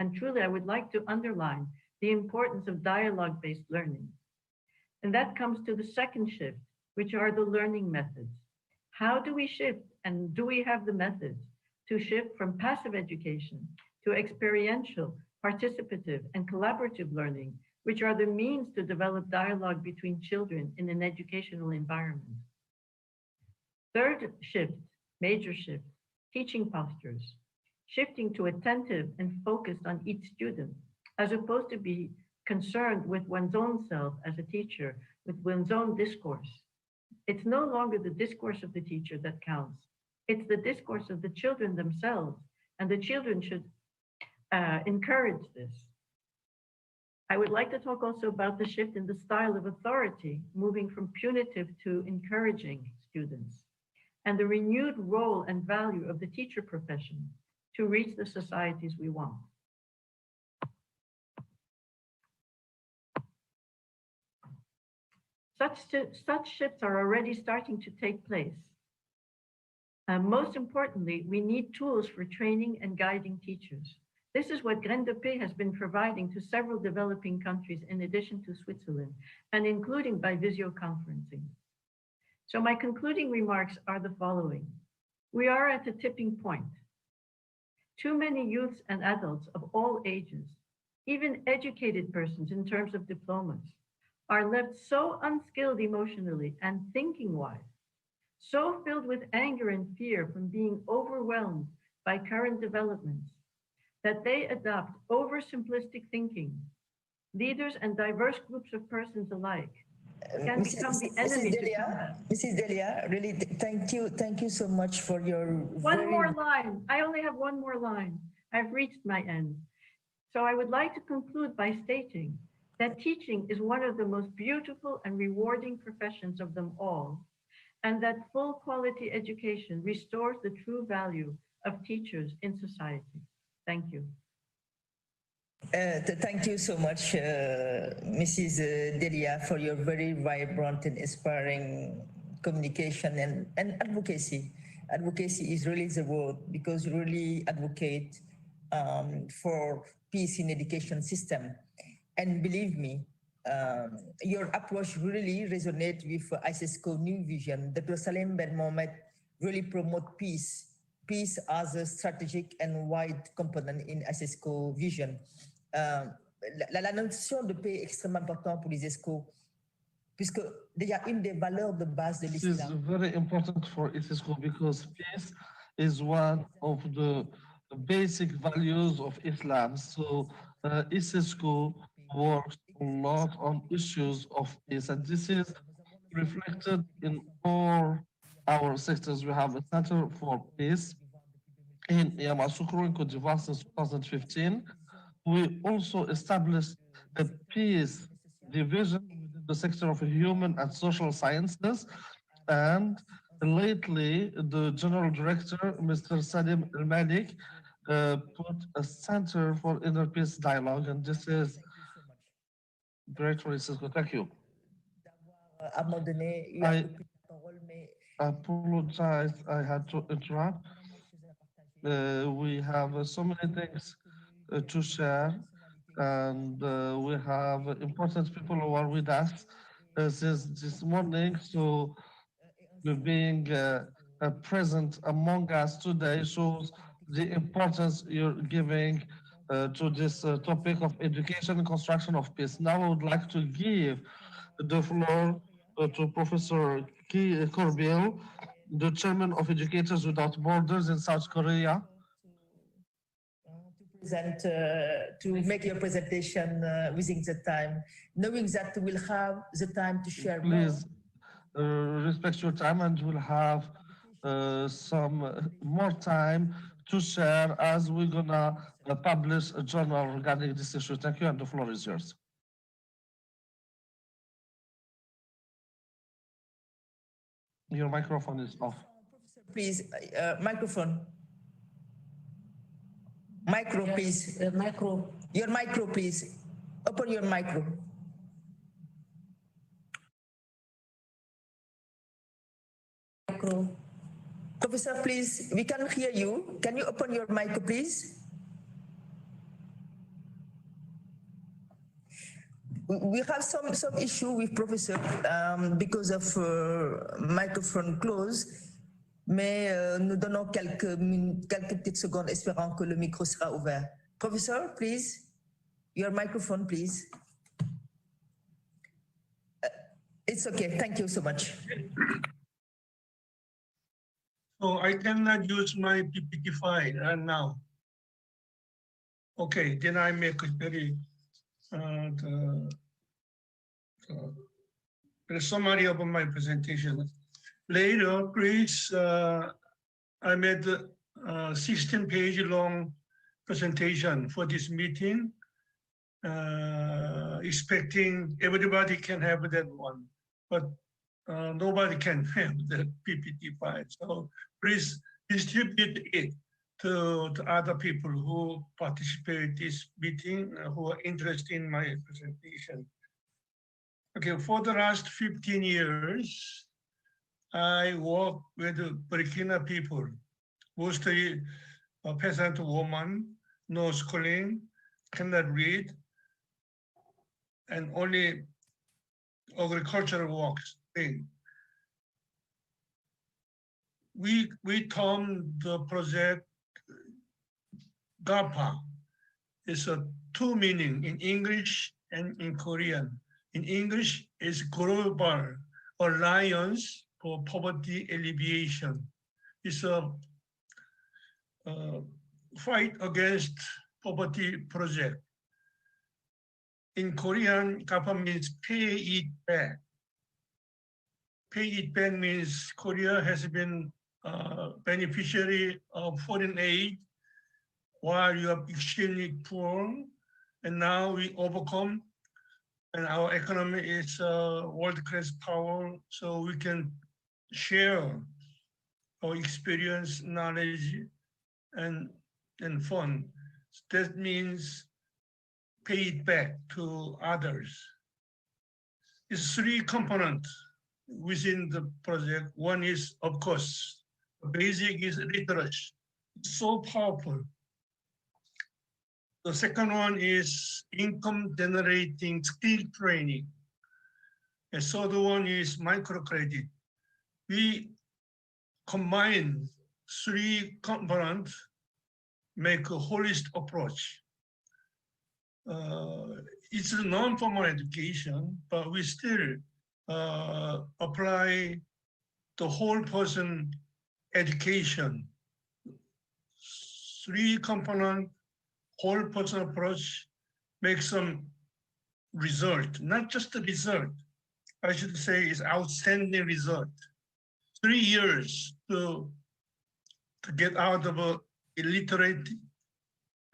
And truly, I would like to underline the importance of dialogue-based learning. And that comes to the second shift, which are the learning methods. How do we shift, and do we have the methods to shift from passive education to experiential, participative, and collaborative learning, which are the means to develop dialogue between children in an educational environment? Third shift, major shift, teaching postures, shifting to attentive and focused on each student, as opposed to be concerned with one's own self as a teacher, with one's own discourse. It's no longer the discourse of the teacher that counts. It's the discourse of the children themselves, and the children should encourage this. I would like to talk also about the shift in the style of authority, moving from punitive to encouraging students, and the renewed role and value of the teacher profession to reach the societies we want. Such shifts are already starting to take place. Most importantly, we need tools for training and guiding teachers. This is what GRENDP has been providing to several developing countries in addition to Switzerland, and including by video conferencing. So my concluding remarks are the following. We are at a tipping point. Too many youths and adults of all ages, even educated persons in terms of diplomas, are left so unskilled emotionally and thinking-wise, so filled with anger and fear from being overwhelmed by current developments, that they adopt oversimplistic thinking. Leaders and diverse groups of persons alike can become the enemy. Mrs. Delia, really, thank you so much for your One more line. I only have one more line. I've reached my end. So I would like to conclude by stating that teaching is one of the most beautiful and rewarding professions of them all, and that full quality education restores the true value of teachers in society. Thank you. Thank you so much, Mrs. Delia, for your very vibrant and inspiring communication and advocacy. Advocacy is really the word, because you really advocate for peace in education system. And believe me, your approach really resonates with ICESCO new vision. Dr. Salim Ben Mohamed really promote peace as a strategic and wide component in ICESCO vision. La notion de paix est extrêmement importante pour l'ICESCO, puisque déjà une des valeurs de base de l'islam. This is very important for ICESCO because peace is one of the basic values of Islam. So ICESCO works a lot on issues of peace, and this is reflected in all our sectors. We have a Center for Peace in Yamoussoukro in Côte d'Ivoire since 2015. We also established a peace division within the sector of human and social sciences. And lately, the General Director, Mr. Salim El-Malik, put a Center for Inner Peace Dialogue, and this is great for ICESCO. Thank you. I apologize, I had to interrupt. We have so many things to share, and we have important people who are with us since this morning. So being present among us today shows the importance you're giving to this topic of education and construction of peace. Now I would like to give the floor to Professor Corbiel, the chairman of Educators Without Borders in South Korea. To make your presentation within the time, knowing that we'll have the time to share. Please respect your time, and we'll have some more time to share as we're gonna publish a journal regarding this issue. Thank you, and the floor is yours. Your microphone is off. Please, microphone. Micro, please. Micro. Your micro, please. Open your micro. Micro. Professor, please, we can hear you. Can you open your micro, please? We have some issue with Professor because of microphone close. Mais nous donnons quelques petites secondes, espérant que le micro sera ouvert. Professor, please, your microphone, please. It's okay. Thank you so much. So I cannot use my PPT file now. Okay, then I make a very the summary of my presentation. Later, please, I made a 16-page long presentation for this meeting, expecting everybody can have that one, but nobody can have the PPT file. So please distribute it to other people who participate in this meeting, who are interested in my presentation. Okay, for the last 15 years, I work with the Burkina people, mostly a peasant woman, no schooling, cannot read, and only agricultural works thing. We termed the project GAPA. It's a two meaning in English and in Korean. In English, it's Global Alliance for Poverty Alleviation. It's a fight against poverty project. In Korean, GAPA means pay it back. Pay it back means Korea has been beneficiary of foreign aid while you are extremely poor, and now we overcome, and our economy is world-class power, so we can share our experience, knowledge, and fun. That means pay it back to others. It's three components within the project. One is, of course, the basic is literacy. It's so powerful. The second one is income generating skill training. The third one is microcredit. We combine three components, make a holistic approach. It's a non-formal education, but we still apply the whole person education. Three component, whole person approach, make some result, not just the result, I should say is outstanding result. 3 years to get out of illiterate,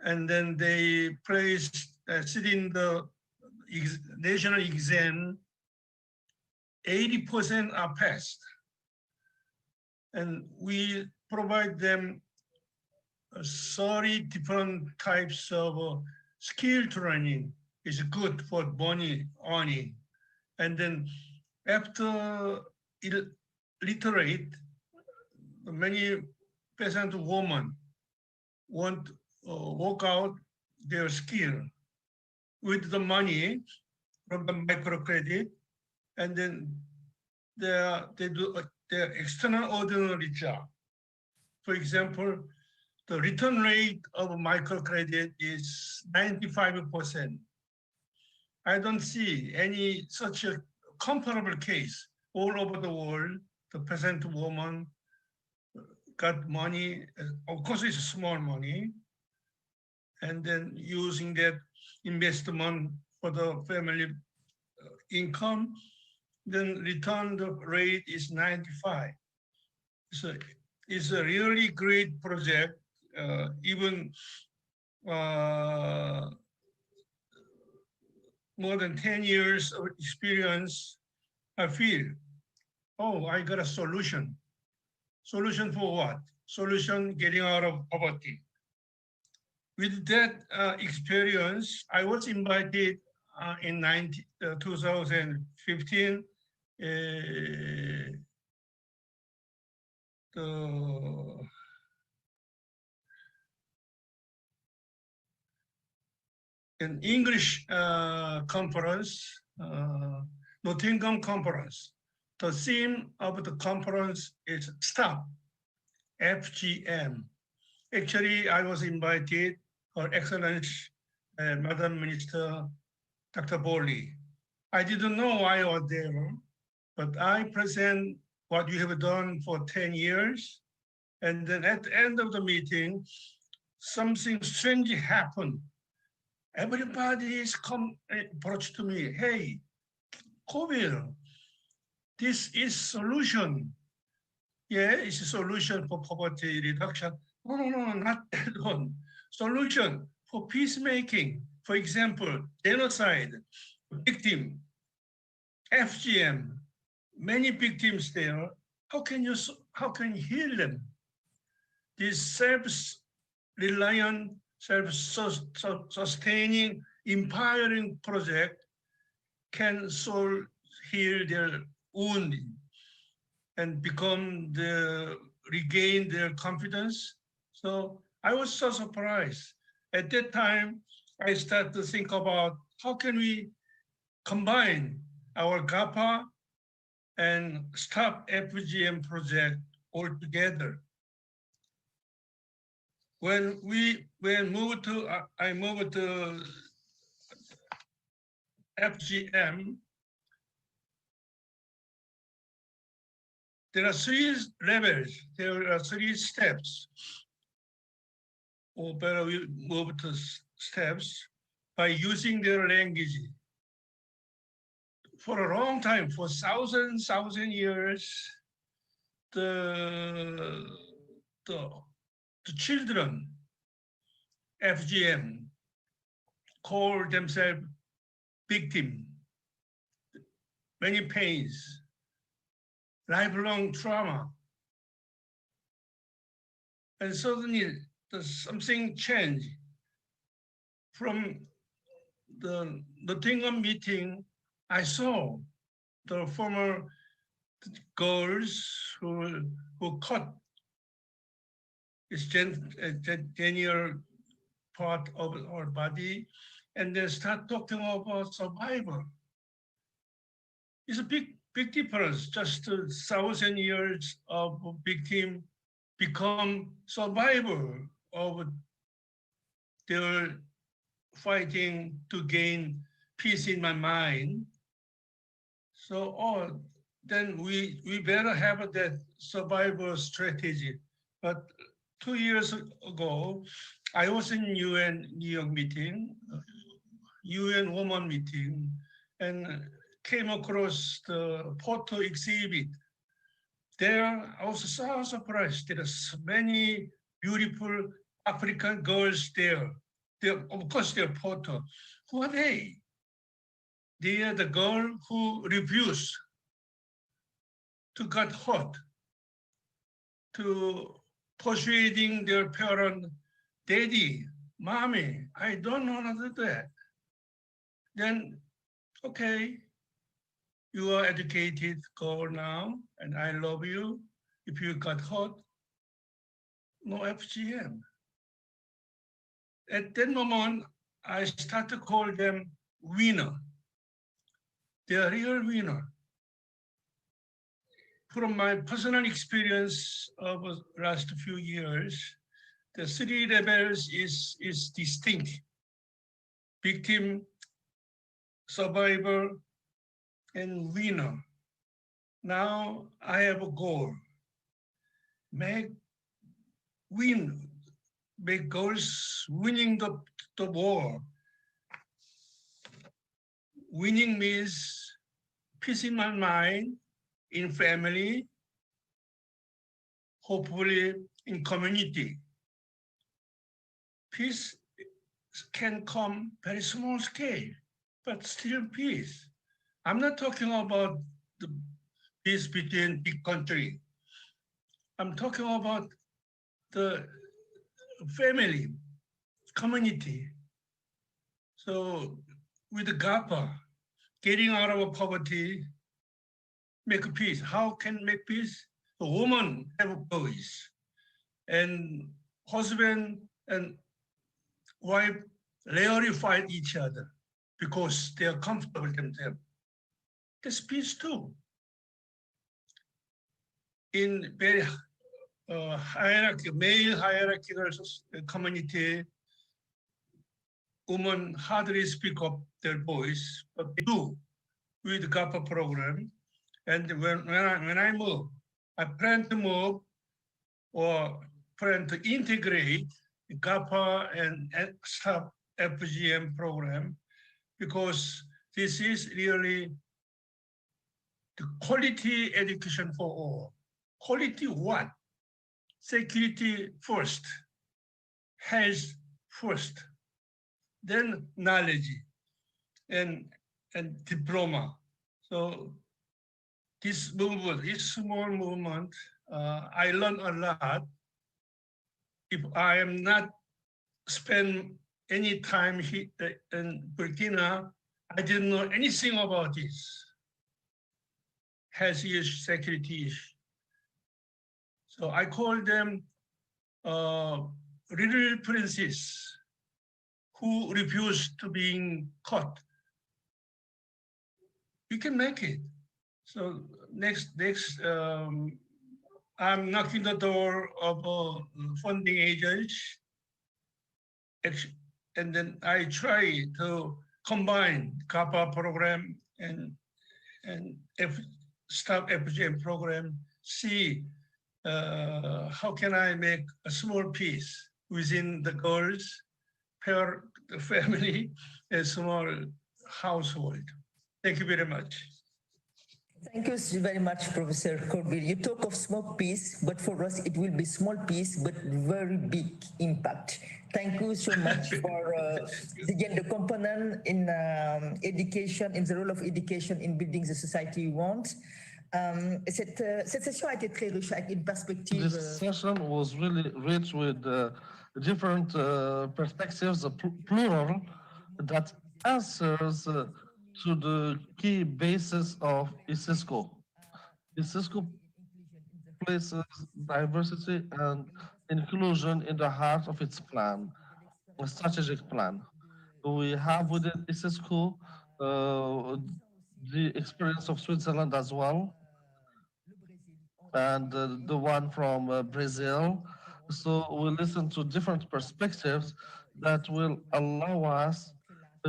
and then they placed, sit in the national exam, 80% are passed. And we provide them 30 different types of skill training. Is good for money earning. And then after literate, many peasant women want to work out their skill with the money from the microcredit, and then they do their extraordinary job. For example, the return rate of microcredit is 95%. I don't see any such a comparable case all over the world. The peasant woman got money, of course it's small money, and then using that investment for the family income, then return the rate is 95. So it's a really great project. Even more than 10 years of experience, I feel, oh, I got a solution. Solution for what? Solution getting out of poverty. With that experience, I was invited in 2015 an English conference, Nottingham conference. The theme of the conference is STOP, FGM. Actually, I was invited, Her Excellency, Madam Minister, Dr. Bolli. I didn't know I was there, but I present what you have done for 10 years. And then at the end of the meeting, something strange happened. Everybody is approached to me, hey, Kobil, this is solution. Yeah, it's a solution for poverty reduction. No, not that one. solution for peacemaking. For example, genocide, victim, FGM, many victims there. How can you heal them? This self-reliant, self-sustaining, empowering project can heal their wound and regain their confidence. So I was so surprised. At that time, I started to think about how can we combine our GAPA and stop FGM project altogether. When I moved to FGM, there are 3 levels, there are 3 steps. Or better, we move to steps by using their language. For a long time, for thousand years, the children, FGM, call themselves victim, many pains, lifelong trauma. And suddenly something changed. From the Nottingham meeting, I saw the former girls who cut this genital part of our body, and they start talking about survival. It's a big difference. Just 1,000 years of victim become survivor of their fighting to gain peace in my mind. So, then we better have that survival strategy. But 2 years ago, I was in UN New York meeting, UN Women meeting, and came across the photo exhibit. There, I was so surprised. There are so many beautiful African girls there. Of course, their photo. Who are they? They are the girl who refused to get hurt, to persuading their parent, daddy, mommy, I don't know how to do that. Then, okay, you are educated girl now, and I love you. If you got hurt, no FGM. At that moment, I started to call them winner. They are real winner. From my personal experience of the last few years, the 3 levels is distinct. Victim, survivor, and winner. Now I have a goal. Make girls winning the war. Winning means peace in my mind, in family, hopefully in community. Peace can come very small scale, but still peace. I'm not talking about the peace between big country. I'm talking about the family, community. So with the GAPA, getting out of poverty, make peace. How can make peace? The woman have a voice, and husband and wife rarely fight each other because they are comfortable themselves. That's peace too. In very male hierarchical community, women hardly speak up their voice, but they do with the GAPA program. And when I move, I plan to move or plan to integrate the GAPA and stop FGM program, because this is really the quality education for all. Quality what? Security first, health first, then knowledge and diploma. So this movement, this small movement, I learned a lot. If I am not spend any time here in Burkina, I didn't know anything about this health issue, security issue. So I call them little princes who refuse to be caught. You can make it. So next, I'm knocking the door of funding agents, and then I try to combine CAPA program and staff FGM program. See how can I make a small piece within the goals, per the family, a small household. Thank you very much. Thank you very much, Professor Corbett. You talk of small piece, but for us it will be small piece, but very big impact. Thank you so much for the gender component in education, in the role of education in building the society we want. Cette session a été très riche avec une perspective. This session was really rich with different perspectives, plural, that answers to the key basis of ICESCO. ICESCO places diversity and inclusion in the heart of its plan, a strategic plan. We have within ICESCO the experience of Switzerland as well, and the one from Brazil. So we listen to different perspectives that will allow us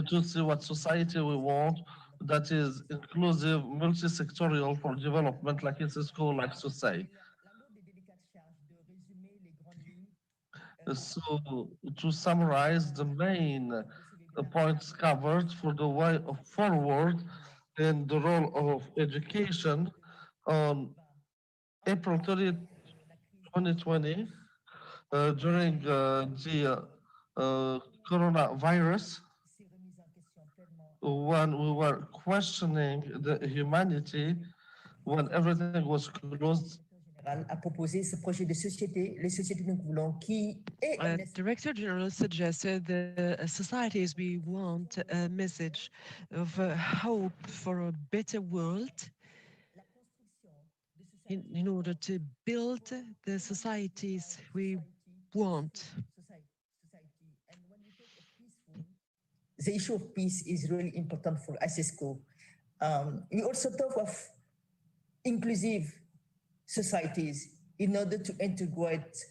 to see what society we want that is inclusive, multi-sectorial for development, like ICESCO likes to say. So to summarize the main points covered for the way forward in the role of education on April 30, 2020, during the coronavirus, when we were questioning the humanity, when everything was closed. A proposé ce projet de société, les sociétés que nous voulons, qui est Director General suggested the societies we want a message of hope for a better world in order to build the societies we want. The issue of peace is really important for ICESCO. We also talk of inclusive societies in order to integrate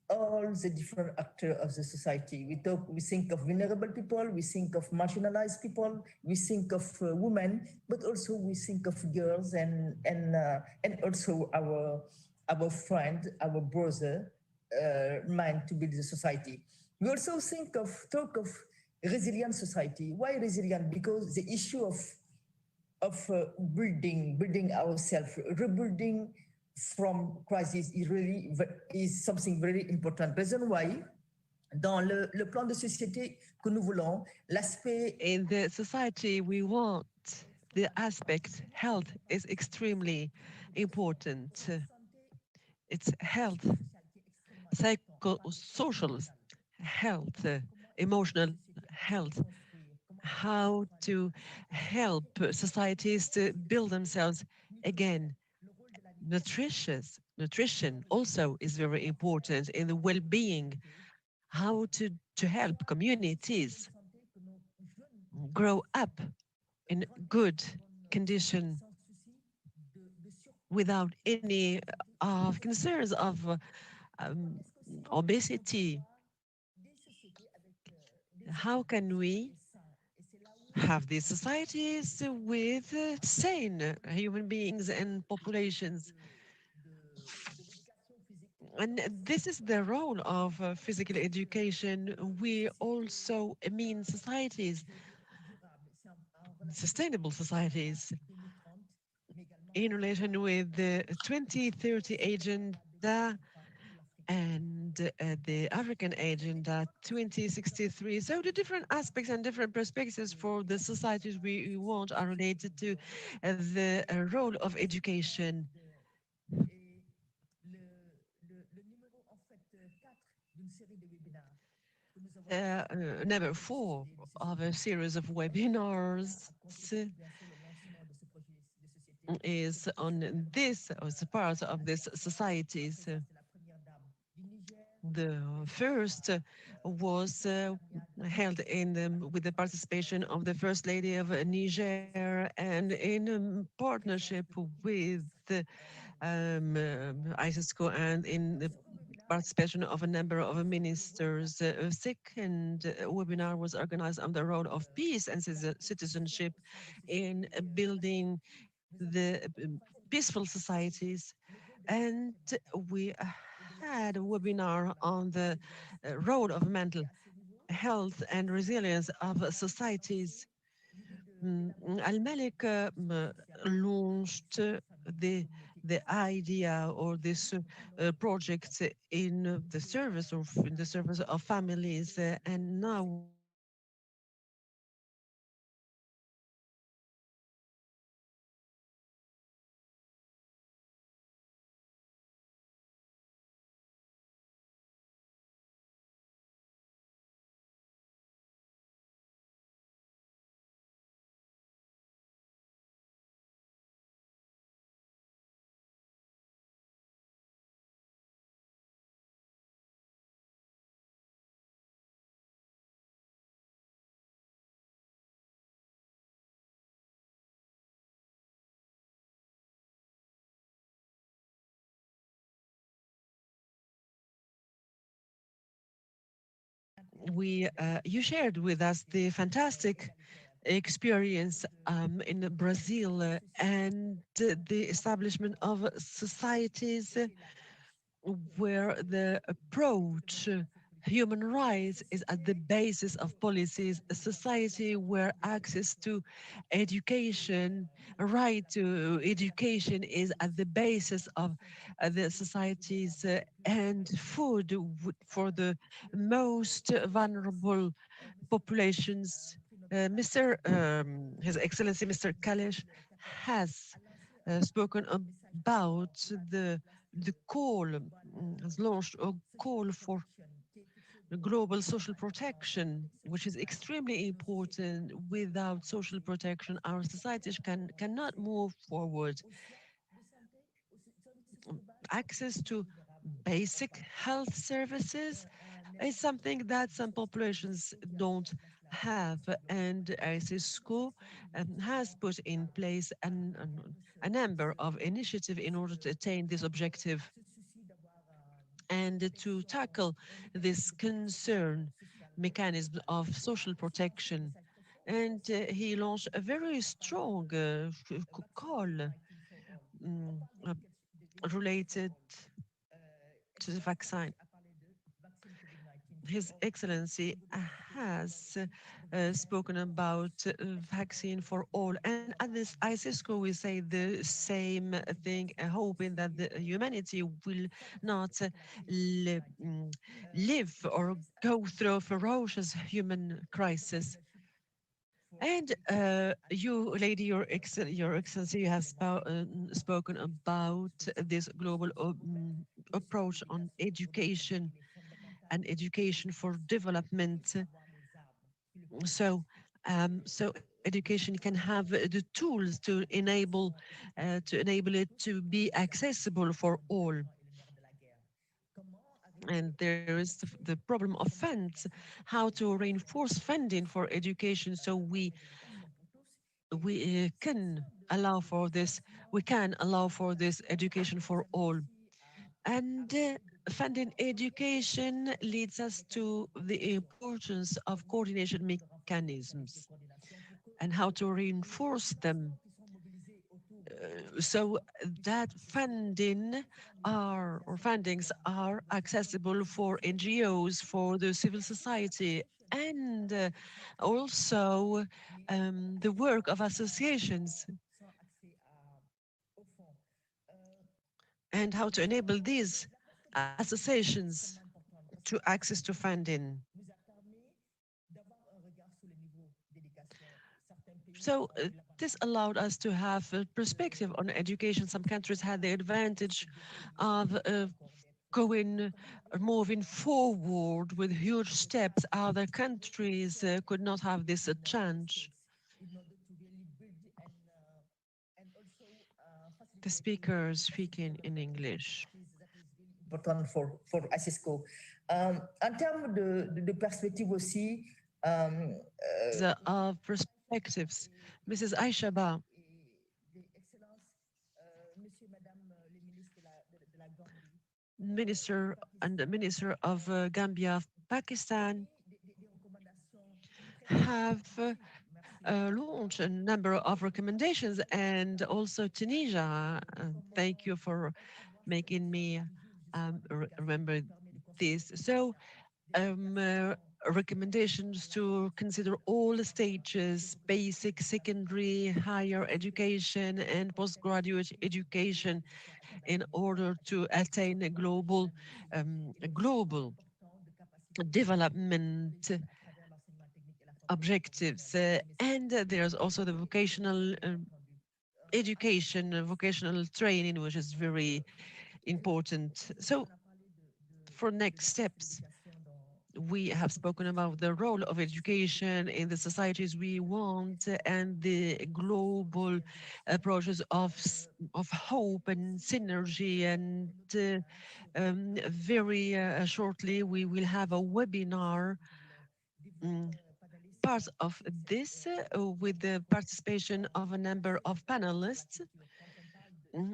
all the different actors of the society. We think of vulnerable people, we think of marginalized people, we think of women, but also we think of girls and also our friend, our brother, mind to build the society. We also talk of resilient society. Why resilient? Because the issue of building ourselves, rebuilding from crisis is something very important. Reason why, dans le plan de société que nous voulons, l'aspect in the society we want, the aspect health is extremely important. It's health, psychosocial health, emotional health, how to help societies to build themselves again. Nutrition also is very important in the well-being, how to help communities grow up in good condition without any concerns of obesity. How can we have these societies with sane human beings and populations? And this is the role of physical education. We also mean societies, sustainable societies, in relation with the 2030 agenda and the African Agenda 2063. So the different aspects and different perspectives for the societies we want are related to the role of education. Number 4 of a series of webinars is on this, as part of this societies. The first was held with the participation of the First Lady of Niger and in partnership with ICESCO and in the participation of a number of ministers. A second webinar was organized on the role of peace and citizenship in building the peaceful societies. And we had a webinar on the role of mental health and resilience of societies. Al-Malik launched the idea or this project in the service of families, and now you shared with us the fantastic experience in Brazil and the establishment of societies where the approach human rights is at the basis of policies, a society where access to education, right to education is at the basis of the societies, and food for the most vulnerable populations. His Excellency Mr. Kalish has spoken about the call, has launched a call for global social protection, which is extremely important. Without social protection, our societies cannot move forward. Access to basic health services is something that some populations don't have, and ICESCO has put in place a number of initiatives in order to attain this objective and to tackle this concern mechanism of social protection. And he launched a very strong call related to the vaccine. His Excellency has spoken about vaccine for all, and at this ICESCO we say the same thing, hoping that the humanity will not live or go through a ferocious human crisis. And you, Lady, Your Excellency, you have spoken about this global approach on education and education for development. So education can have the tools to enable it to be accessible for all. And there is the problem of funds, how to reinforce funding for education so we can allow for this education for all. And funding education leads us to the importance of coordination mechanisms and how to reinforce them so that fundings are accessible for NGOs, for the civil society, and also the work of associations, and how to enable these associations to access to funding. So this allowed us to have a perspective on education. Some countries had the advantage of moving forward with huge steps. Other countries could not have this chance. The speaker speaking in English. Important for ICESCO. En termes de perspective aussi, perspectives, Mrs. Aishaba, Minister and the Minister of Gambia, Pakistan, have launched a number of recommendations, and also Tunisia. Thank you for making me remember this. So recommendations to consider all stages, basic, secondary, higher education, and postgraduate education in order to attain a global development objectives. And there's also the vocational education, vocational training, which is very important. So for next steps, we have spoken about the role of education in the societies we want and the global approaches of hope and synergy. And very shortly, we will have a webinar part of this with the participation of a number of panelists.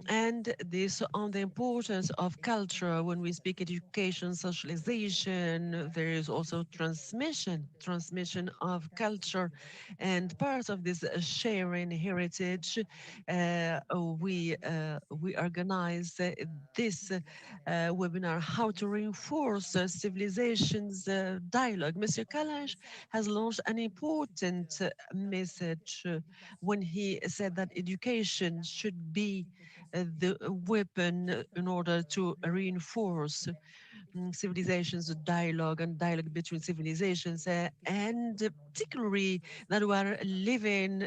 And this on the importance of culture. When we speak education, socialization, there is also transmission of culture. And part of this sharing heritage, we organize this webinar, how to reinforce civilizations dialogue. Mr. Kalash has launched an important message when he said that education should be the weapon in order to reinforce civilizations, dialogue between civilizations, and particularly that we are living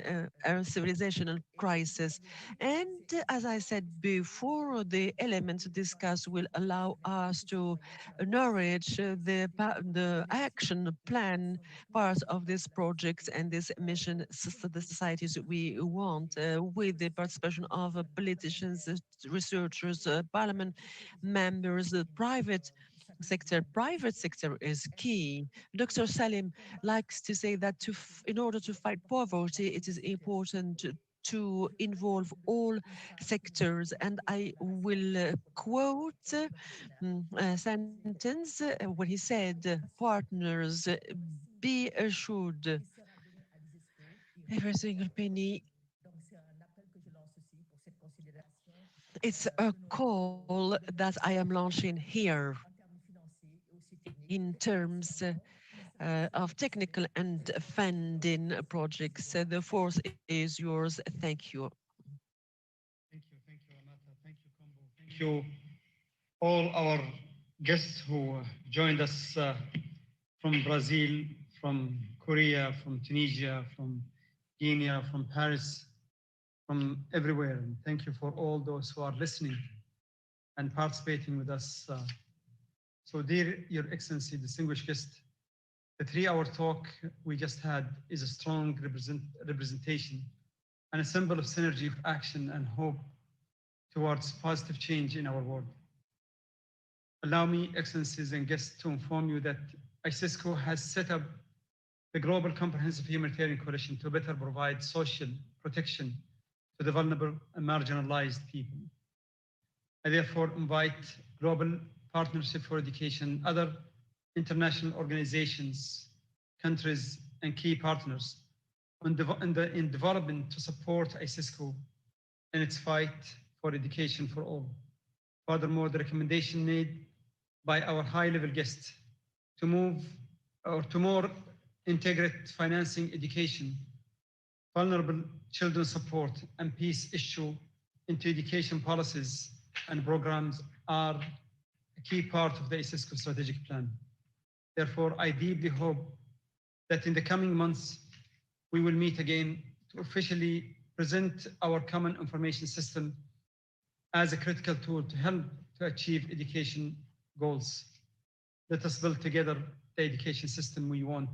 a civilizational crisis. And as I said before, the elements discussed will allow us to nourish the action plan part of this project and this mission for the societies we want, with the participation of politicians, researchers, parliament members, private sector is key. Dr. Salim likes to say that in order to fight poverty, it is important to involve all sectors. And I will quote a sentence when he said, partners, be assured every single penny. It's a call that I am launching here in terms of technical and funding projects. The force is yours. Thank you. Thank you, Amata. Thank you, Combo. Thank you, all our guests who joined us from Brazil, from Korea, from Tunisia, from Guinea, from Paris, from everywhere. And thank you for all those who are listening and participating with us. So dear Your Excellency, distinguished guest, the 3-hour talk we just had is a strong representation and a symbol of synergy of action and hope towards positive change in our world. Allow me, Excellencies and guests, to inform you that ICESCO has set up the Global Comprehensive Humanitarian Coalition to better provide social protection to the vulnerable and marginalized people. I therefore invite Global Partnership for Education, other international organizations, countries, and key partners in development to support ICESCO in its fight for education for all. Furthermore, the recommendation made by our high-level guests to move or to more integrate financing education, vulnerable children support, and peace issue into education policies and programs are a key part of the ICESCO strategic plan. Therefore, I deeply hope that in the coming months, we will meet again to officially present our common information system as a critical tool to help to achieve education goals. Let us build together the education system we want.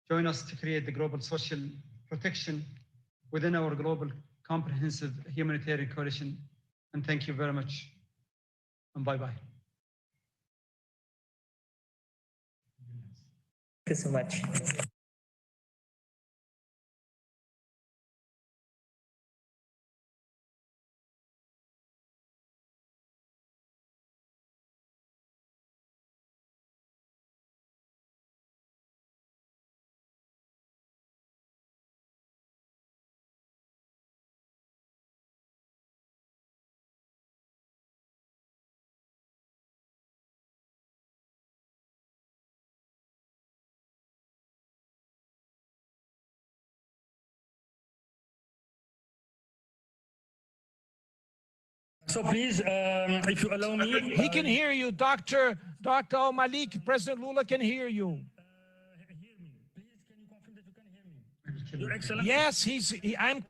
Join us to create the global social protection within our global comprehensive humanitarian coalition. And thank you very much. And bye-bye. Thank you so much. So please, if you allow me. He can hear you, Dr. Al-Malik. President Lula can hear you. Your Excellency. Yes, I'm